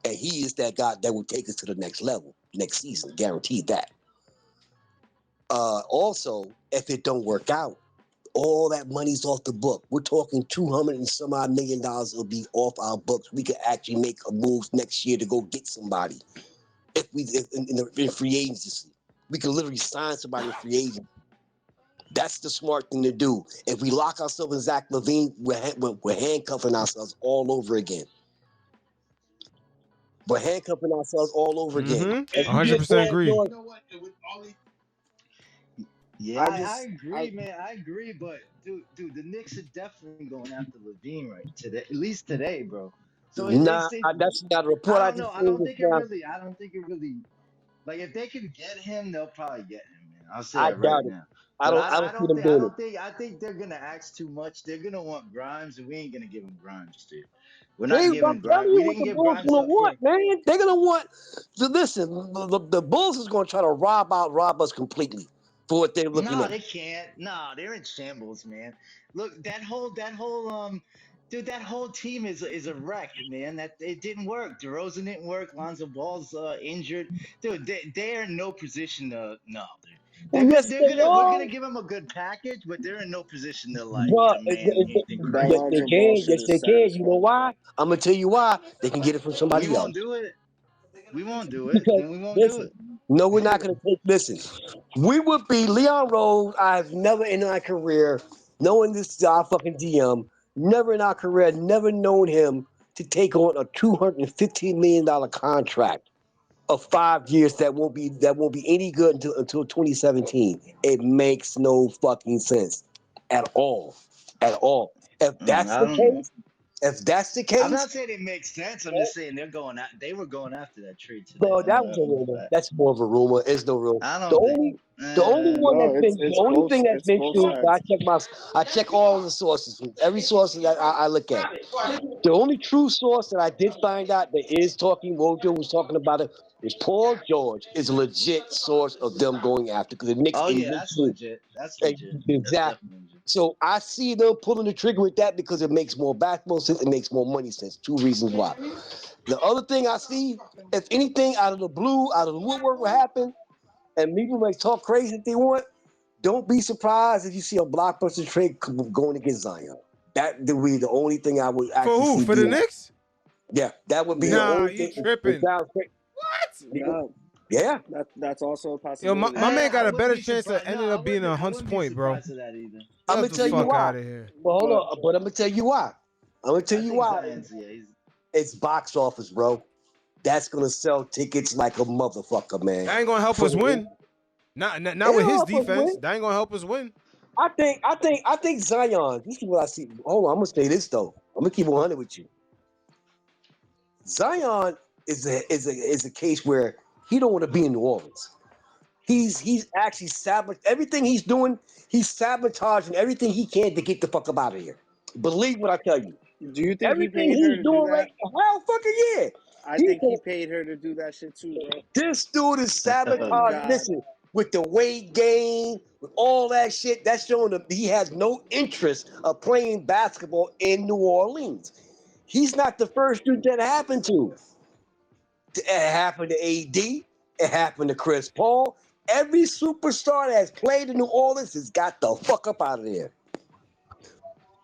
And he is that guy that will take us to the next level next season, guaranteed that. Also, if it don't work out, all that money's off the book. We're talking $200 and some odd million will be off our books. We could actually make a move next year to go get somebody. In free agency, we could literally sign somebody in free agency. That's the smart thing to do. If we lock ourselves in Zach LaVine, we're handcuffing ourselves all over again. We're handcuffing ourselves all over again. 100% agree. You know what? Yeah, I agree, man. I agree, but dude, the Knicks are definitely going after LaVine right today, at least today, bro. So that's not a report. I don't know. I don't think it really. Like, if they can get him, they'll probably get him, man. I'll say that right now. But I don't see them I doing it. don't think I think they're gonna ask too much. They're gonna want Grimes, and we ain't gonna give him Grimes, dude. We're not I'm giving telling Grimes. you We what didn't the give Bulls Grimes gonna up want, for. man. They're gonna want. So listen, the Bulls is gonna try to rob us completely for what they're looking No, at. they can't. No, they're in shambles, man. Look, that whole dude, that whole team is a wreck, man. That it didn't work. DeRozan didn't work. Lonzo Ball's injured. Dude, they're in no position to no, dude. Well, yes, They're they gonna we're are. gonna give them a good package, but they're in no position to like But demand anything That yes, crazy. they Lonzo Ball can. shit Yes, is they sad can. as You know fuck. why? I'm gonna tell you why. They can get it from We somebody won't else. do it. We won't do it. Because Then we won't do listen, it. no, we're not gonna take. Listen, we would be Leon Rose. I've never in my career, knowing this is our fucking DM, never in our career, never known him to take on a $215 million contract of 5 years that won't be any good until 2017. It makes no fucking sense at all, at all. If that's I the don't know. case, if that's the I'm case, not saying it makes sense. I'm just saying they're going out. They were going after that trade today. no, I know that was that a for a rumor. fact. That's more of a rumor. It's no real. I The don't think. only, the only one No, that's been, the only thing that's it's been both true. sides. I check all the sources, every source that I look at. The only true source that I did find out that is talking, Wojo was talking about it, is Paul George is a legit source of them going after because the Knicks Oh yeah, that's eventually. legit. That's legit. That's Exactly. definitely legit. So I see them pulling the trigger with that because it makes more basketball sense. It makes more money sense. Two reasons why. The other thing I see, if anything out of the blue, out of the woodwork will happen, and people may talk crazy if they want, don't be surprised if you see a blockbuster trade going against Zion. That would be the only thing I would For actually who? see. For the Knicks? Yeah, that would be the Yeah, Nah, only you thing. It tripping. sounds crazy. What? that Yeah. that's also a Yo, my, possibility. my man I got a wouldn't better be chance of surprised. No, ending up being a I Hunts wouldn't be point, bro. surprised at that either. I'm Get gonna the tell you fuck why. out of here. Well, hold But on, but I'm gonna tell you why. I'm gonna tell I you think why. Zion's he's It's box office, bro. That's gonna sell tickets like a motherfucker, man. That ain't gonna help For us the, win. Not with it'll his help us defense. win. That ain't gonna help us win. I think Zion. This is what I see. Hold on, I'm gonna say this though. I'm gonna keep 100 with you. Zion is a case where he don't want to be in New Orleans. He's actually everything he's doing. He's sabotaging everything he can to get the fuck up out of here. Believe what I tell you. do you think he Everything paid her he's to do doing that? right now, hell fucking yeah. I He think can, he paid her to do that shit too, bro. this dude is On sabotage. God. Listen, with the weight gain, with all that shit, that's showing that he has no interest of playing basketball in New Orleans. He's not the first dude that happened to. It happened to AD. It happened to Chris Paul. Every superstar that has played in New Orleans has got the fuck up out of there.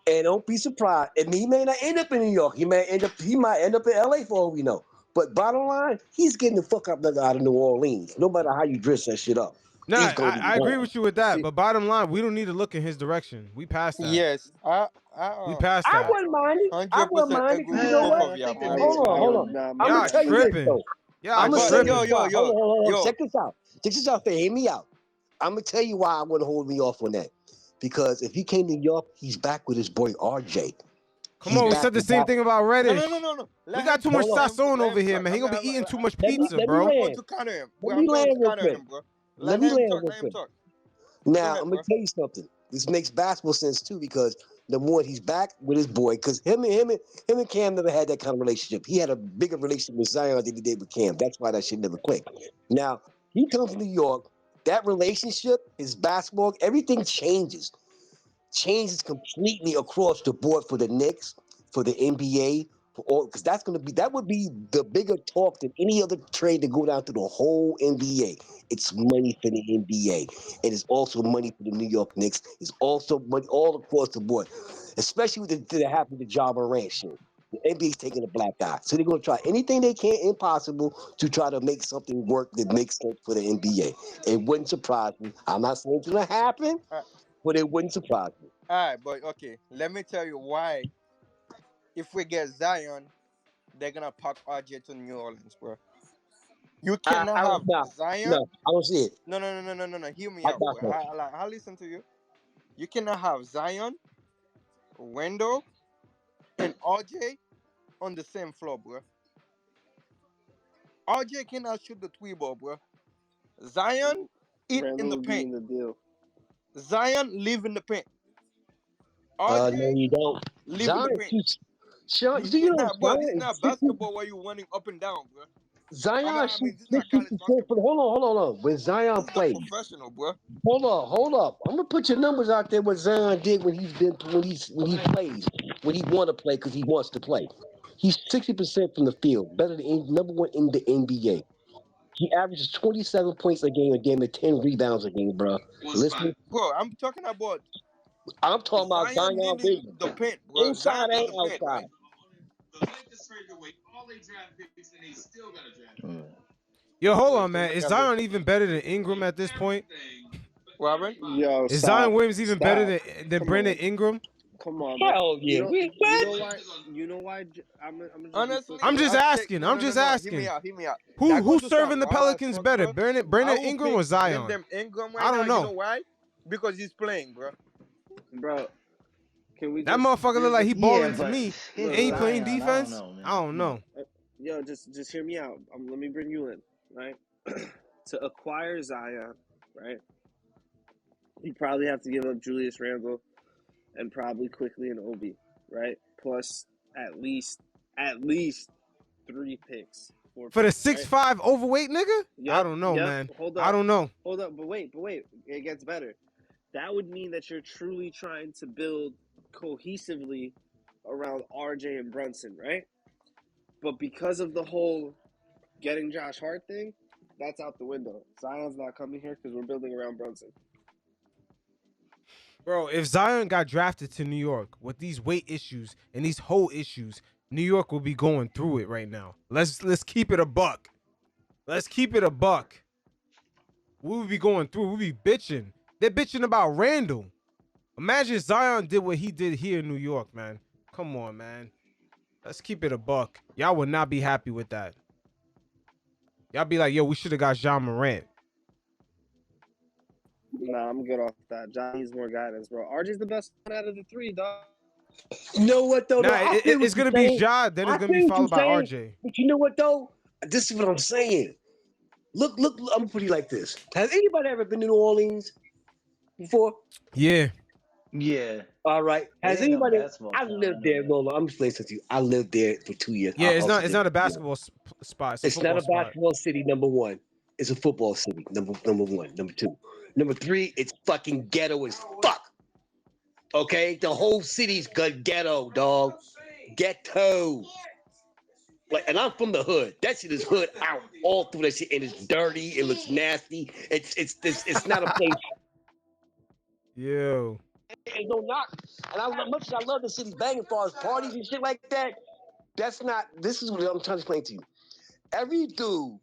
And don't be surprised. And he may not end up in New York. He might end up in LA for all we know. But bottom line, he's getting the fuck up out of New Orleans. No matter how you dress that shit up. Nah, He's gonna be I agree gone. with you with that. See, But bottom line, we don't need to look in his direction. We passed that. Yes, We I passed I that. wouldn't mind it. I wouldn't 100% mind it because agree you with know both what? of I y'all, think the man. Knicks Hold could on, be hold all on. right. nah, I'm man. gonna Y'all tell you this tripping. though. Y'all I'm gonna But tell you yo, this. tripping. yo, yo, Hold on. yo. Check this out. Check this out. Hear me out. I'm gonna tell you why I wouldn't hold me off on that. Because if he came to New York, he's back with his boy RJ. Come He's on, we back said the with same that. thing about No, no, Reddish. no, no, no. We Let got him too talk. much Hold on. Sasson Let over him here, talk. man. He gonna be eating too much pizza, Let me bro. I'm going land. to counter him. Let I'm me going land to real counter quick. him, bro. Let Let me him land talk. real Let him quick. talk. Go Now ahead, I'm gonna bro. tell you something. This makes basketball sense too because number one, he's back with his boy because him and Cam never had that kind of relationship. He had a bigger relationship with Zion than he did with Cam. That's why that shit never clicked. Now he comes to New York. That relationship, his basketball, everything changes completely across the board for the Knicks, for the NBA, for all because that would be the bigger talk than any other trade to go down to the whole NBA. It's money for the NBA. It is also money for the New York Knicks. It's also money all across the board, especially with the happened to Ja Morant shit. The NBA's taking a black eye, so they're gonna try anything they can, impossible, to try to make something work that makes sense for the NBA. It wouldn't surprise me. I'm not saying it's gonna happen, Uh, but it wouldn't surprise me. all right, but okay. Let me tell you why. If we get Zion, they're gonna pack RJ to New Orleans, bro. You cannot I have don't no, Zion. no, I don't see it. No, no, no, no, no, no, no. Hear me I out, got boy. that. I listen to you. You cannot have Zion, Randle, and RJ on the same floor, bro. RJ cannot shoot the three ball, bro. Zion eat in Randall the would be paint. in the deal. Zion live in the paint. No, RJ you don't. live in the Zion, paint. Sean, You do you know cannot, bro. This is Zion is not 60? basketball where you running up and down, bro. Zion I mean, shoots this is not college 60% for the, basketball. hold on. When Zion This is a plays, professional, bro. hold up. I'm gonna put your numbers out there. What Zion did when he plays, when he want to play because he wants to play. He's 60% from the field, better than number one in the NBA. He averages 27 points a game, and damn it, 10 rebounds a game, bro. Listen, Bro, I'm talking about I'm talking about Zion Zion needing Williams, the paint, bro. inside Zion is and the paint, outside. right? Mm. Yo, hold Wait, on, so man. look Is at the Zion even better than Ingram at this point? what happened? Yo, Is Zion stop, Williams even better stop. than Come Brandon on, Ingram? come on, bro. Hell yeah, we You what? know why? You know why? I'm just be Honestly, I'm quick. just I take asking. no, I'm no, no, just no. Hear me asking. out. Hear me out. Who That goes who's to some serving the wild ass Pelicans fuck, better, bro. I Brandon will Ingram or pick Zion? Brandon Ingram I right now. don't You know. know why? Because he's playing, bro. Bro, can we That just motherfucker look here's like the he Yeah, balling to but me. here's And look, he look, playing Zion. I don't defense? know, I man. don't Come on. know. yo, just hear me out. Let me bring you in, right? To acquire Zion, right? You probably have to give up Julius Randle and probably Quickley and Obi, right? Plus at least 3 picks, four For the picks, right? 6'5" overweight nigga? I Yep, don't know, yep. man. Hold I up, don't know. but wait, it gets better. That would mean that you're truly trying to build cohesively around RJ and Brunson, right? But because of the whole getting Josh Hart thing, that's out the window. Zion's not coming here because we're building around Brunson. Bro, if Zion got drafted to New York with these weight issues and these whole issues, New York will be going through it right now. Let's keep it a buck. Let's keep it a buck. We would be going through. We'll be bitching. They're bitching about Randle. Imagine Zion did what he did here in New York, man. Come on, man. Let's keep it a buck. Y'all would not be happy with that. Y'all be like, yo, we should have got John Morant. Nah, I'm good off that. John needs more guidance, bro. RJ's the best one out of the three, dog. You know what though? Nah, I feel what it's you're gonna be saying. Ja, then it's I gonna be feel what you're followed by saying. RJ. But you know what though? This is what I'm saying. Look, I'm gonna put it like this. Has anybody ever been to New Orleans before? Yeah. Yeah. All right. It Has ain't no anybody? basketball I town. I lived know there, that. Lola. I'm just listening to you. I lived there for 2 years. Yeah, I it's also not lived a there. basketball spot. It's a It's not football a spot. basketball city, number one. It's a football city, number one. Number two. Number three, it's fucking ghetto as fuck. Okay? The whole city's good ghetto, dog. Ghetto. Like, and I'm from the hood. That shit is hood out all through that shit, and it's dirty. It looks nasty. It's not a place. Yo. Ain't no knock. And much as I love the city banging for as parties and shit like that, that's not. This is what I'm trying to explain to you. Every dude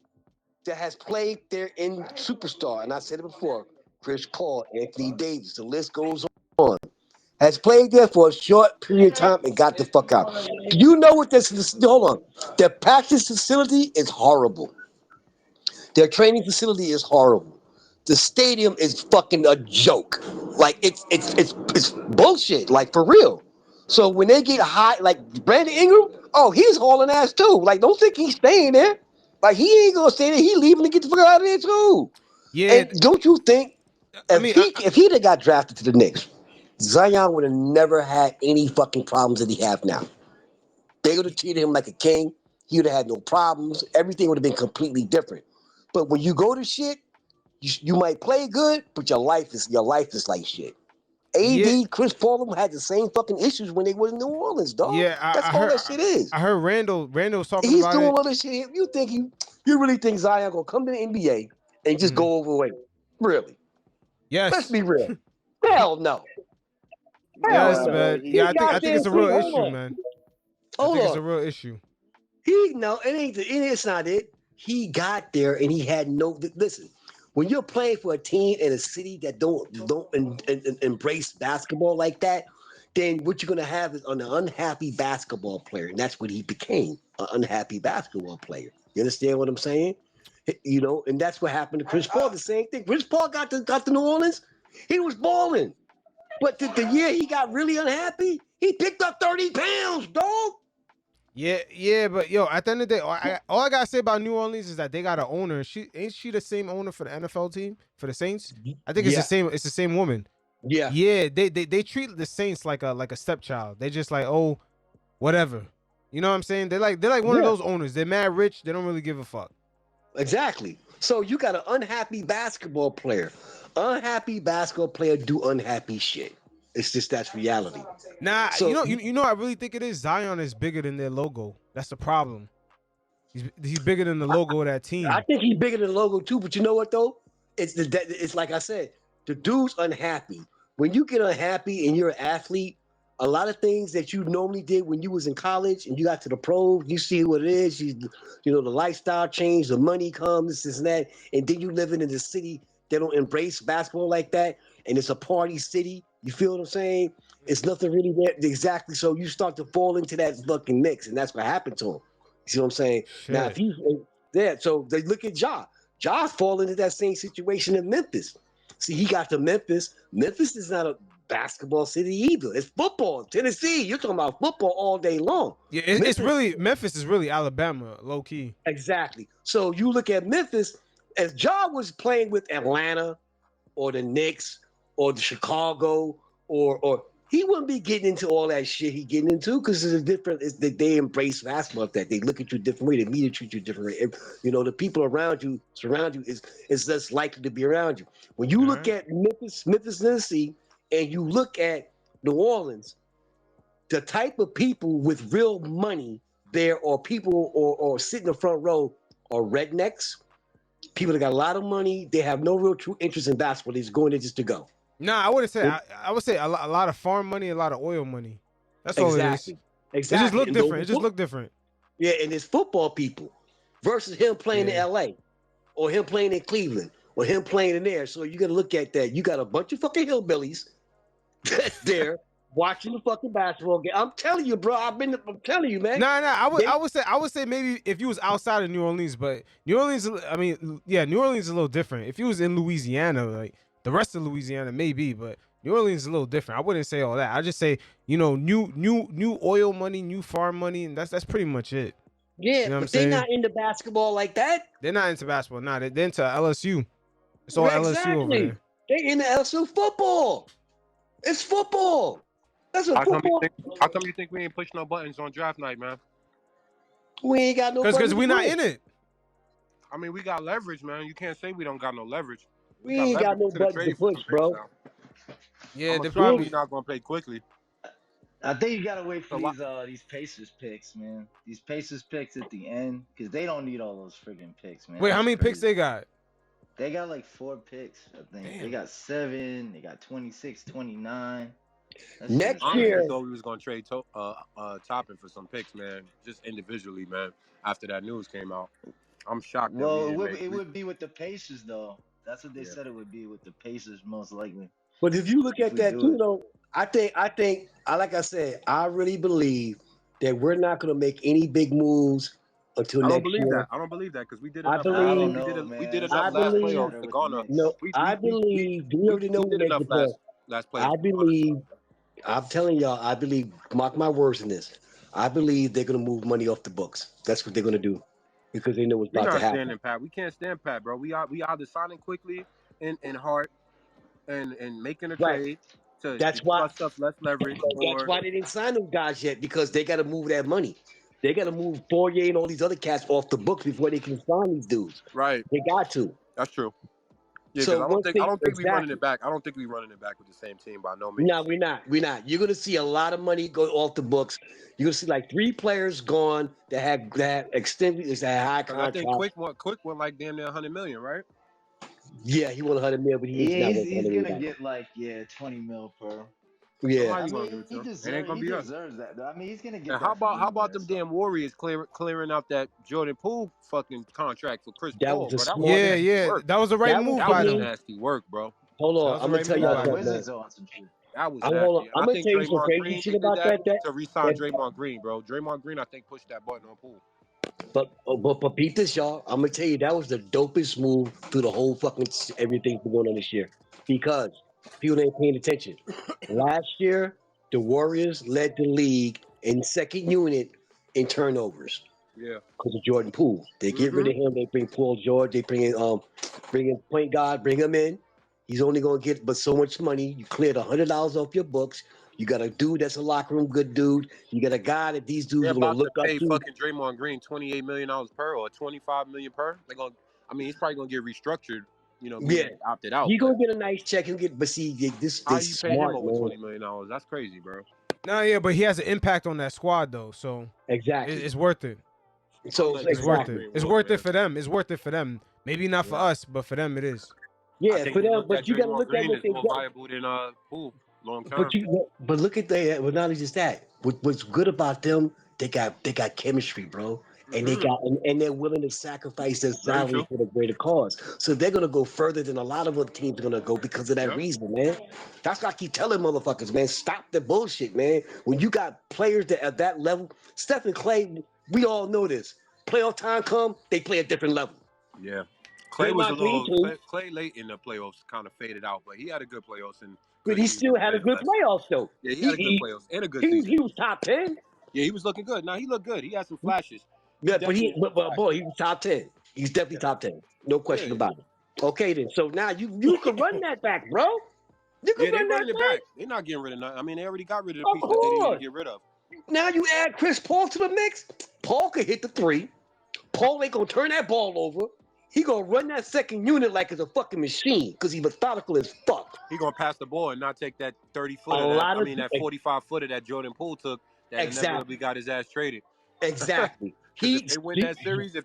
that has played there in superstar, and I said it before, Chris Paul, Anthony Davis, the list goes on, has played there for a short period of time and got the fuck out. Do you know what this is? Hold on. Their practice facility is horrible. Their training facility is horrible. The stadium is fucking a joke. Like it's bullshit. Like for real. So when they get hot, like Brandon Ingram, oh, he's hauling ass too. Like don't think he's staying there. Like he ain't gonna stay there. He leaving to get the fuck out of there too. Yeah, And don't you think I if mean, he'd have got drafted to the Knicks, Zion would have never had any fucking problems that he have now. They would have treated him like a king. He would have had no problems. Everything would have been completely different. But when you go to shit, you might play good, but your life is like shit. yeah, AD, Chris Paul had the same fucking issues when they were in New Orleans, dog. yeah. That's I all heard, that shit is. I heard Randall was talking He's about doing it. all this shit. You really think Zion gonna come to the NBA and just Mhm. go overweight? Really? Let's Yes, be real. Hell no. Hell yes, Nah, no. bro. man. He Yeah, I got think there it's a too. real Hold issue, on. man. I Hold think it's a on. real issue. It ain't. It's not it. He got there and he had no. Listen, when you're playing for a team in a city that don't embrace basketball like that, then what you're gonna have is an unhappy basketball player, and that's what he became, an unhappy basketball player. You understand what I'm saying? You know, and that's what happened to Chris Paul. The same thing. Chris Paul got to New Orleans. He was balling, but the year he got really unhappy, he picked up 30 pounds, dog. Yeah, but yo, at the end of the day, all I gotta say about New Orleans is that they got an owner. Ain't she the same owner for the NFL team for the Saints? I think it's the Yeah. same. It's the same woman. Yeah. Yeah, they treat the Saints like a stepchild. They just like, oh, whatever. You know what I'm saying? They're like one of those owners. They're mad rich. They don't really give a fuck. Exactly. So you got an unhappy basketball player. Unhappy basketball player do unhappy shit. It's just that's reality. Nah, So you know, I really think it is. Zion is bigger than their logo. That's the problem. He's bigger than the logo of that team. I think he's bigger than the logo too. But you know what though? It's like I said, the dude's unhappy. When you get unhappy and you're an athlete, a lot of things that you normally did when you was in college and you got to the pros, you see what it is. You know the lifestyle change, the money comes, this and that, and then you living in the city that don't embrace basketball like that, and it's a party city. You feel what I'm saying? It's nothing really there exactly. So you start to fall into that fucking mix, and that's what happened to him. You see what I'm saying? Shit. Now, if he's there, so they look at Ja. Ja fall into that same situation in Memphis. See, he got to Memphis. Memphis is not a basketball city either. It's football. Tennessee, you're talking about football all day long. Yeah, it's really Memphis is really Alabama, low key. Exactly. So you look at Memphis, as Ja was playing with Atlanta or the Knicks or the Chicago or he wouldn't be getting into all that shit he getting into because it's a different. It's that they embrace basketball. That they look at you a different way. They meet and treat you a different way. You know, the people around you, surround you, is less likely to be around you. When you look at Memphis, Tennessee, and you look at New Orleans, the type of people with real money there, or people or sit in the front row, are rednecks. People that got a lot of money. They have no real true interest in basketball. They're just going there just to go. Nah, I wouldn't say. I would say a lot of farm money, a lot of oil money. That's all it is. Exactly. It just look different. It just look different. Yeah, and it's football people versus him playing in LA or him playing in Cleveland or him playing in there. So you got to look at that. You got a bunch of fucking hillbillies that's there watching the fucking basketball game. I'm telling you, bro. I'm telling you, man. Nah. I would say maybe if you was outside of New Orleans, but New Orleans, I mean, yeah, New Orleans is a little different. If you was in Louisiana, like the rest of Louisiana, maybe, but New Orleans is a little different. I wouldn't say all that. I just say, you know, new oil money, new farm money, and that's pretty much it. Yeah, you know but they're not into basketball like that. They're not into basketball. Nah, they're into LSU. It's all LSU over there. They're into LSU football. It's football. That's what football. How come you think we ain't push no buttons on draft night, man? We ain't got no. Because we're not in it. I mean, we got leverage, man. You can't say we don't got no leverage. We ain't got no buttons to push, bro. Yeah, they're probably not gonna play quickly. I think you gotta wait for these Pacers picks, man. These Pacers picks at the end, because they don't need all those friggin' picks, man. Wait, how many picks they got? They got like 4 picks, I think. Damn. They got 7. They got 26, 29. Next year, I thought we was gonna trade Toppin for some picks, man. Just individually, man. After that news came out, I'm shocked. Well, it would be with the Pacers, though. That's what they said it would be with the Pacers, most likely. But if you look at that too, though, I think, like I said, I really believe that we're not going to make any big moves until next year. I don't believe that because we did enough. We did enough last playoffs to go. No, I believe we already know we enough last playoffs. I believe. I'm telling y'all, I believe. Mark my words in this. I believe they're going to move money off the books. That's what they're going to do because they know what's about to happen. Standing pat. We can't stand pat, bro. We either signing Quickley in Hart and making a trade to that's why stuff less leverage. That's why they didn't sign those guys yet, because they got to move that money. They got to move Fourier and all these other cats off the books before they can sign these dudes. Right. They got to. That's true. Yeah, so I don't think we're running it back. I don't think we're running it back with the same team by no means. No, we're not. You're gonna see a lot of money go off the books. You're gonna see like 3 players gone that had extended that high contract. I think Quick went like damn near 100 million, right? Yeah, he won 100 million, but he's gonna get like 20 mil per. Yeah, I mean, he deserves that. I mean, he's gonna get. And how about them damn Warriors clearing out that Jordan Poole fucking contract for Chris Paul? That was the right move by them. Nasty work, bro. Hold on, I'm gonna tell y'all something. That was nasty. I'm gonna tell you some crazy shit about that. To re-sign Draymond Green, bro. Draymond Green, I think, pushed that button on Poole. But beat this, y'all. I'm gonna tell you that was the dopest move through the whole fucking everything going on this year, because people ain't paying attention. Last year, the Warriors led the league in second unit in turnovers. Yeah, because of Jordan Poole. They get rid of him. They bring Paul George. They bring in point guard. Bring him in. He's only gonna get but so much money. You cleared $100 off your books. You got a dude that's a locker room good dude. You got a guy that these dudes They're are gonna about to look up pay to. fucking Draymond Green $28 million per or $25 million per. They're gonna. I mean, he's probably gonna get restructured. You know, being Yeah, that he opted out. he But gonna get a nice check. He'll get, but see, this how they you pay him smart, over man. $20 million? That's crazy, bro. No, yeah, but he has an impact on that squad though, so Exactly. it's worth it. So let It's Draymond worth exactly. it. Green It's walk, worth man. it for them. It's worth it for them. Maybe not for Yeah. us, but for them it is. I Yeah, think for they them, looked at but you got to Draymond look at Green what as they more got. viable than Poole long term. But look at not only just that. What's good about them? They got chemistry, bro, and and they're willing to sacrifice their Very salary true. for the greater cause. So they're gonna go further than a lot of other teams are gonna go because of that Yep. reason, man. That's why I keep telling motherfuckers, man, stop the bullshit, man. When you got players that at that level, Steph and Clay, we all know this. Playoff time come, they play a different level. Yeah. Clay was a Draymond Green little too, Clay late in the playoffs, kind of faded out, but he had a good playoffs and but good he season still had a playing good less. playoffs though. Yeah, he had a good playoffs and a good He season. was top 10. Yeah, he was looking good. Now he looked good. He had some flashes. Yeah, but Definitely had some flashes. boy, he was top 10. He's definitely Yeah. top 10. No Yeah, question he about is. it. Okay, then. So now you can run that back, bro. You can Yeah, they run that running it back. back. They're not getting rid of nothing. I mean, they already got rid of the Of piece that they needed to course. get rid of. Now you add Chris Paul to the mix. Paul could hit the three. Paul ain't gonna turn that ball over. He gonna run that second unit like it's a fucking machine because he's methodical as fuck. He gonna pass the ball and not take that 30-footer. A lot of That 45-footer that Jordan Poole took that inevitably exactly, got his ass traded. exactly. Because if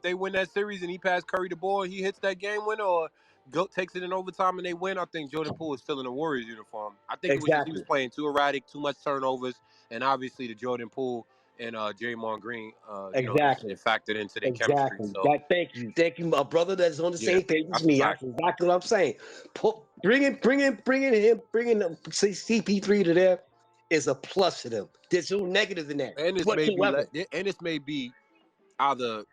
they win that series and he passed Curry the ball, he hits that game winner or takes it in overtime and they win, I think Jordan Poole is still in the Warriors uniform. I think it was just he was Exactly. playing too erratic, too much turnovers, and obviously the Jordan Poole and Draymond Green, Exactly. it factored into their chemistry. Exactly. So Thank you, my brother. That's on the yeah, same page as that's a me. fact. That's exactly what I'm saying. Bringing CP3 to there is a plus to them. There's no negative in that And whatsoever. this may be either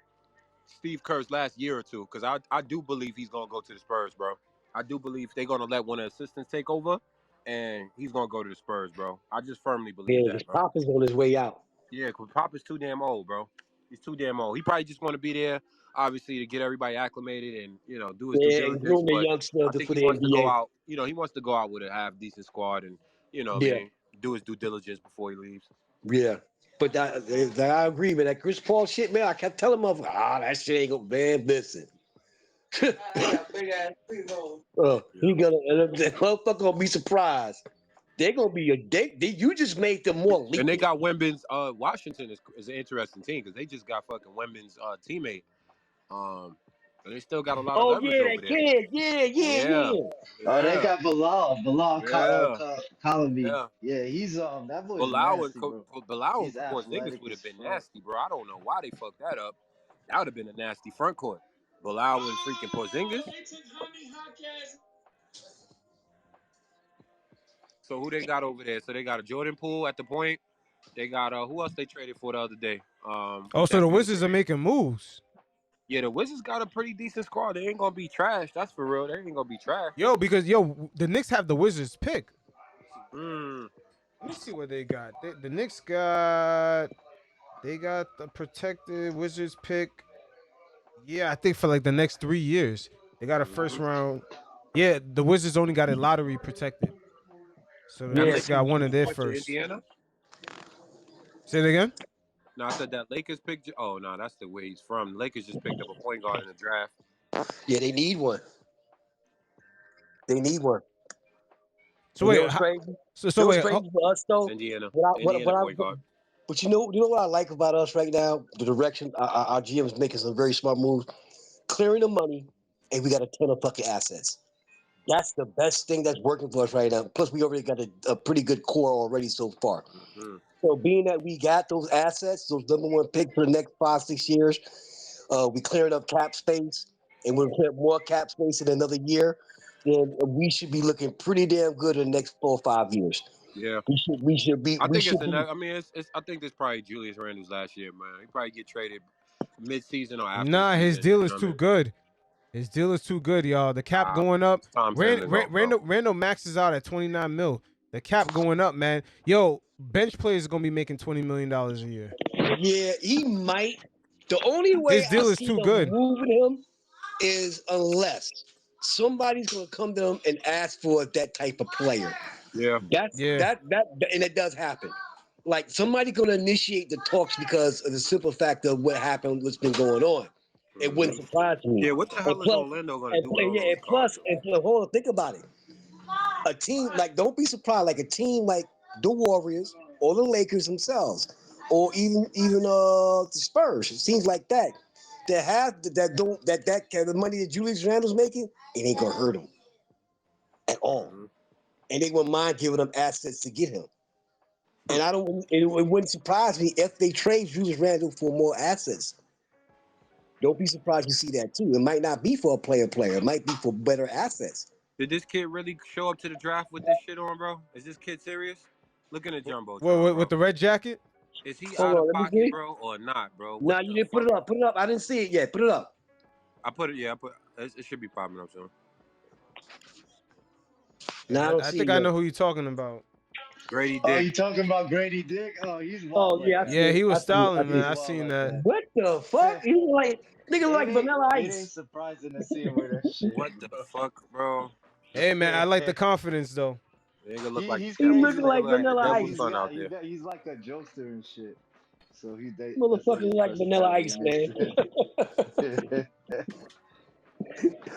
Steve Kerr's last year or two, because I do believe he's gonna go to the Spurs, bro. I do believe they're gonna let one of the assistants take over, and he's gonna go to the Spurs, bro. I just firmly believe Yeah, that, his bro. Pop is on his way out. Yeah, because Pop is too damn old, bro. He's too damn old. He probably just want to be there, obviously, to get everybody acclimated and do his due Yeah, he's diligence. grooming the But youngster I think for he the wants to go NBA. out. He wants to go out with a half decent squad and Yeah, do his due diligence before he leaves. yeah. But I agree, man. That Chris Paul shit, man. I kept telling him, that shit ain't gonna, man. Listen. He gonna, the motherfucker gonna be surprised. They're gonna be you just made them more lethal. And they got Wemben's Washington is an interesting team because they just got fucking Wemben's teammate. And they still got a lot of leverage over there. Yeah. Oh, they got Bilal Yeah. Calabi. Yeah, he's that boy's Bilal nasty, bro. and He's Porzingis athletic would as have been fuck. nasty, bro. I don't know why they fucked that up. That would have been a nasty front court. Bilal and freaking Porzingis. So who they got over there? So they got a Jordan Poole at the point. They got who else they traded for the other day? Oh, so the Wizards are making moves. Yeah, the Wizards got a pretty decent squad. They ain't gonna be trash. That's for real. They ain't gonna be trash. Because the Knicks have the Wizards pick. Mm. Let me see what they got. The Knicks got the protected Wizards pick. Yeah, I think for like the next 3 years. They got a first round. Yeah, the Wizards only got it lottery protected. So the Knicks got one of their first. Indiana? Say it again? No, I said that Lakers picked. Oh, no, that's the way he's from. Lakers just picked up a point guard in the draft. Yeah, they need one. So wait, crazy? So wait, crazy for us though. Indiana. Point guard. But you know what I like about us right now? The direction our GM is making some very smart moves, clearing the money, and we got a ton of fucking assets. That's the best thing that's working for us right now. Plus, we already got a pretty good core already so far. Mm-hmm. So, being that we got those assets, those number one picks for the next 5-6 years, we cleared up cap space, and we'll clear more cap space in another year. Then we should be looking pretty damn good in the next 4 or 5 years. Yeah, we should be. I think I think this probably Julius Randle's last year, man. He probably get traded mid-season or after. Nah, his deal is too good. His deal is too good, y'all. The cap going up. Randle maxes out at $29 million. The cap going up, man. Yo, bench players are gonna be making $20 million a year. Yeah, he might. The only way his deal is too good. Moving him is unless somebody's gonna come to them and ask for that type of player. Yeah. Yeah. And it does happen. Like somebody's gonna initiate the talks because of the simple fact of what happened, what's been going on. It wouldn't surprise me. Yeah, what the hell is Orlando gonna do with all those cards? Hold on, think about it. A team like don't be surprised, like a team like the Warriors or the Lakers themselves, or even the Spurs. It seems like that. That kind of money that Julius Randle's making, it ain't gonna hurt him at all. And they wouldn't mind giving them assets to get him. And it wouldn't surprise me if they trade Julius Randle for more assets. Don't be surprised you see that too. It might not be for a player. It might be for better assets. Did this kid really show up to the draft with this shit on, bro? Is this kid serious? Looking at Jumbo. With the red jacket? Is he Hold out on, of let me pocket, see. bro, or not, bro? Nah, you didn't put it up. Put it up. I didn't see it yet. Put it up. I put it. Yeah, it should be popping up soon. Nah, I think I know who you're talking about. Grady Dick. Oh, you talking about Grady Dick? Oh, he's wild. Oh yeah, yeah, he was styling, man. I seen that. What the fuck? He like nigga like Vanilla Ice. It ain't surprising to see him with that shit. What the fuck, bro? Hey man, I like the confidence though. Nigga look like He's he looking like Vanilla devil's Ice. son out there. He's like a jokester and shit. So Motherfucking like Vanilla Ice, man.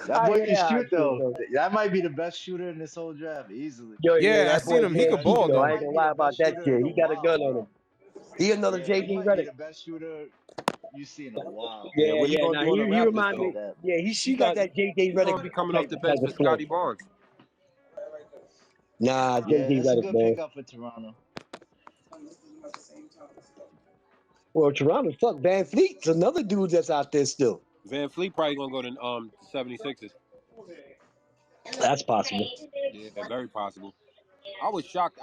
That boy can shoot though. That might be the best shooter in this whole draft, easily. Yo, Yeah, I seen him. He could ball though. I ain't gonna lie about that kid. He got a gun on him. He another JJ Redick. The best shooter you see in a while. Yeah, what he gonna do on the he Raptors, remind me. though? Yeah, he got that JJ He's gonna Redick. be coming off the bench for Scotty Barnes. Nah, Yeah, JJ that's a Redick, good man. pickup for Toronto. Well, Toronto, fuck Van Fleet's another dude that's out there still. Van Fleet probably gonna go to 76ers. That's possible. Yeah, very possible. I was shocked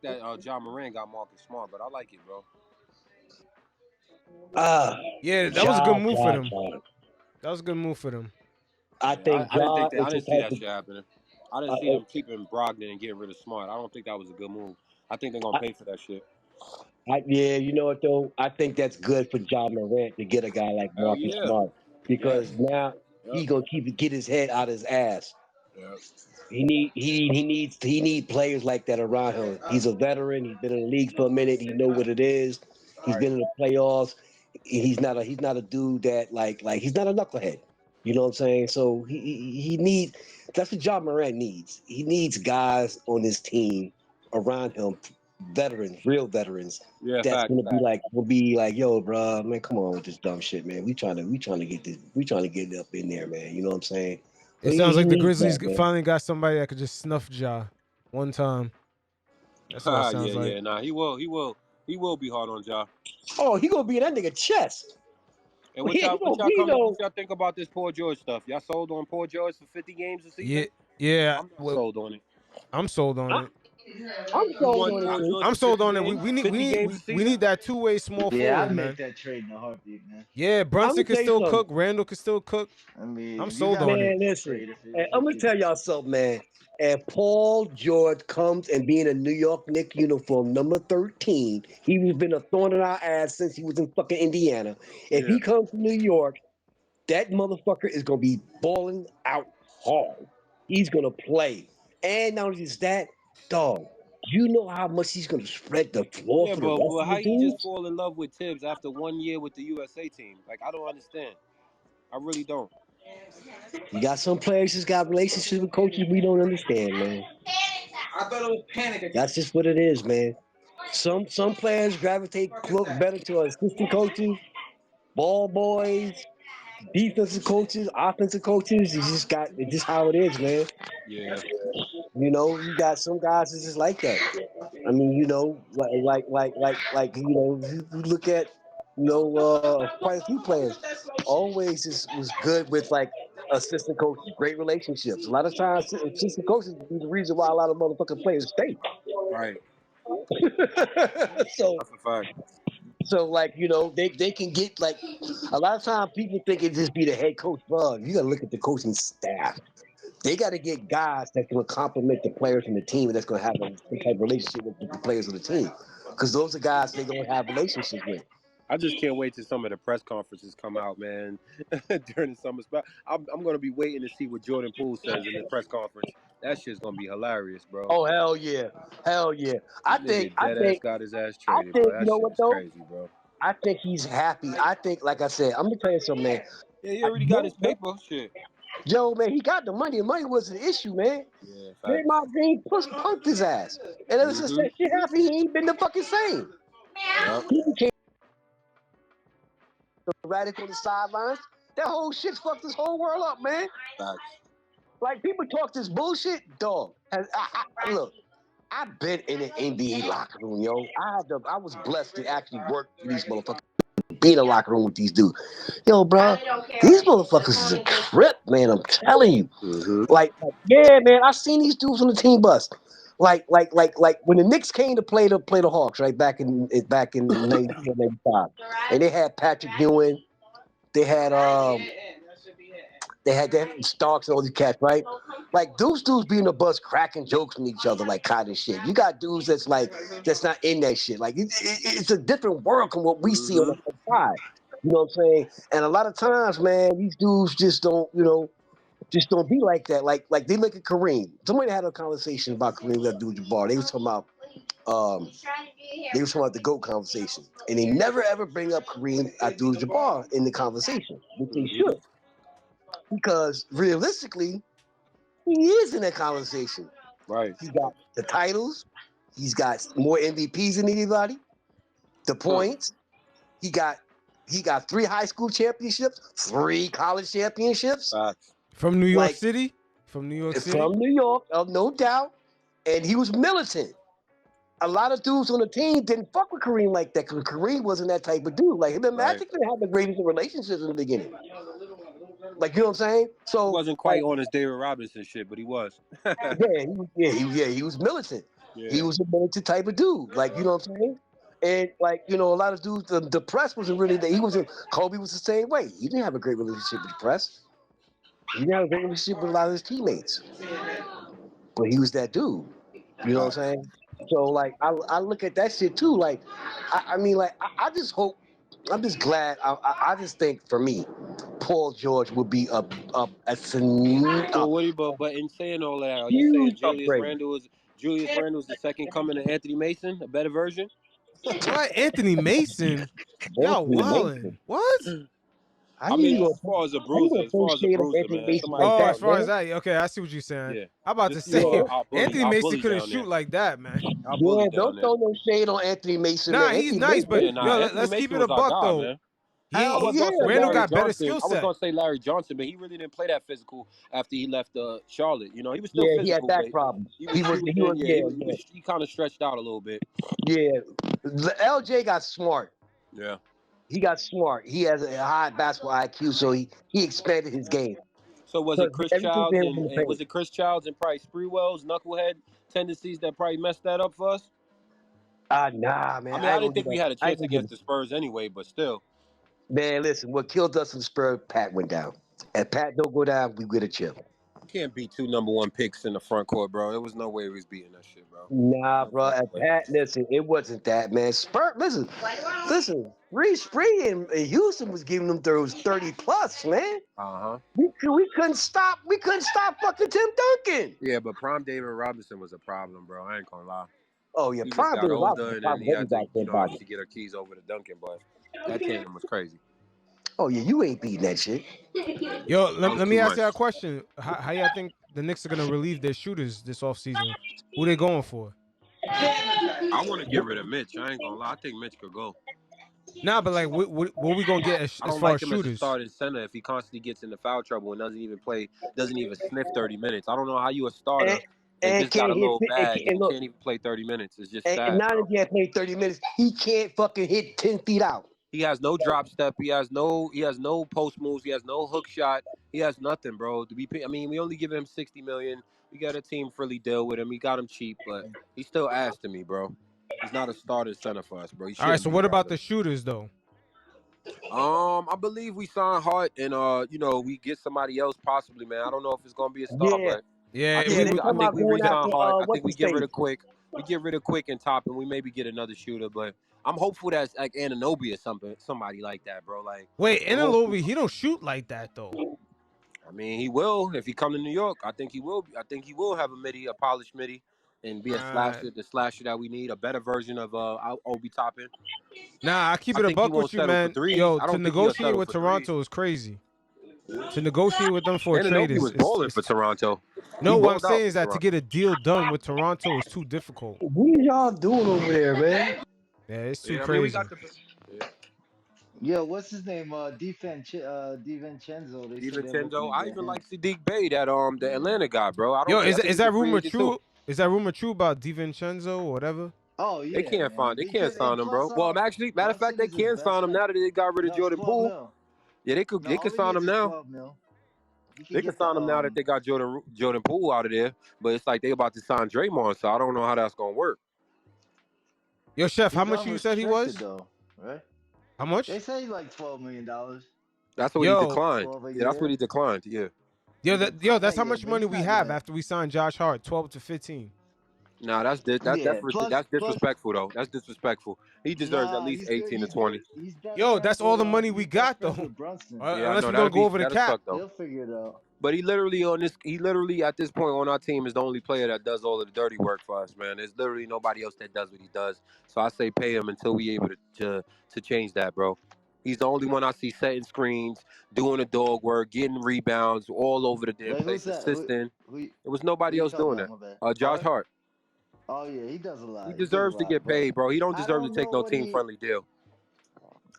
that John Moran got Marcus Smart, but I like it, bro. Yeah, that was a good move for them. That was a good move for them. I think I didn't see that shit happening. I didn't see them keeping Brogdon and getting rid of Smart. I don't think that was a good move. I think they're gonna pay for that shit. Yeah, you know what though? I think that's good for John Morant to get a guy like Marcus Smart because now he's gonna get his head out of his ass. Yeah. He needs players like that around him. He's a veteran. He's been in the league for a minute. He know what it is. He's been in the playoffs. He's not a dude that like he's not a knucklehead. You know what I'm saying? So he needs. That's what John Morant needs. He needs guys on his team around him, veterans, real veterans. Yeah, that's gonna be like, yo, bro, man, come on with this dumb shit, man. We trying to get this. We trying to get up in there, man. You know what I'm saying? It sounds like the Grizzlies finally got somebody that could just snuff Ja one time. That's what it sounds like. Yeah, nah, he will be hard on Ja. Oh, he gonna be in that nigga chest. And what y'all think about this Paul George stuff? Y'all sold on Paul George for 50 games a season? Yeah. I'm sold on it. I'm sold on it. I'm sold on it. We need that two-way small forward, I'd man. make that trade in a heartbeat, man. Yeah, Brunson can still cook. Randle can still cook. I mean, I'm sold on it. Listen, I'm gonna tell y'all something, man. If Paul George comes and be in a New York Knicks uniform, number 13, he's been a thorn in our ass since he was in fucking Indiana. If he comes to New York, that motherfucker is gonna be balling out hard. He's gonna play, and not only just that, dog. You know how much he's gonna spread the floor for the rest of the how dudes? you just fall in love with Tibbs after 1 year with the USA team? Like, I don't understand. I really don't. You got some players that's got relationships with coaches we don't understand, man. I thought it was Panknick. That's just what it is, man. Some players gravitate better to assistant coaches, ball boys, defensive coaches, offensive coaches. It's just how it is, man. Yeah. You know, you got some guys that's just like that. I mean, you know, like you know, you look at, you know, quite a few players always was good with like assistant coaches, great relationships. A lot of times, assistant coaches be the reason why a lot of motherfucking players stay. Right. So that's a fact. So, like, you know, they can get, like, a lot of times people think it just be the head coach. Bro, you got to look at the coaching staff. They got to get guys that can complement the players from the team and that's going to have some type of relationship with the players of the team. Because those are guys they're going to have relationships with. I just can't wait till some of the press conferences come out, man, during the summer spot. I'm going to be waiting to see what Jordan Poole says in the press conference. That shit's going to be hilarious, bro. Oh hell yeah, hell yeah. I think got his ass traded, bro. you That know shit what is though? crazy, bro. I think he's happy. I think, like I said, I'm gonna tell you something, man. Yeah, he already got his paper. Shit. Yo, man, he got the money. The money wasn't the issue, man. Yeah, Man, facts. my green punked his ass. And ever since that shit happened, he ain't been the fucking same. Yep. He became radical on the sidelines. That whole shit fucked this whole world up, man. Facts. Like, people talk this bullshit, dog. Look, I've been in an NBA locker room, yo. I was blessed to actually work for these motherfuckers. Be in a locker room with these dudes. Yo, bro, these motherfuckers is a trip, man. I'm telling you. Mm-hmm. Like, yeah, man. I seen these dudes on the team bus. Like when the Knicks came to play the Hawks, right back in 94, 95. And they had Patrick Ewing. They had Starks and all these cats, right? Like those dudes be in the bus cracking jokes from each other like kind of shit. You got dudes that's not in that shit. Like it's a different world from what we see on the outside. You know what I'm saying? And a lot of times, man, these dudes just don't be like that. Like they look at Kareem. Somebody had a conversation about Kareem Abdul-Jabbar. They was talking about the GOAT conversation. And they never ever bring up Kareem Abdul-Jabbar in the conversation, which they should. Because realistically, he is in that conversation. Right. He got the titles. He's got more MVPs than anybody. The points. He got 3 high school championships, 3 college championships. Facts. From New York City? From New York City? From New York, no doubt. And he was militant. A lot of dudes on the team didn't fuck with Kareem like that because Kareem wasn't that type of dude. Like him and Magic didn't have the greatest of relationships in the beginning. Like, you know what I'm saying? So he wasn't quite on his David Robinson shit, but he was. he was militant. Yeah. He was a militant type of dude. Like, you know what I'm saying? And like, you know, a lot of dudes, the press wasn't really that. Kobe was the same way. He didn't have a great relationship with the press. He didn't have a great relationship with a lot of his teammates. But he was that dude. You know what I'm saying? So like, I look at that shit too. Like, I just hope. I'm just glad. I just think for me, Paul George would be but in saying all that, are you saying Julius Randle is the second coming of Anthony Mason, a better version? What? Anthony Mason? Y'all wildin'. What? I mean, as far as a bruiser, man. As far as that, okay, I see what you're saying. Yeah. I'm about to say, Anthony Mason couldn't shoot like that, man. Don't throw no shade on Anthony Mason. Nah, man. he's Anthony nice, but Mason, let's keep it a buck though. Man. Randle got better skill set. I was gonna say Larry Johnson, but he really didn't play that physical after he left Charlotte. You know, he was still physical. He had back problems. He kind of stretched out a little bit. Yeah, LJ got smart. Yeah, he got smart. He has a high basketball IQ, so he expanded his game. So was it Chris Childs and probably Sprewell's knucklehead tendencies that probably messed that up for us? Nah, man. I mean, I didn't think we had a chance against the Spurs anyway, but still. Man, listen, what killed us in the Spurs, Pat went down. And Pat don't go down, we get a chip. Can't beat 2 number 1 picks in the front court, bro. There was no way we was beating that shit, bro. Nah, bro. And Pat, listen, it wasn't that, man. Listen. Reece Spree in Houston was giving them those 30 plus, man. We couldn't stop fucking Tim Duncan. Yeah, but prime David Robinson was a problem, bro. I ain't gonna lie. Oh yeah, he prime got David older, Robinson. And he had to get her keys over to Duncan, but that tandem was crazy. Oh yeah, you ain't beating that shit. Yo, let me ask you a question. How y'all think the Knicks are gonna relieve their shooters this offseason? Who they going for? I want to get rid of Mitch. I ain't gonna lie. I think Mitch could go. Nah, but like, what we gonna get as far as shooters? As a starting center if he constantly gets into foul trouble and doesn't even sniff 30 minutes. I don't know how you a starter and just got a little bad. He can't even play 30 minutes. It's just sad. And not if he can't play 30 minutes, he can't fucking hit 10 feet out. He has no drop step. He has no post moves. He has no hook shot. He has nothing, bro. We only give him $60 million. We got a team friendly deal with him. We got him cheap, but he's still ass to me, bro. He's not a starting center for us, bro. All right, so what about the shooters though? I believe we sign Hart and we get somebody else possibly, man. I don't know if it's gonna be a star, but I think we re-sign Hart. I think we get rid of Quick. We get rid of Quick and Toppin. We maybe get another shooter, but I'm hopeful that's like Anunoby or somebody like that, bro. Like, Wait, I'm hopeful. Anunoby, he don't shoot like that though. I mean, he will if he come to New York. I think he will. I think he will have a polished midi, and be a slasher, the slasher that we need, a better version of Obi Toppin. Nah, I keep I it a think he buck won't with you, settle for man. threes. Yo, I to don't think he'll negotiate settle with for threes. Toronto is crazy. To negotiate with them for a trade Anunoby was balling for Toronto. No, He what I'm balled out saying for is that to Toronto. get a deal done with Toronto is too difficult. What are y'all doing over there, man? Yeah, it's too Yeah, I crazy. mean, we got the. Yeah. Yo, what's his name? DiVincenzo. They said they're looking DiVincenzo. to I get even him. like Sadiq Bey, that the Atlanta guy, bro. I Yo, think is he's that a free rumor agent too. true? Is that rumor true about DiVincenzo or whatever? Oh They yeah, can't man. They can't sign him, Plus, bro. Well, actually, matter of fact, Brunson they is his can best sign him friend. now that they got rid of No, it's Jordan 12 Poole. mil. Yeah, they could No, sign him now. 12 mil. You can They can get sign him now that they got Jordan Poole out of there. But it's like they about to sign Draymond, so I don't know how that's gonna work. Yo, Chef, how he's much you said he was? though, right? How much? They say like $12 million. That's what he declined. 12 a Yeah, that's year. what he declined. Yeah. That's how Yeah, much but money he's we not have gonna- after we signed Josh Hart, 12 to 15. Nah, that's Plus, disrespectful though. That's disrespectful. He deserves at least 18 to 20. He's best Yo, friends that's all the with, money we he's best got friends though. with Brunson. Yeah, I Unless know we're gonna go over the that'll cap. suck though. They'll figure it out. But he literally at this point on our team is the only player that does all of the dirty work for us, man. There's literally nobody else that does what he does. So I say pay him until we able to change that, bro. He's the only one I see setting screens, doing the dog work, getting rebounds all over the damn Wait, place, who's that? assisting. Who There was nobody you else talking doing about? My that. bad. Josh Hart. Oh yeah, he does a lot. He He does deserves a to lot, get but paid, bro. He don't I deserve to don't take know no what team he. friendly deal.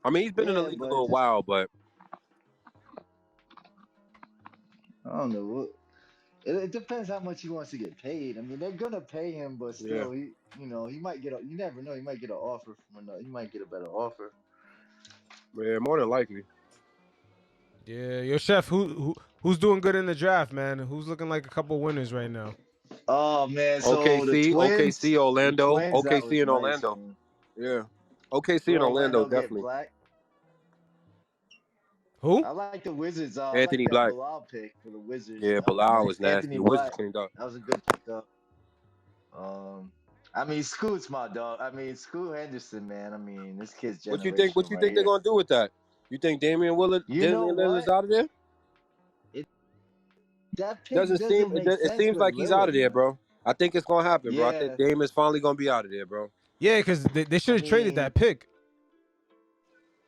I mean, he's been in the Yeah, league a but little just while, but I don't know what. It depends how much he wants to get paid. I mean, they're gonna pay him, but yeah. still, he might get. You never know. He might get an offer from another. He might get a better offer. Yeah, more than likely. Yeah, yo, Chef, who's doing good in the draft, man? Who's looking like a couple winners right now? Oh man, so the OKC, Twins, OKC, Orlando, the Twins, that OKC was and nice, Orlando. man. Yeah. OKC Did and Orlando Get definitely. Black? Who? I like the Wizards. I Anthony like that Black. Bilal pick for the Wizards. Yeah, That was Bilal nice. was nasty. Anthony The Wizards Black. cleaned up. That was a good pickup. I mean, Scoot's my dog. I mean, Scoot Henderson, man. I mean, this kid's generational. What you think they're gonna do with that? You think Damian Lillard's out of there? That pick Doesn't seem. make sense. It seems like he's out of there, bro. I think it's gonna happen, bro. I think Dame is finally gonna be out of there, bro. Yeah, because they should have traded that pick.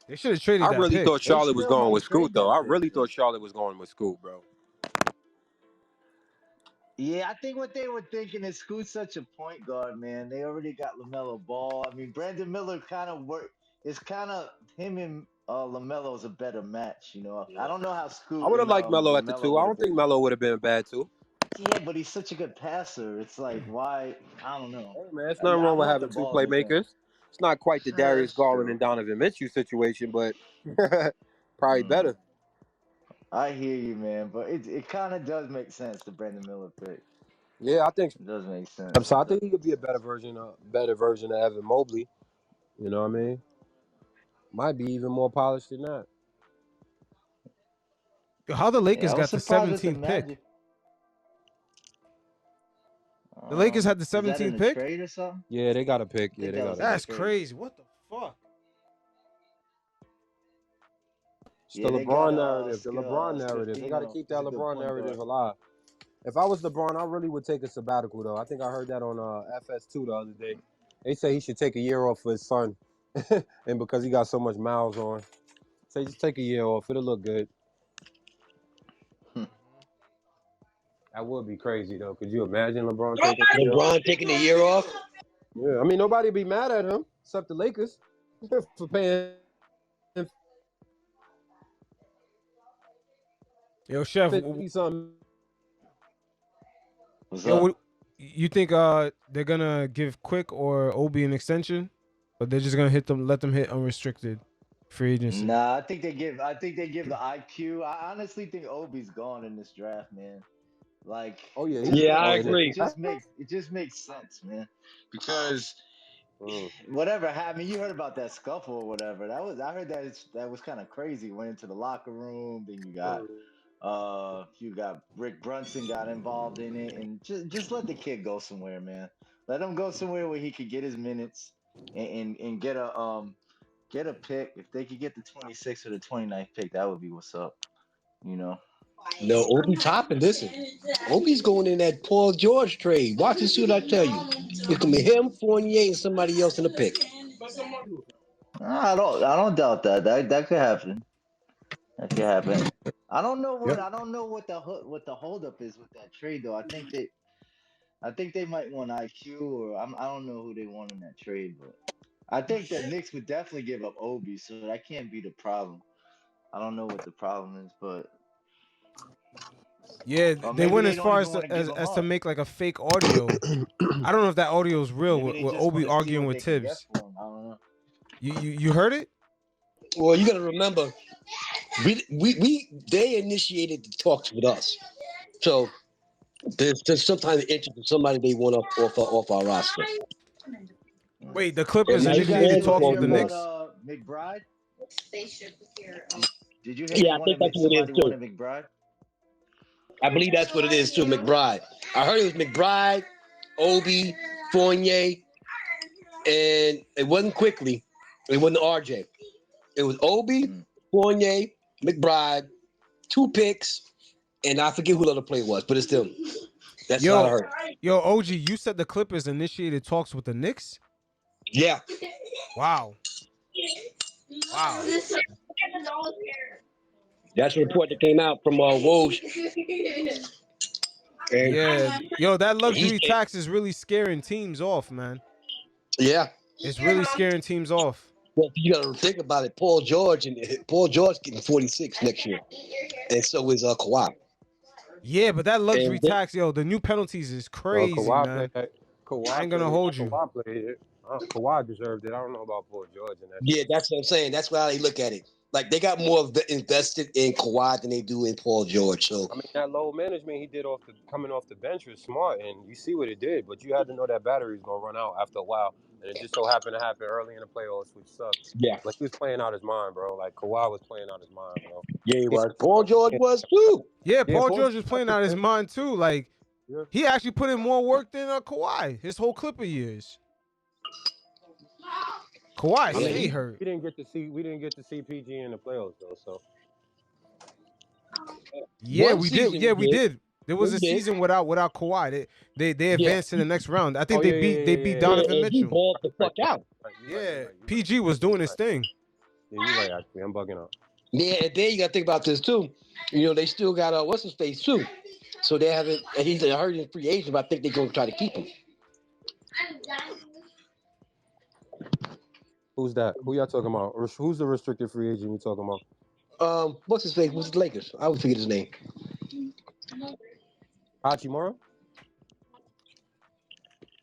They should have traded that pick. I really thought Charlotte was going with Scoot, though. I really thought Charlotte was going with Scoot, bro. Yeah, I think what they were thinking is Scoot's such a point guard, man. They already got LaMelo Ball. I mean, Brandon Miller kind of It's kind of him and LaMelo's a better match, you know. I don't know how Scoot. I would have liked Melo at the two. I don't think Melo would have been bad too. Yeah, but he's such a good passer. It's like, why? I don't know. Hey, man, it's nothing wrong with having two playmakers. It's not quite the Darius Garland and Donovan Mitchell situation, but probably better. I hear you, man, but it kind of does make sense, the Brandon Miller pick. Yeah, I think it does make sense. So I think he could be a better version of Evan Mobley. You know what I mean? Might be even more polished than that. How the Lakers got the 17th pick? The Lakers had the 17th pick? Trade or something? Yeah, they got a pick. Yeah, they got a pick. That's crazy. What the fuck? It's the LeBron narrative. The LeBron narrative. They got to keep that LeBron narrative alive. If I was LeBron, I really would take a sabbatical, though. I think I heard that on FS2 the other day. They say he should take a year off for his son. And because he got so much miles on. Say just take a year off. It'll look good. That would be crazy, though. Could you imagine LeBron taking a year off? Yeah, I mean, nobody would be mad at him except the Lakers for paying him. Yo, Chef, 50-something. You think they're gonna give Quick or Obi an extension, but they're just gonna let them hit unrestricted free agency? Nah, I think they give the IQ. I honestly think Obi's gone in this draft, man. Like, I agree. It just makes sense, man. Because whatever happened, you heard about that scuffle or whatever. I heard that was kind of crazy. Went into the locker room, then you got Rick Brunson got involved in it, and just let the kid go somewhere, man. Let him go somewhere where he could get his minutes. and get a pick. If they could get the 26th or the 29th pick, that would be what's up. You know. No, Obi Toppin, listen. Obi's going in that Paul George trade. Watch and see what I tell you. It's gonna be him, Fournier, and somebody else in the pick. I don't doubt that. That could happen. That could happen. I don't know Yep. what the holdup is with that trade though. I think they might want IQ or I don't know who they want in that trade, but I think the Knicks would definitely give up Obi, so that can't be the problem. I don't know what the problem is, but Yeah, or they maybe went they as don't far even as want to give him as to up. make like a fake audio. I don't know if that audio is real Maybe they with just Obi want to see arguing what with they can get Tibbs. for him. I don't know. You heard it? Well, you got to remember, they initiated the talks with us, so there's sometimes interest in somebody they want off our roster. Wait, the It Clippers might Did you be guys initiated Randle talks or with hear the be about Knicks. McBride? Did you hear Yeah, I think that's what it is somebody too. wanted McBride? I believe that's what it is too. McBride. I heard it was McBride, Obi, Fournier, and it wasn't Quickley. It wasn't RJ. It was Obi, Fournier, McBride, 2 picks, and I forget who the other player was, but it's them. That's what I heard. Yo, OG, you said the Clippers initiated talks with the Knicks? Yeah. Wow. Wow. That's a report that came out from Woj. And Yeah. Yo, that he luxury said, tax is really scaring teams off, man. yeah. It's really scaring teams off. Well, you got to think about it. Paul George getting 46 next year, and so is Kawhi. Yeah, but that luxury And tax, yo, the new penalties is Well, crazy, Kawhi played man. that. I ain't gonna hold you. Kawhi played it. Kawhi deserved it. I don't know about Paul George and that. yeah, that's what I'm saying. That's why they look at it. Like they got more invested in Kawhi than they do in Paul George. So I mean, that low management he did coming off the bench was smart, and you see what it did. But you had to know that battery's gonna run out after a while, and it just so happened to happen early in the playoffs, which sucks. yeah, But he was playing out his mind, bro. Like Kawhi was playing out his mind, bro. yeah, he was. Paul George was too. Yeah, Yeah, Paul Paul George was playing out his mind too. Like Yeah. he actually put in more work than Kawhi his whole Clipper years. Kawhi I mean, stay hurt. we didn't get to see PG in the playoffs though. So Yeah, One we did. season Yeah, we we did. did. There was We a did. season without Kawhi. They Yeah. advanced to the next round. I think Oh, they yeah, beat yeah, Donovan and he Mitchell. balled the fuck out. Yeah, PG was doing his thing. Yeah, you're right. Actually, I'm bugging out. Yeah, and then you got to think about this too. You know, they still got what's his face too. So they haven't. And he's a hurting free agent, but I think they're going to try to keep him. Who's that? Who y'all talking about? Who's the restricted free agent you talking about? What's his face? What's the Lakers? I would forget his name. Hachimura?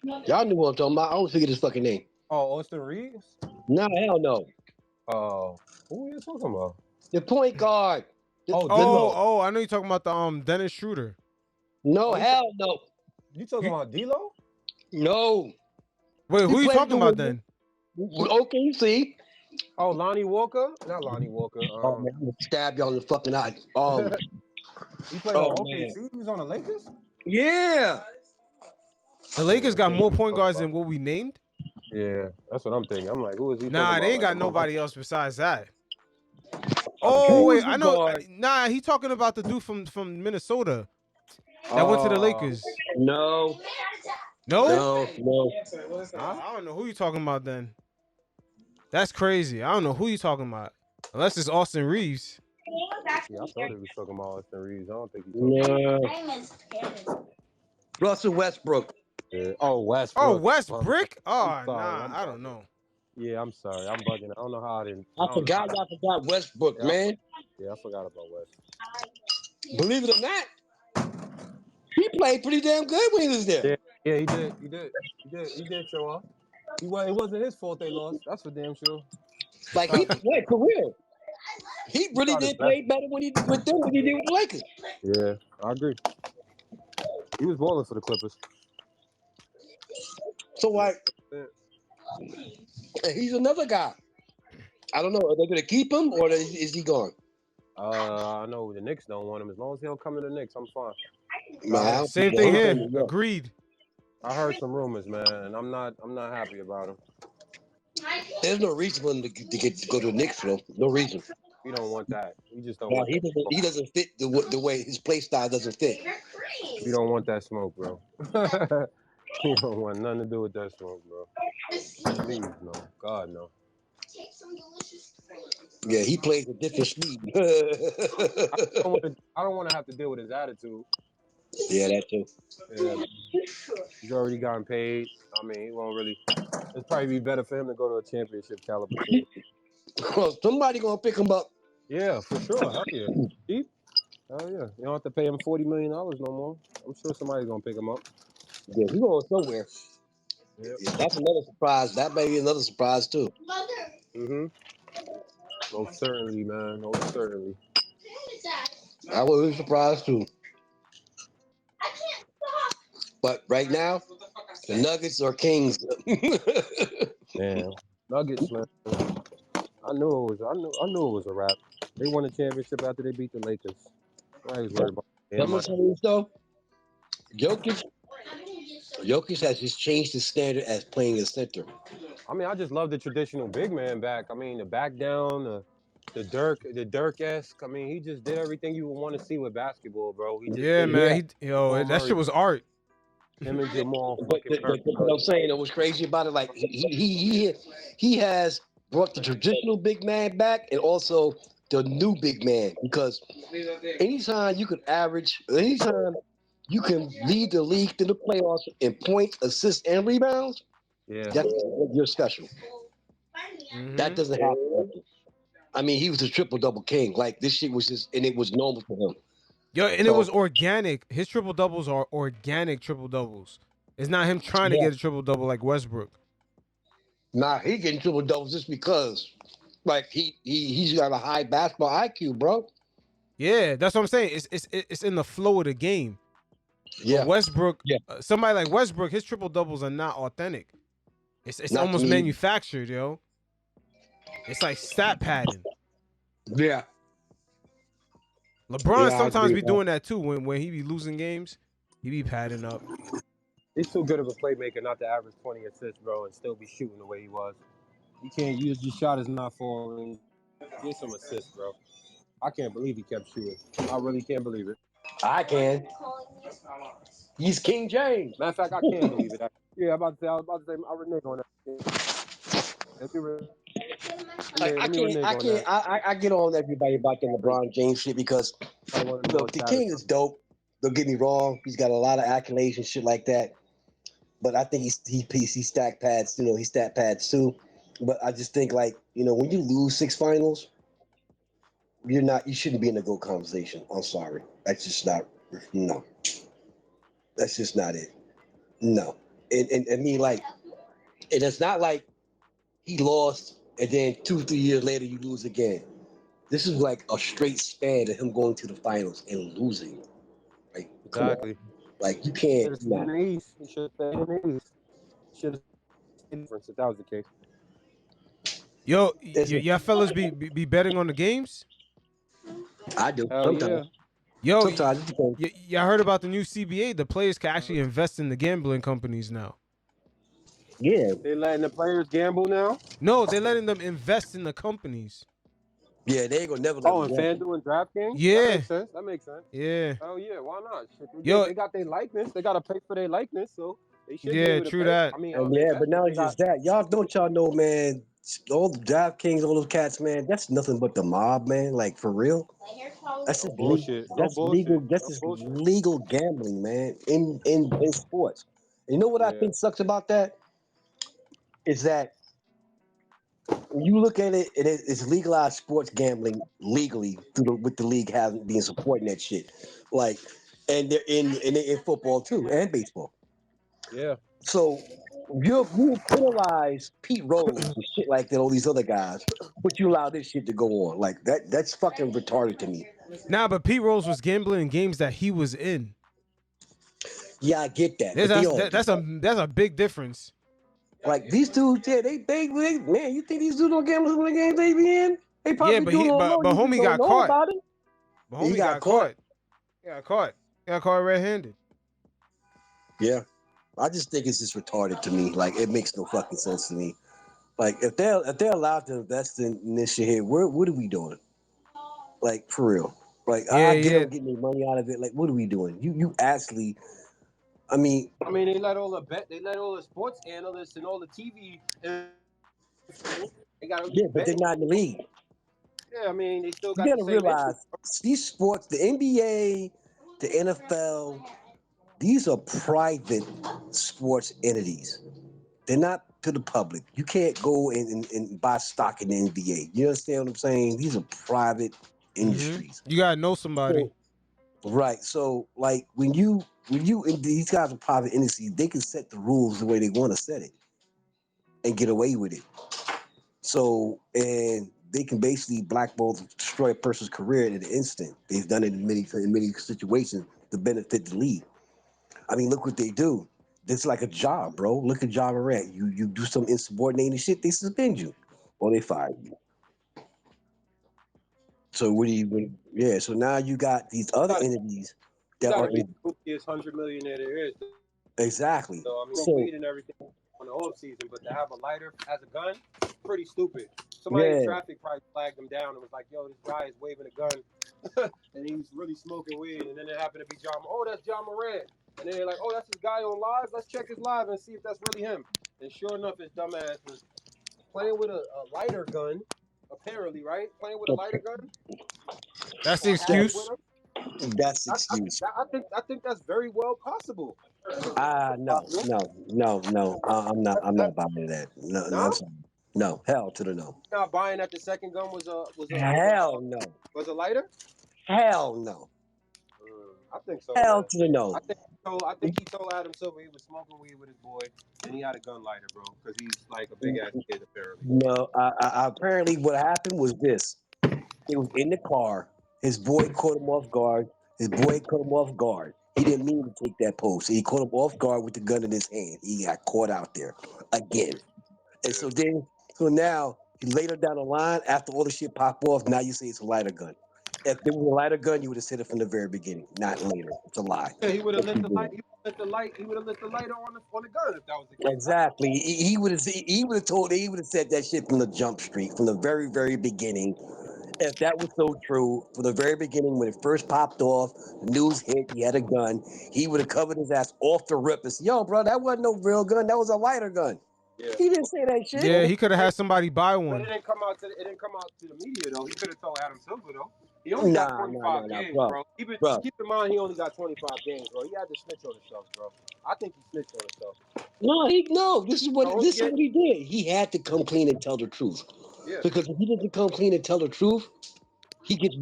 Y'all knew what I'm talking about. I always forget his fucking name. Oh, Austin Reeves? No, hell no. Who are you talking about? The point guard. Oh, I know you're talking about the Dennis Schroeder. No, hell no. You talking about D'Lo? No. Wait, who are you talking about then? Okay, see. Oh, Lonnie Walker? Not Lonnie Walker. Oh man, I'm gonna stab y'all in the fucking eye. He played on OKC. He was on the Lakers. Yeah. The Lakers got more point guards than what we named. Yeah, that's what I'm thinking. I'm like, who is he? Nah, they ain't got nobody else besides that. Oh, wait, I know. Nah, he talking about the dude from Minnesota that went to the Lakers. No. No? No. I don't know who you talking about then. That's crazy. I don't know who you talking about. Unless it's Austin Reeves. Yeah, I thought he was talking about Austin Reeves. I don't think he's talking No. Russell Westbrook. Yeah. Oh, Westbrook. Oh, Westbrook? Oh, sorry, nah, I don't know. Yeah, I'm sorry. I'm bugging. I don't know how I didn't. I forgot Westbrook, man. Yeah, I forgot about West. Believe it or not, he played pretty damn good when he was there. Yeah, he did. He did show up. It wasn't his fault they lost. That's for damn sure. Like he played for real. He really did play better when he with them than he did with the Lakers. Yeah, I agree. He was balling for the Clippers. So he's another guy. I don't know. Are they going to keep him or is he gone? I know the Knicks don't want him. As long as he don't come to the Knicks, I'm fine. Nah, same thing here. Agreed. I heard some rumors, man, and I'm not happy about him. There's no reason for him to go to the Knicks, though. No reason. We don't want that. We just don't No, want that. he doesn't fit the way his play style doesn't fit. We don't want that smoke, bro. We don't want nothing to do with that smoke, bro. Please, no. God, no. Yeah, he plays a different speed. I don't want to have to deal with his attitude. Yeah, that too. Yeah. He's already gotten paid. I mean, he won't really. It'd probably be better for him to go to a championship caliber team. Well, somebody gonna pick him up. Yeah, for sure. Hell yeah. Cheap? Hell yeah. You don't have to pay him $40 million no more. I'm sure somebody's gonna pick him up. Yeah, he going somewhere. Yep. Yeah, that's another surprise. That may be another surprise too. Mm-hmm. Most certainly, man. Most certainly. I was surprised too. But right now, the Nuggets are kings. Damn. Nuggets, man. I knew it was a wrap. They won a championship after they beat the Lakers. I was worried about though, Jokic has just changed his standard as playing a center. I mean, I just love the traditional big man back. I mean, the back down, the Dirk-esque. I mean, he just did everything you would want to see with basketball, bro. He just man. That shit was art. Him and Jamal. But what I'm saying, what's crazy about it, like he has brought the traditional big man back and also the new big man, because anytime you can lead the league to the playoffs in points, assists, and rebounds, you're special. Mm-hmm. That doesn't happen. I mean, he was a triple-double king. Like, this shit was just, and it was normal for him. Yo, and it was organic. His triple doubles are organic triple doubles. It's not him trying to get a triple double like Westbrook. Nah, he getting triple doubles just because, like, he's got a high basketball IQ, bro. Yeah, that's what I'm saying. It's in the flow of the game. Yeah, but Westbrook. Yeah. Somebody like Westbrook, his triple doubles are not authentic. It's Not almost to me. manufactured, yo. It's like stat padding. Yeah. LeBron sometimes be doing that too. When he be losing games, he be padding up. He's too good of a playmaker not to average 20 assists, bro, and still be shooting the way he was. You can't use your shot is not falling. Get some assists, bro. I can't believe he kept shooting. I really can't believe it. I can. He's King James. Matter of fact, I can't believe it. Yeah, I was about to say I renege on that. I get on everybody about the LeBron James shit because the King is dope. Don't get me wrong; he's got a lot of accolades and shit like that. But I think he stack pads. He stat pads too. But I just think when you lose 6 finals, you shouldn't be in the GOAT conversation. I'm sorry, that's just not. No, that's just not it. No, and I mean and it's not like he lost. And then 2-3 years later, you lose again. This is like a straight span of him going to the finals and losing. Like, exactly. Like, you can't. He should have stayed in the East. He should have stayed in the East. Should have stayed difference if that was the case. Yo, y'all fellas be betting on the games? I do. Sometimes. Yeah. Yo, sometimes. Y'all heard about the new CBA? The players can actually invest in the gambling companies now. Yeah. They letting the players gamble now? No, they're letting them invest in the companies. Yeah, they ain't gonna never. And FanDuel and DraftKings? Yeah. That makes sense. Yeah. Oh yeah, why not? They got their likeness. They gotta pay for their likeness, so they should. Yeah, true that. I mean, but not just that. Y'all know, man. All the DraftKings, all those cats, man. That's nothing but the mob, man. Like, for real. That's just bullshit. That's legal. That's just legal gambling, man. In sports. And you know what I think sucks about that? Is that when you look at it, it's legalized sports gambling legally with the league being supporting that shit. And they're in football too and baseball. Yeah. So you penalize Pete Rose and shit like that, all these other guys, but you allow this shit to go on. Like that's fucking retarded to me. Nah, but Pete Rose was gambling in games that he was in. Yeah, I get that. That's a big difference. Like these dudes, they man, you think these dudes don't gamble in the games they be in? They probably but homie got caught. But homie got caught. He got caught red-handed. Yeah. I just think it's just retarded to me. Like, it makes no fucking sense to me. Like if they're allowed to invest in this shit here, what are we doing? Like for real. Like Yeah, I get yeah. them getting their money out of it. Like what are we doing? You actually, I mean, they let all the sports analysts and all the TV influencers, they got them yeah, but they're betting. not in the league. Yeah, they still You got the gotta same realize interest. these sports, the NBA, the NFL, these are private sports entities. They're not to the public. You can't go and buy stock in the NBA. You understand what I'm saying? These are private industries. You gotta know somebody. So, right. So like when you and these guys are private industries, they can set the rules the way they want to set it and get away with it. So and they can basically blackball, destroy a person's career in an instant. They've done it in many situations to benefit the league. I mean, look what they do. It's like a job, bro. Look at John Morant. You do some insubordinated shit, they suspend you or they fire you. So what do you? Yeah. So now you got these other Gotta, entities you that got to are be the goofiest 100 millionaire there is. exactly. So smoke So weed and everything on the off season, but to have a lighter as a gun, pretty stupid. Somebody in yeah, traffic probably flagged him down and was like, "Yo, this guy is waving a gun, and he's really smoking weed." And then it happened to be John. Oh, that's John Morant. And then they're like, "Oh, that's this guy on live. Let's check his live and see if that's really him." And sure enough, his dumbass was playing with a lighter gun, apparently, right? Playing with a lighter gun That's the or had it with excuse. him. that's the I, excuse. I think that's very well possible. No, Possible. no, no, no. I'm not buying that. No, no, I'm No, sorry. No, hell to the no. not buying that the second gun Hell no. was a lighter. Hell no. I think so, Hell man. to the no. I think he told Adam Silver he was smoking weed with his boy, and he had a gun lighter, bro, because he's like a big ass kid apparently. No, apparently what happened was this. He was in the car. His boy caught him off guard. His boy caught him off guard. He didn't mean to take that post. He caught him off guard with the gun in his hand. He got caught out there again. And Yeah. so now, later down the line, after all the shit popped off, now you say it's a lighter gun. If it was a lighter gun, you would have said it from the very beginning, not later. It's a lie. Yeah, he would have But lit you the light. did. He would have lit the lighter on the gun if that was the case. Exactly. He would have said that shit from the jump street, from the very, very beginning. If that was so true, from the very beginning, when it first popped off, the news hit, he had a gun, he would have covered his ass off the rip and said, yo, bro, that wasn't no real gun. That was a lighter gun. Yeah. He didn't say that shit. Yeah, he could have had somebody buy But one. it didn't come out to the media though. He could have told Adam Silver though. He only got Nah, 25 nah, games, bro. bro. Bro. Keep in mind he only got 25 games, bro. He had to snitch on himself, bro. I think he snitched on himself. No. This is what Oh, this is yeah. what he did. He had to come clean and tell the truth. Yeah. Because if he doesn't come clean and tell the truth, he gets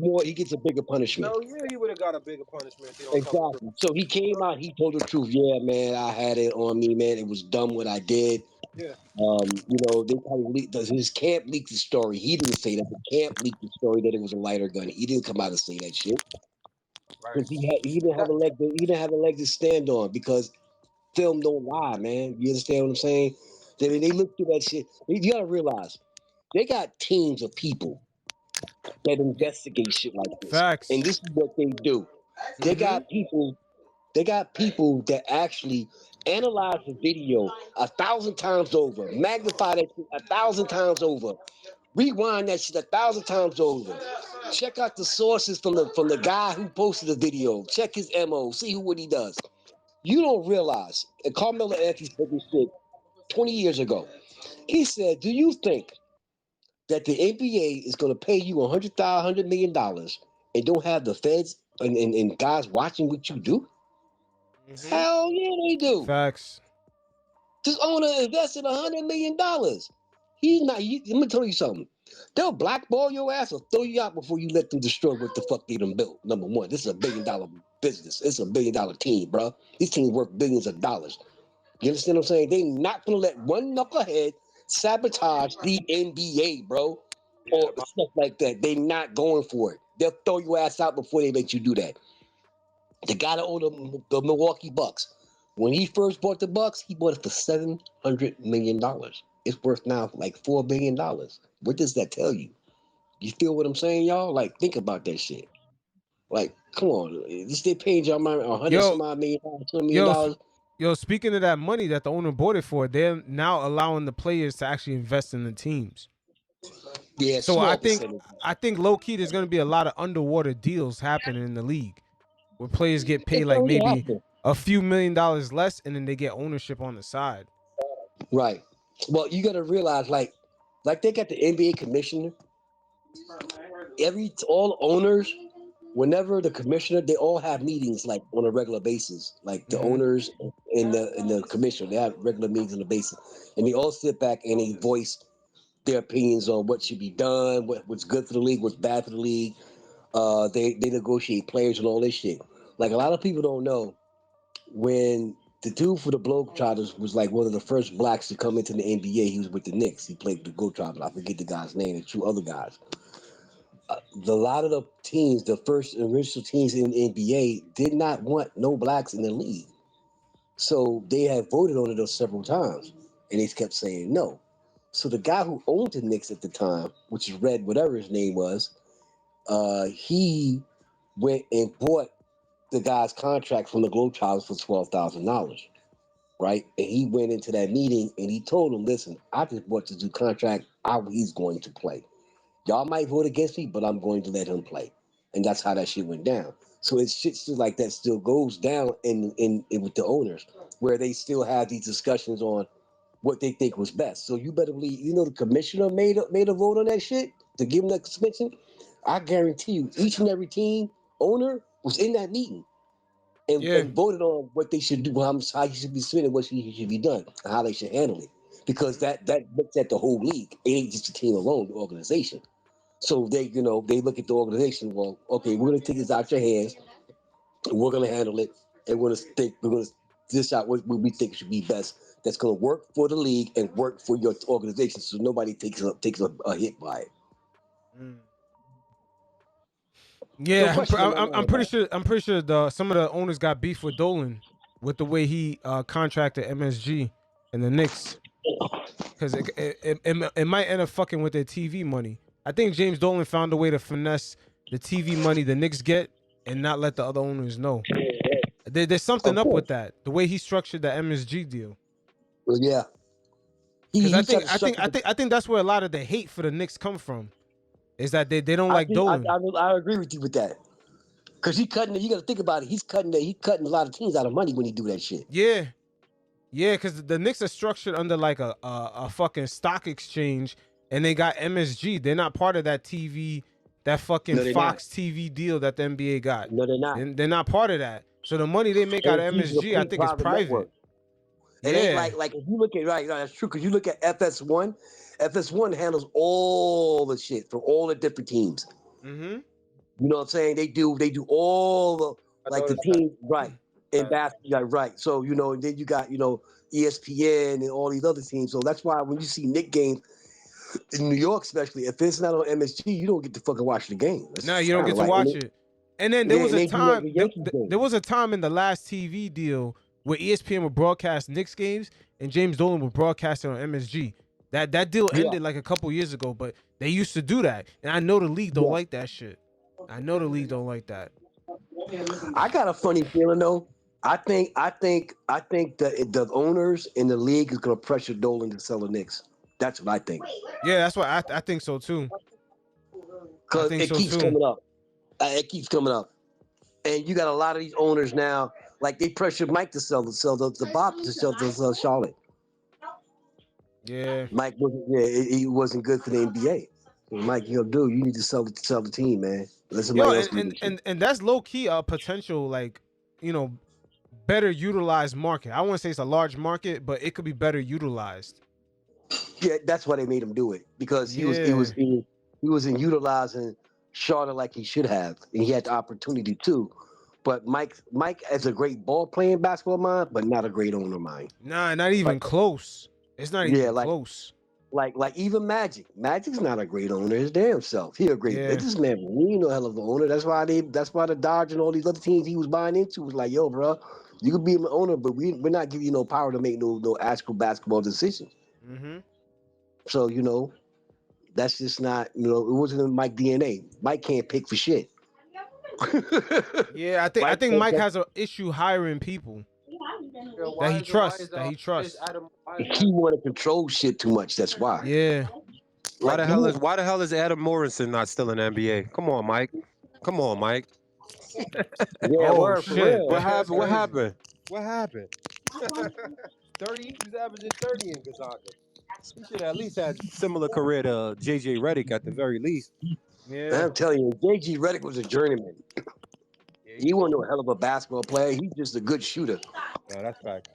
a bigger punishment. No, yeah, he would have got a bigger punishment if he don't tell the truth. Exactly. So he came out, he told the truth. Yeah, man, I had it on me, man. It was dumb what I did. Yeah. They probably his camp leaked the story. He didn't say that. The camp leaked the story that it was a lighter gun. He didn't come out and say that shit Right. because he didn't have a leg. He didn't have a leg to stand on because film don't lie, man. You understand what I'm saying? They look through that shit. You gotta realize they got teams of people that investigate shit like this, Facts. and this is what they do. They Mm-hmm. got people. They got people that actually analyze the video 1,000 times over, magnify that shit 1,000 times over, rewind that shit 1,000 times over. Check out the sources from the guy who posted the video. Check his MO. See what he does. You don't realize. And Carmelo Anthony said this shit 20 years ago. He said, "Do you think that the NBA is going to pay you $100 million and don't have the feds and guys watching what you do? Mm-hmm. Hell yeah, they do. Facts. This owner invested $100 million. He's not. Let me tell you something. They'll blackball your ass or throw you out before you let them destroy what the fuck they done built. Number one, this is $1 billion business. It's $1 billion team, bro. These teams worth billions of dollars. You understand what I'm saying? They not gonna let one knucklehead sabotage the NBA, bro, or Yeah, stuff like that. They not going for it. They'll throw your ass out before they let you do that. The guy that owned the Milwaukee Bucks, when he first bought the Bucks, he bought it for $700 million. It's worth now like $4 billion. What does that tell you? You feel what I'm saying, y'all? Like, think about that shit. Like, come on, this they paying y'all $100 Yo, some odd million, $20 million yo, dollars. Yo, speaking of that money that the owner bought it for, they're now allowing the players to actually invest in the teams. Yeah, So I small think percentage. low key there's gonna be a lot of underwater deals happening in the league where players get paid It's like already maybe happening. a few $1,000,000 less, and then they get ownership on the side. Right. Well, you got to realize, like they got the NBA commissioner. All owners, whenever the commissioner, they all have meetings like on a regular basis. Like the Mm-hmm. owners and the commissioner, they have regular meetings on the basis, and they all sit back and they voice their opinions on what should be done, what's good for the league, what's bad for the league. They negotiate players and all this shit. Like a lot of people don't know, when the dude for the Globetrotters was like one of the first blacks to come into the NBA. He was with the Knicks. He played with the Globetrotters. I forget the guy's name and two other guys. A lot of the teams, the first original teams in the NBA, did not want no blacks in the league. So they had voted on it several times, and they kept saying no. So the guy who owned the Knicks at the time, which is Red, whatever his name was, he went and bought the guy's contract from the Globetrotters for $12,000, right? And he went into that meeting and he told him, "Listen, I just bought this new contract. He's going to play. Y'all might vote against me, but I'm going to let him play." And that's how that shit went down. So it's shit still like that still goes down in with the owners, where they still have these discussions on what they think was best. So you better believe, the commissioner made a vote on that shit to give him that suspension. I guarantee you, each and every team owner was in that meeting Yeah. and voted on what they should do, how you should be spending, what should be done, and how they should handle it. Because that looks at the whole league. It ain't just the team alone, the organization. So they look at the organization. Well, okay, we're gonna take this out your hands. We're gonna handle it, and we're gonna dish out what we think should be best. That's gonna work for the league and work for your organization, so nobody takes a hit by it. Mm. No Yeah, question in my I'm mind pretty about sure. I'm pretty sure some of the owners got beef with Dolan with the way he contracted MSG and the Knicks, because it might end up fucking with their TV money. I think James Dolan found a way to finesse the TV money the Knicks get and not let the other owners know. There's it. something Of up with course. that. The way he structured the MSG deal. Well, yeah. Because He tried to structure the. I think that's where a lot of the hate for the Knicks come from. Is that they don't I like think Dolan. I agree with you with that. Cause he cutting. You got to think about it. He cutting a lot of teams out of money when he do that shit. Yeah. Yeah, because the Knicks are structured under like a fucking stock exchange, and they got MSG. They're not part of that TV, that fucking No, they're not. Fox TV deal that the NBA got. No, they're not. And they're not part of that. So the money they make out of MSG is a MSG, I complete think, is private private. network. It ain't Yeah. like if you look at right, that's true. Because you look at FS1, FS1 handles all the shit for all the different teams. Mm-hmm. You know what I'm saying? They do all the like the team right in basketball, right? So and then you got ESPN and all these other teams. So that's why when you see Knick games in New York, especially if it's not on MSG, you don't get to fucking watch the game. That's No, you just don't kind get of to like watch it. And then there yeah, was and a they do like time the Yankees game. there was a time in the last TV deal where ESPN would broadcast Knicks games and James Dolan would broadcast it on MSG. That deal Yeah, ended like a couple years ago, but they used to do that. And I know the league don't yeah. like that shit. I know the league don't like that. I got a funny feeling though. I think the owners in the league is gonna pressure Dolan to sell the Knicks. That's what I think. Yeah, that's what I think so too. I Because think it so keeps too. coming up. It keeps coming up. And you got a lot of these owners now, like they pressured Mike to sell the Bob to sell Charlotte. Yeah. Mike wasn't he wasn't good for the NBA. So Mike, dude, you need to sell the team, man. Let Yo, somebody else do this shit. and that's low key a potential, like, better utilized market. I wouldn't say it's a large market, but it could be better utilized. Yeah, that's why they made him do it. Because Yeah. he wasn't utilizing Charlotte like he should have. And he had the opportunity to. But Mike is a great ball playing basketball mind, but not a great owner mind. Nah, not even Like close. It's not yeah, even close. like even Magic. Magic's not a great owner his damn self. He a great Yeah. this man. He ain't no hell of an owner. That's why the Dodgers and all these other teams he was buying into was like, yo, bro, you could be an owner, but we're not giving you no power to make no actual basketball decisions. Mm-hmm. So that's just not it wasn't in Mike DNA. Mike can't pick for shit. Yeah, I think Mike, Mike has an issue hiring people. Yeah, that why he is why is trusts. That he why is trusts. Adam why is He Adam want to control shit too much. That's why. Yeah. Like why the hell is Adam Morrison not still in the NBA? Come on, Mike. Come on, Mike. yeah, Oh word for shit. real. What That's happened? What crazy. happened? What happened? 30? He was averaging 30 in Gonzaga. He should at least had similar career to JJ Redick at the very least. Man, Yeah. I'm telling you, JG Redick was a journeyman. Yeah, He wasn't a hell of a basketball player. He's just a good shooter. no, that's facts.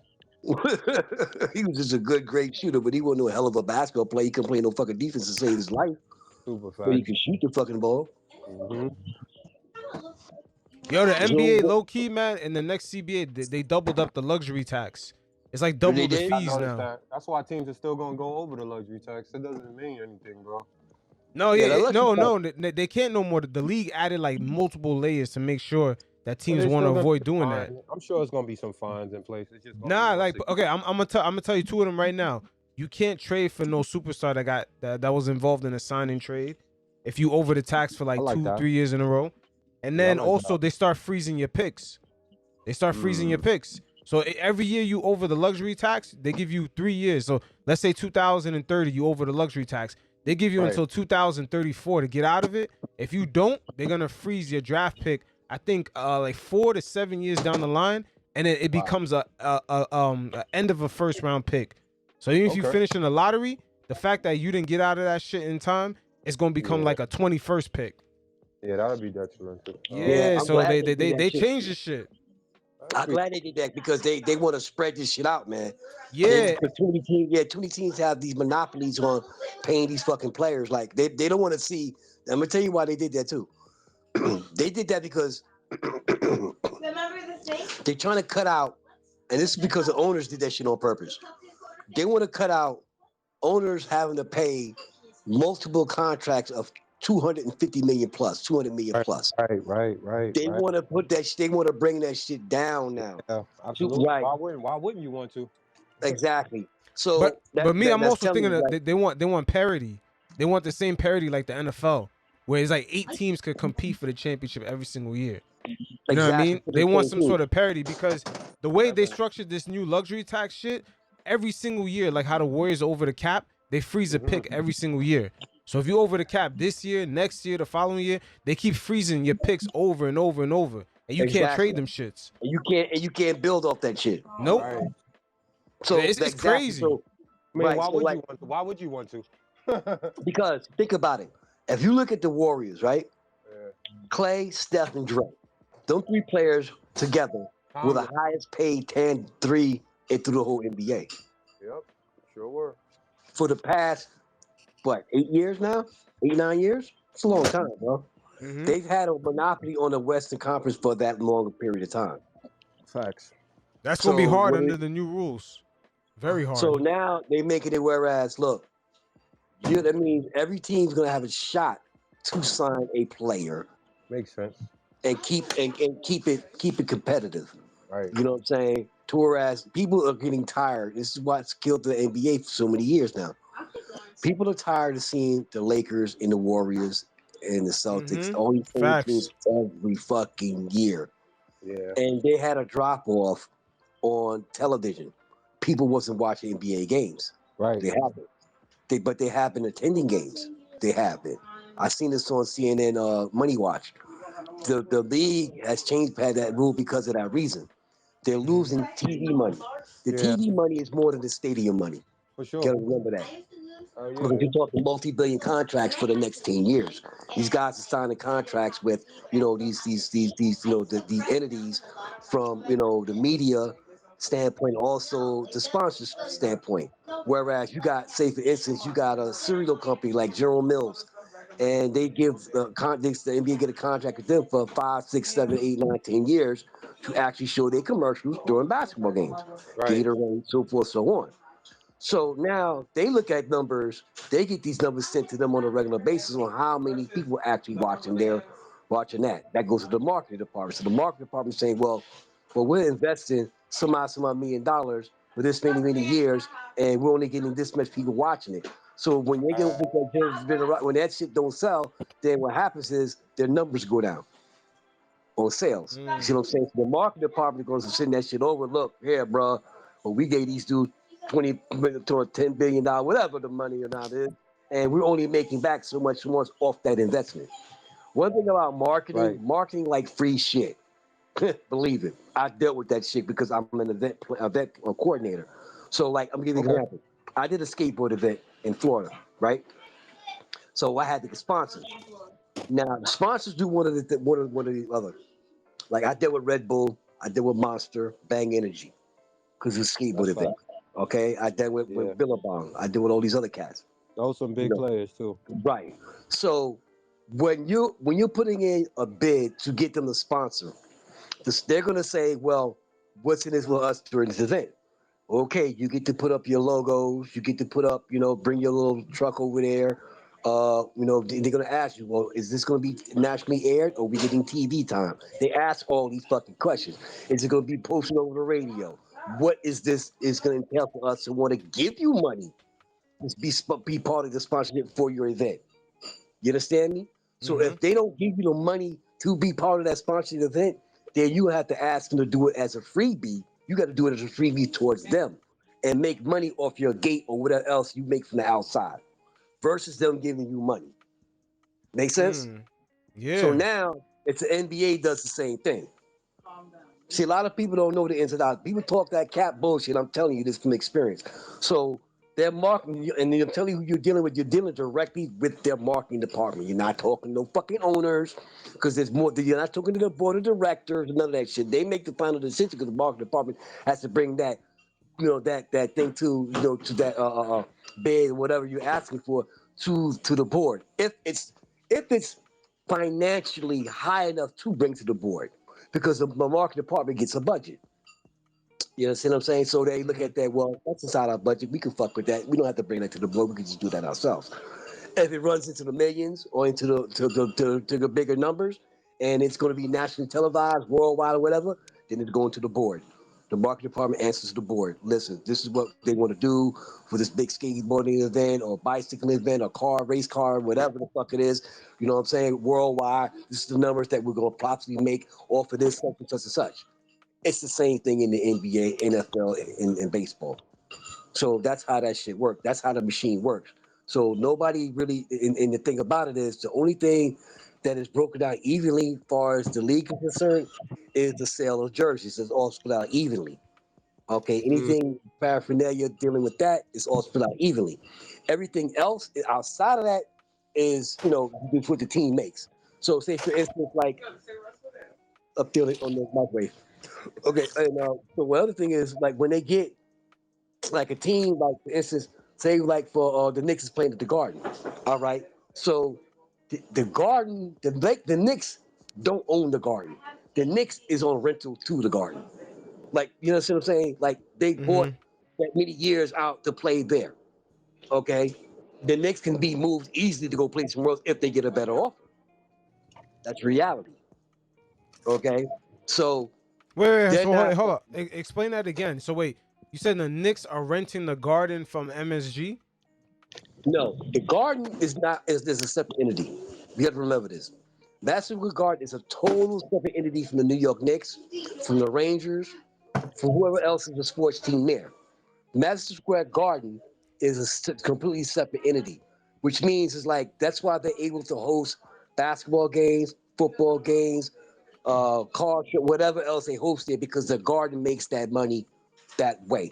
He was just a good, great shooter, but he wasn't a hell of a basketball player. He couldn't play no fucking defense to save his life, Super but he facts. could shoot the fucking ball. Mm-hmm. Yo, the NBA So low key, man, in the next CBA, they doubled up the luxury tax. It's like they double the did. I fees noticed now. that. That's why teams are still gonna go over the luxury tax. It doesn't mean anything, bro. No, Yeah, yeah, the luxury no, they can't no more. The league added like multiple layers to make sure that But teams they want to still gonna avoid be doing that. fines. I'm sure it's gonna be some fines in place. It's just gonna be Nah, more like secure. okay, I'm gonna tell you two of them right now. You can't trade for no superstar that was involved in a signing trade if you over the tax for I like like 2, that. 3 years in a row. And Yeah, I then like also that. they start freezing your picks. They start freezing your picks. So every year you over the luxury tax, they give you 3 years. So let's say 2030 you over the luxury tax. They give you Right. until 2034 to get out of it. If you don't, they're gonna freeze your draft pick. I think like 4 to 7 years down the line, and then it Wow. becomes a end of a first round pick. So even if you Okay. finish in the lottery, the fact that you didn't get out of that shit in time, it's gonna become Yeah. like a 21st pick. Yeah, that would be detrimental. Yeah, I'm so glad they they did that shit. changed the shit. I'm glad they did that because they want to spread this shit out, man. Yeah, Because too many teams have these monopolies on paying these fucking players. Like they don't want to see. I'm gonna tell you why they did that too. They did that because they're trying to cut out, and this is because the owners did that shit on purpose. They want to cut out owners having to pay multiple contracts of 250 million plus, 200 million plus. Right. They want to put that. They want to bring that shit down now. Yeah, absolutely. Right, Why wouldn't you want to? exactly. So but me, I'm that's also telling thinking you, that like, they want parity. They want the same parity like the NFL, where it's like 8 teams could compete for the championship every single year. You know what I exactly mean? for the They want same some team. sort of parity because the way they structured this new luxury tax shit, every single year, like how the Warriors are over the cap, they freeze a pick every single year. So if you over the cap this year, next year, the following year, they keep freezing your picks over and over and over, and you can't Exactly. trade them shits. And you can't build off that shit. Nope. Right. So It's exactly. crazy. So I mean, right. why So would like, you want to? Why would you want to? because think about it. If you look at the Warriors, right? Yeah. Clay, Steph, and Dre. Those 3 players together were the highest paid 10-3 through the whole NBA. Yep. Sure were. For the past, 8 years now? 8, 9 years? It's a long time, bro. Mhm. They've had a monopoly on the Western Conference for that long period of time. Facts. That's gonna be So hard when under it- the new rules. Very hard. So now they making it whereas, look, that means every team's gonna have a shot to sign a player Makes sense. and keep it competitive. Right. You know what I'm saying? To whereas people are getting tired. This is what's killed the NBA for so many years now. People are tired of seeing the Lakers and the Warriors and the Celtics, Mhm. all these same Facts. teams every fucking year. Yeah. And they had a drop off on television. People wasn't watching NBA games. Right. They haven't. But they have been attending games. They have been. I seen this on CNN Money Watch. The league has had that rule because of that reason. They're losing TV money. The Yeah. TV money is more than the stadium money. For You sure. gotta remember that. Oh yeah. Because you're talking multi-billion contracts for the next 10 years. These guys are signing contracts with, these the entities from, the media standpoint, also the sponsors standpoint. Whereas you got, say for instance, you got a cereal company like General Mills, and they give the NBA get a contract with them for 5, 6, 7, 8, 9, 10 years to actually show their commercials during basketball games, Right. Gatorade, so forth, so on. So now they look at numbers. They get these numbers sent to them on a regular basis on how many people actually watching that. That goes to the marketing department. So the marketing department saying, well, we're investing some odd $1 million for this many years, and we're only getting this much people watching it. So when they get when that shit don't sell, then what happens is their numbers go down. on sales. You see what I'm saying? So the marketing department goes to send that shit over. Look, here, bro. Well, we gave these dudes $20 million to $10 billion, whatever the money amount is, and we're only making back so much more off that investment. One thing about marketing, marketing like free shit. Believe it. I dealt with that shit because I'm an event coordinator. So, like, I'm gonna give you an example. I did a skateboard event in Florida, right? So I had to get sponsors. Now, the sponsors do one of the other. Like I did with Red Bull, I did with Monster, Bang Energy, because it's a skateboard event. Okay, I did with Billabong, I did with all these other cats. Those some big players too. Right. So when you're putting in a bid to get them to sponsor, they're gonna say, well, what's in this for us during this event? Okay, you get to put up your logos, you get to put up, bring your little truck over there. They're gonna ask you, well, is this gonna be nationally aired or are we getting TV time? They ask all these fucking questions. Is it gonna be posted over the radio? What is this is gonna entail for us to want to give you money to be part of the sponsorship for your event? You understand me? So if they don't give you the money to be part of that sponsored event, then you have to ask them to do it as a freebie. You got to do it as a freebie towards them and make money off your gate or whatever else you make from the outside versus them giving you money. Make sense? Yeah. So now it's the NBA does the same thing. See, a lot of people don't know the ins and outs. People talk that cap bullshit. I'm telling you this from experience. So they're marketing, and I'm telling you who you're dealing with. You're dealing directly with their marketing department. You're not talking to no fucking owners, because there's more. You're not talking to the board of directors, none of that shit. They make the final decision because the marketing department has to bring that, that thing to, to that bid or whatever you're asking for to the board. If it's financially high enough to bring to the board, because the marketing department gets a budget. You know what I'm saying? So they look at that, well, that's inside our budget. We can fuck with that. We don't have to bring that to the board. We can just do that ourselves. If it runs into the millions or into the bigger numbers, and it's going to be nationally televised, worldwide, or whatever, then it's going to the board. The marketing department answers to the board. Listen, this is what they want to do for this big skateboarding event or bicycling event or race car, whatever the fuck it is. You know what I'm saying? Worldwide, this is the numbers that we're going to possibly make off of this, such and such and such. It's the same thing in the NBA, NFL, and baseball. So that's how that shit works. That's how the machine works. So nobody really, and the thing about it is, the only thing that is broken down evenly as far as the league is concerned is the sale of jerseys. It's all split out evenly. Okay, anything paraphernalia dealing with that is all split out evenly. Everything else outside of that is, what the team makes. So say for instance, like up there on the microwave. Okay, and so the other thing is, like, when they get like a team, like for instance, say like for the Knicks is playing at the Garden. All right, so the Garden, the Knicks don't own the Garden. The Knicks is on rental to the Garden. Like, you know what I'm saying? Like they bought that many years out to play there. Okay, the Knicks can be moved easily to go play somewhere else if they get a better offer. That's reality. Okay, so Wait. they're So not. hold up. Explain that again. So wait, you said the Knicks are renting the Garden from MSG? No, the Garden is not is a separate entity. You have to remember this. Madison Square Garden is a total separate entity from the New York Knicks, from the Rangers, from whoever else is the sports team there. Madison Square Garden is a completely separate entity, which means it's like that's why they're able to host basketball games, football games, car show, whatever else they host there, because the Garden makes that money that way.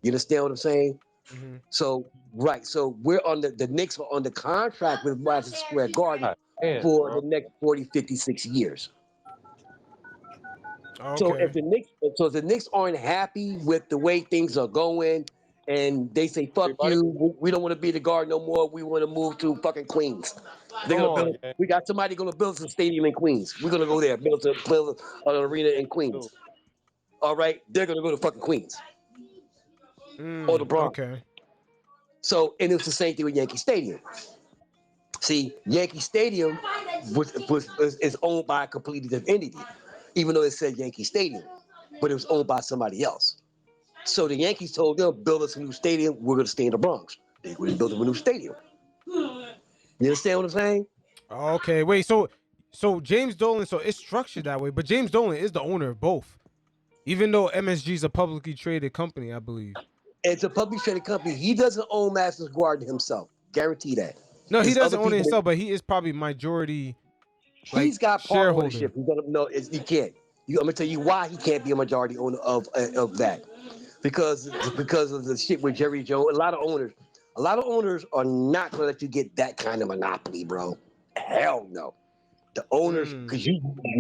You understand what I'm saying? So right, so we're on the Knicks are on the contract with Madison Square Garden for the next 40, 56 years. So if the Knicks aren't happy with the way things are going, and they say fuck you, we don't want to be the Garden no more. We want to move to fucking Queens. They're gonna build. We got somebody gonna build a stadium in Queens. We're gonna go there, build an arena in Queens. All right, they're gonna go to fucking Queens or the Bronx. Okay. So, and it's the same thing with Yankee Stadium. See, Yankee Stadium is owned by a completely different entity, even though it said Yankee Stadium, but it was owned by somebody else. So the Yankees told them, build us a new stadium. We're going to stay in the Bronx. They went and built them a new stadium. You understand what I'm saying? Okay. Wait. So So James Dolan, so it's structured that way, but James Dolan is the owner of both, even though MSG is a publicly traded company, I believe. It's a publicly traded company. He doesn't own Madison Square Garden himself. Guarantee that. No, he There's doesn't other own it people himself, but he is probably majority, like, he's got part shareholder. ownership. He can't. I'm gonna tell you why he can't be a majority owner of that. Because of the shit with Jerry Jones. A lot of owners are not gonna let you get that kind of monopoly, bro. Hell no. The owners, because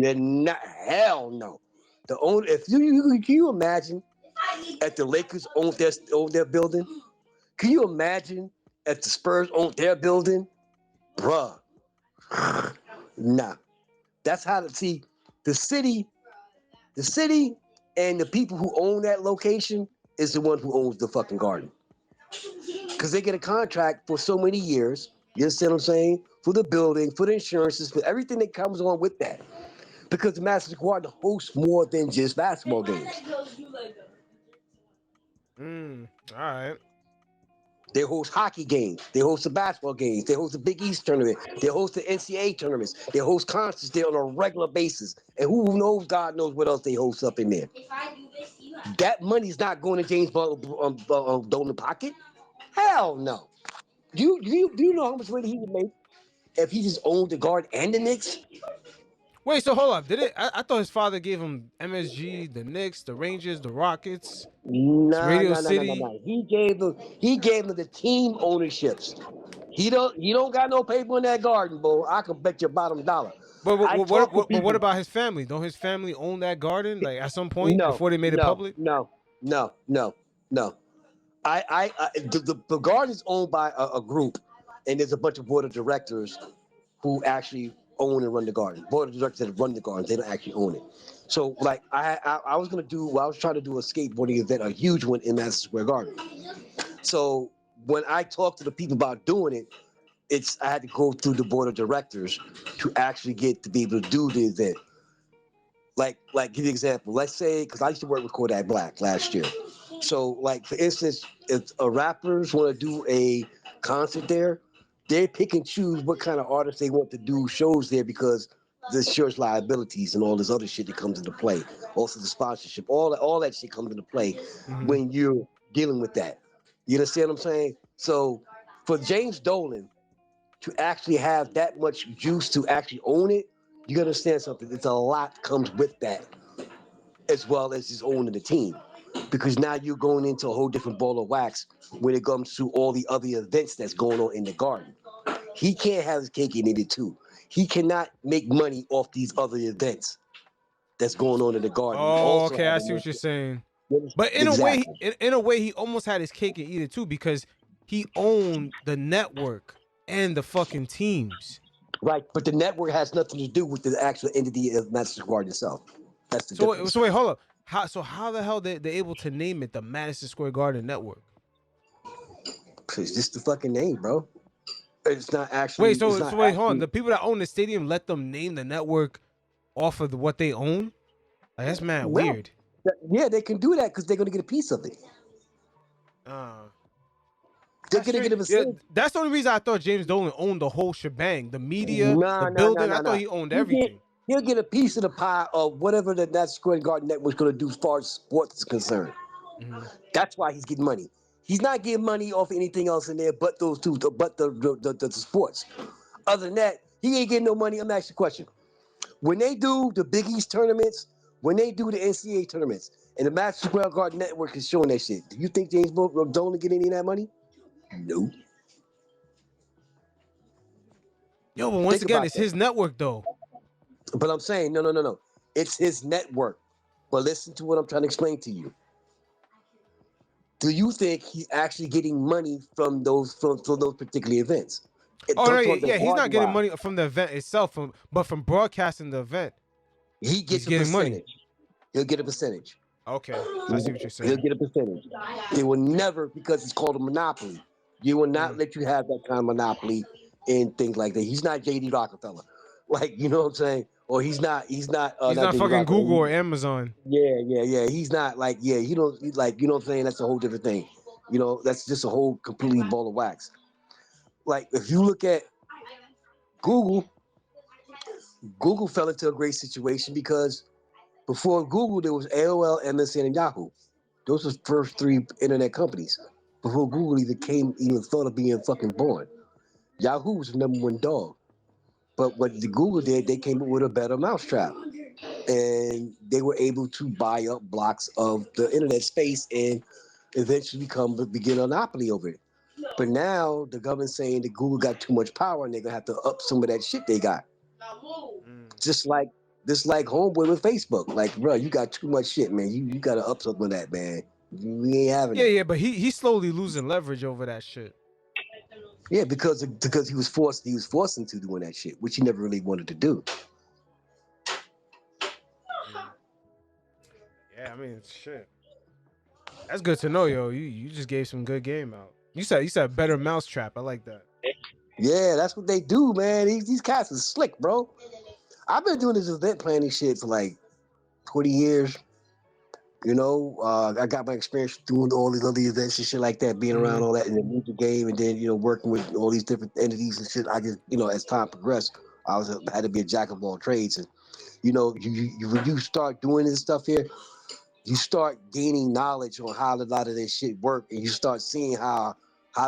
they're not. Hell no. The owner. If can you imagine if the Lakers owned their building? Can you imagine if the Spurs owned their building, bruh? Nah. That's how to see the city and the people who own that location is the one who owns the fucking garden. Because they get a contract for so many years. You understand what I'm saying? For the building, for the insurances, for everything that comes on with that. Because the Madison Square Garden hosts more than just basketball games. All right. They host hockey games. They host the basketball games. They host the Big East tournament. They host the NCAA tournaments. They host concerts there on a regular basis. And who knows, God knows what else they host up in there. That money's not going to James Dolan pocket. Hell no. Do you know how much money he would make if he just owned the Garden and the Knicks? Wait, so hold up. Did it? I thought his father gave him MSG, the Knicks, the Rangers, the Rockets, Radio City. No. He gave them the team ownerships. He don't got no paper in that Garden, boy. I can bet your bottom dollar. But I talk to people. what about his family? Don't his family own that garden? Like at some point No, before they made it public? No. The Garden is owned by a group, and there's a bunch of board of directors who actually own and run the Garden. Board of directors that run the Garden, they don't actually own it. So, like, I was trying to do a skateboarding event, a huge one in Madison Square Garden. So when I talked to the people about doing it, I had to go through the board of directors to actually get to be able to do the event. Like give you an example. Let's say, because I used to work with Kodak Black last year. So, like, for instance, if rappers want to do a concert there, they pick and choose what kind of artists they want to do shows there because the insurance liabilities and all this other shit that comes into play. Also the sponsorship, all that shit comes into play when you're dealing with that. You understand what I'm saying? So for James Dolan to actually have that much juice to actually own it, you understand something. It's a lot comes with that, as well as his owning the team. Because now you're going into a whole different ball of wax when it comes to all the other events that's going on in the Garden. He can't have his cake and eat it too. He cannot make money off these other events that's going on in the Garden. Oh, okay, I see what you're saying. But in a way, he almost had his cake and eat it too because he owned the network and the fucking teams. Right, but the network has nothing to do with the actual entity of Madison Square Garden itself. That's the difference. So wait, hold up. How the hell they're able to name it the Madison Square Garden Network? It's just the fucking name, bro. It's not actually. Wait, hold on. The people that own the stadium let them name the network off of what they own? Like, that's mad weird. Yeah, they can do that because they're gonna get a piece of it. They're gonna get a percentage. Yeah, that's the only reason I thought James Dolan owned the whole shebang, the media, the building. I thought he owned everything. He'll get a piece of the pie of whatever the Madison Square Garden Network's gonna do as far as sports is concerned. That's why he's getting money. He's not getting money off anything else in there but those two, but the sports. Other than that, he ain't getting no money. I'm asking you a question. When they do the Big East tournaments, when they do the NCAA tournaments, and the Madison Square Garden Network is showing that shit, do you think James Dolan get any of that money? No. Yo, but once again, it's his network though. But I'm saying, no. It's his network. But listen to what I'm trying to explain to you. Do you think he's actually getting money from those particular events? He's not getting money from the event itself, but from broadcasting the event. He's getting money. He'll get a percentage. Okay, I see what you're saying. He'll get a percentage. They will never, because it's called a monopoly. You will not let you have that kind of monopoly in things like that. He's not J.D. Rockefeller, like, you know what I'm saying? Or he's not fucking Google or Amazon. Yeah. He's not like, he don't, like, you know what I'm saying? That's a whole different thing. You know, that's just a whole completely ball of wax. Like, if you look at Google Google fell into a great situation because before Google, there was AOL, MSN, and Yahoo. Those were the first three internet companies before Google even thought of being fucking born. Yahoo was the number one dog. But what the Google did, they came up with a better mousetrap. And they were able to buy up blocks of the internet space and eventually begin a monopoly over it. But now the government's saying that Google got too much power and they're gonna have to up some of that shit they got. Just like homeboy with Facebook. Like, bro, you got too much shit, man. You gotta up some of that, man. We ain't having it. Yeah, but he's slowly losing leverage over that shit. Yeah, because he was forced into doing that shit, which he never really wanted to do. Yeah, I mean, shit. That's good to know, yo. You just gave some good game out. You said better mousetrap. I like that. Yeah, that's what they do, man. These cats are slick, bro. I've been doing this event planning shit for like 20 years. You know, I got my experience doing all these other events and shit like that, being around all that in the music game, and then working with all these different entities and shit. I just as time progressed, had to be a jack of all trades, and when you start doing this stuff here, you start gaining knowledge on how a lot of this shit work, and you start seeing how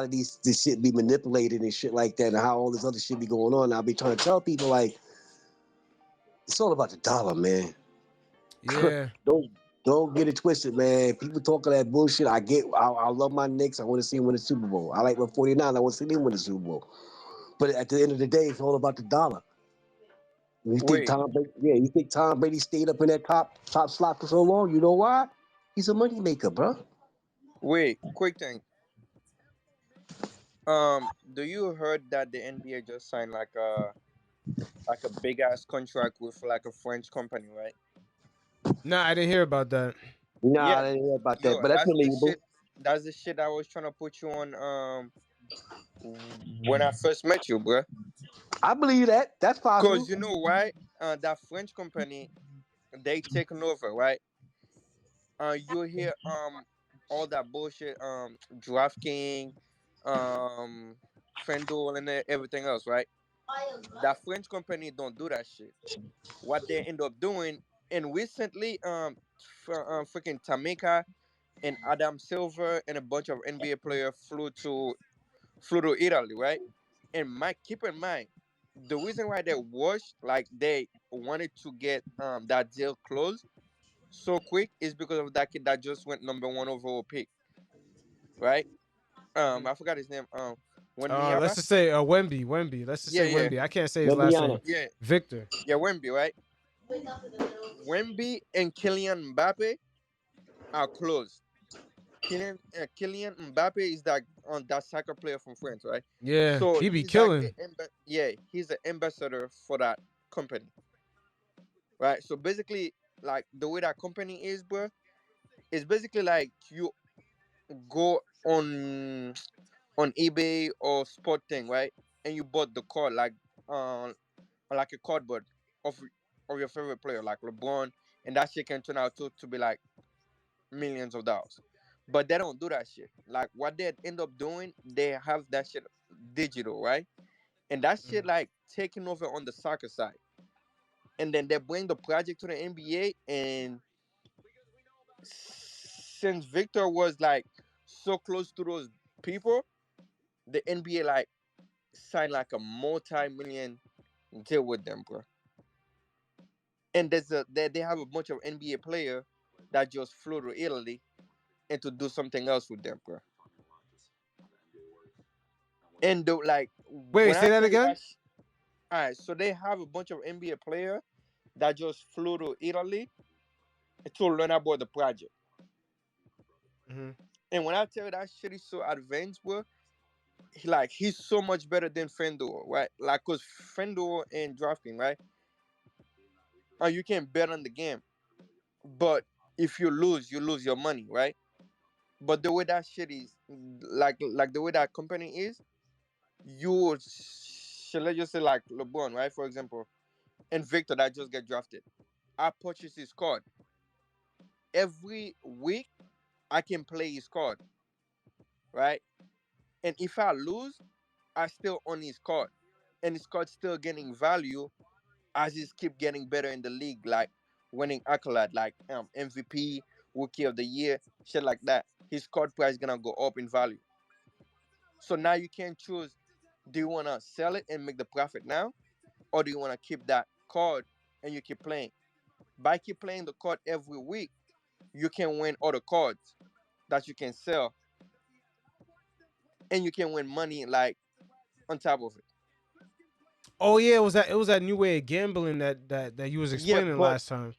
this shit be manipulated and shit like that, and how all this other shit be going on. I'll be trying to tell people like it's all about the dollar, man. Yeah. Don't get it twisted, man. People talking that bullshit. I love my Knicks. I want to see them win the Super Bowl. I like my 49. I want to see them win the Super Bowl. But at the end of the day, it's all about the dollar. You think Wait, Tom Brady stayed up in that top slot for so long? You know why? He's a money maker, bro. wait, quick thing. Do you heard that the NBA just signed like a big ass contract with like a French company, right? Nah, I didn't hear about that. Nah, Yeah, I didn't hear about that, yo, but that's that's the believable. shit. That's the shit I was trying to put you on. When I first met you, bro. I believe that. That's possible. Cause you know why? That French company, they taken over, right? You hear all that bullshit, DraftKings, um, FanDuel, and everything else, right? That French company don't do that shit. What they end up doing, and recently, freaking Tamika and Adam Silver and a bunch of NBA players flew to Italy, right? And keep in mind, the reason why they washed, like they wanted to get that deal closed so quick is because of that kid that just went number one overall pick, right? I forgot his name. Let's Wembyaba. just say Wemby. Let's just Yeah, say yeah, Wemby. I can't say his last name. Lembiana. yeah, Victor. yeah. Wemby, right? Wemby and Kylian Mbappe are close. Kylian Mbappe is that on that soccer player from France, right? Yeah, So he be he's like the killing. he's the ambassador for that company, right? So basically, like the way that company is, bro, it's basically like you go on eBay or spot thing, right? And you bought the card like a cardboard of your favorite player, like LeBron, and that shit can turn out to be like millions of dollars. But they don't do that shit. Like what they end up doing, they have that shit digital, right? And that shit like taking over on the soccer side. And then they bring the project to the NBA, and since Victor was like so close to those people, the NBA like signed like a multi-million deal with them, bro. And they have a bunch of NBA player that just flew to Italy and to do something else with them, bro. And like Wait, when I say that tell you again. that, all right, so they have a bunch of NBA player that just flew to Italy to learn about the project. And when I tell you that shit is so advanced, bro, he's so much better than FanDuel, right? Like, cause FanDuel and DraftKings, right? You can bet on the game, but if you lose your money, right? But the way that shit is, like the way that company is, let's just say like LeBron, right? For example, and Victor that just get drafted. I purchase his card every week. I can play his card, right? And if I lose, I still own his card, and his card still getting value as he's keep getting better in the league, like winning accolade, like MVP, Rookie of the Year, shit like that. His card price gonna go up in value. So now you can choose: do you wanna sell it and make the profit now, or do you wanna keep that card and you keep playing? By keep playing the card every week, you can win other cards that you can sell, and you can win money like on top of it. Oh yeah, it was that new way of gambling that you was Yeah, explaining but last time.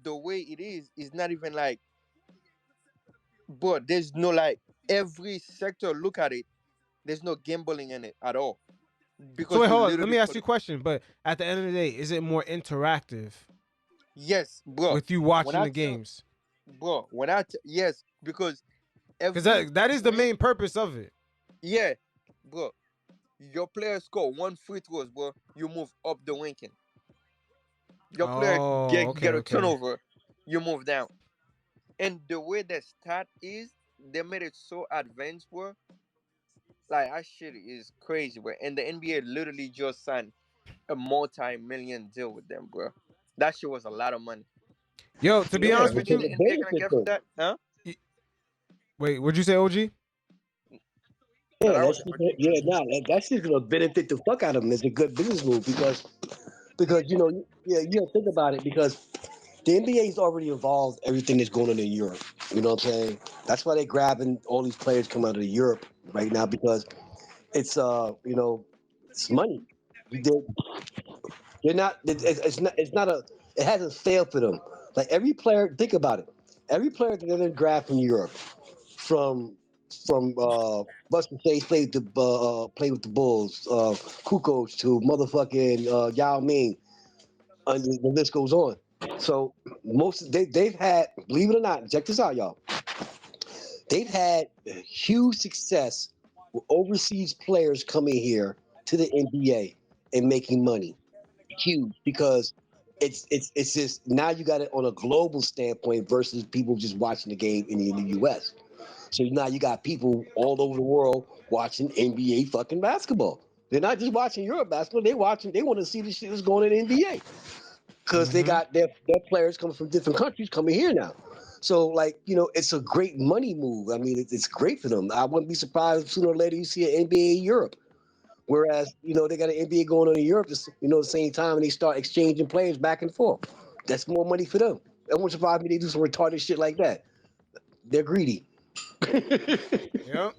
the way it is not even like, but there's no like every sector look at it. There's no gambling in it at all So because wait, you hold on. Let literally me ask put you a it. question. But at the end of the day, is it more interactive Yes, bro. with you When watching I the tell, games? bro, yes, because Because every that is the free, main purpose of it. yeah, bro. Your player score one free throws, bro. You move up the ranking. Your player Oh, get okay, get a okay. turnover, you move down. And the way the stat is, they made it so advanced, bro. Like that shit is crazy, bro. And the NBA literally just signed a multi-million deal with them, bro. That shit was a lot of money. Yo, to You be know Yeah, honest every with because day you, the it NBA gonna benefits get from them. that, huh? wait, what'd you say, OG? No, Yeah, that was yeah, nah, that's just gonna benefit the fuck out of them. It's a good business move because you know, think about it because the NBA's already involved everything that's going on in Europe. You know what I'm saying? That's why they're grabbing all these players coming out of Europe right now because it's it's money. They're not. It's not a. It hasn't failed for them. Like every player, think about it. Every player that they're draft from Europe, from Buster Chase played with the Bulls, Kukoc to motherfucking Yao Ming, and the list goes on. So they've had, believe it or not, check this out, y'all. They've had huge success with overseas players coming here to the NBA and making money. Huge because it's just now you got it on a global standpoint versus people just watching the game in the U.S. So now you got people all over the world watching NBA fucking basketball. They're not just watching Europe basketball. They watching. They want to see the shit that's going in the NBA because they Mm-hmm. got their players coming from different countries coming here now. So like it's a great money move. I mean, it's great for them. I wouldn't be surprised if sooner or later you see an NBA in Europe. Whereas they got an NBA going on in Europe, the same time, and they start exchanging players back and forth. That's more money for them. That won't surprise me. They do some retarded shit like that. They're greedy. Yep.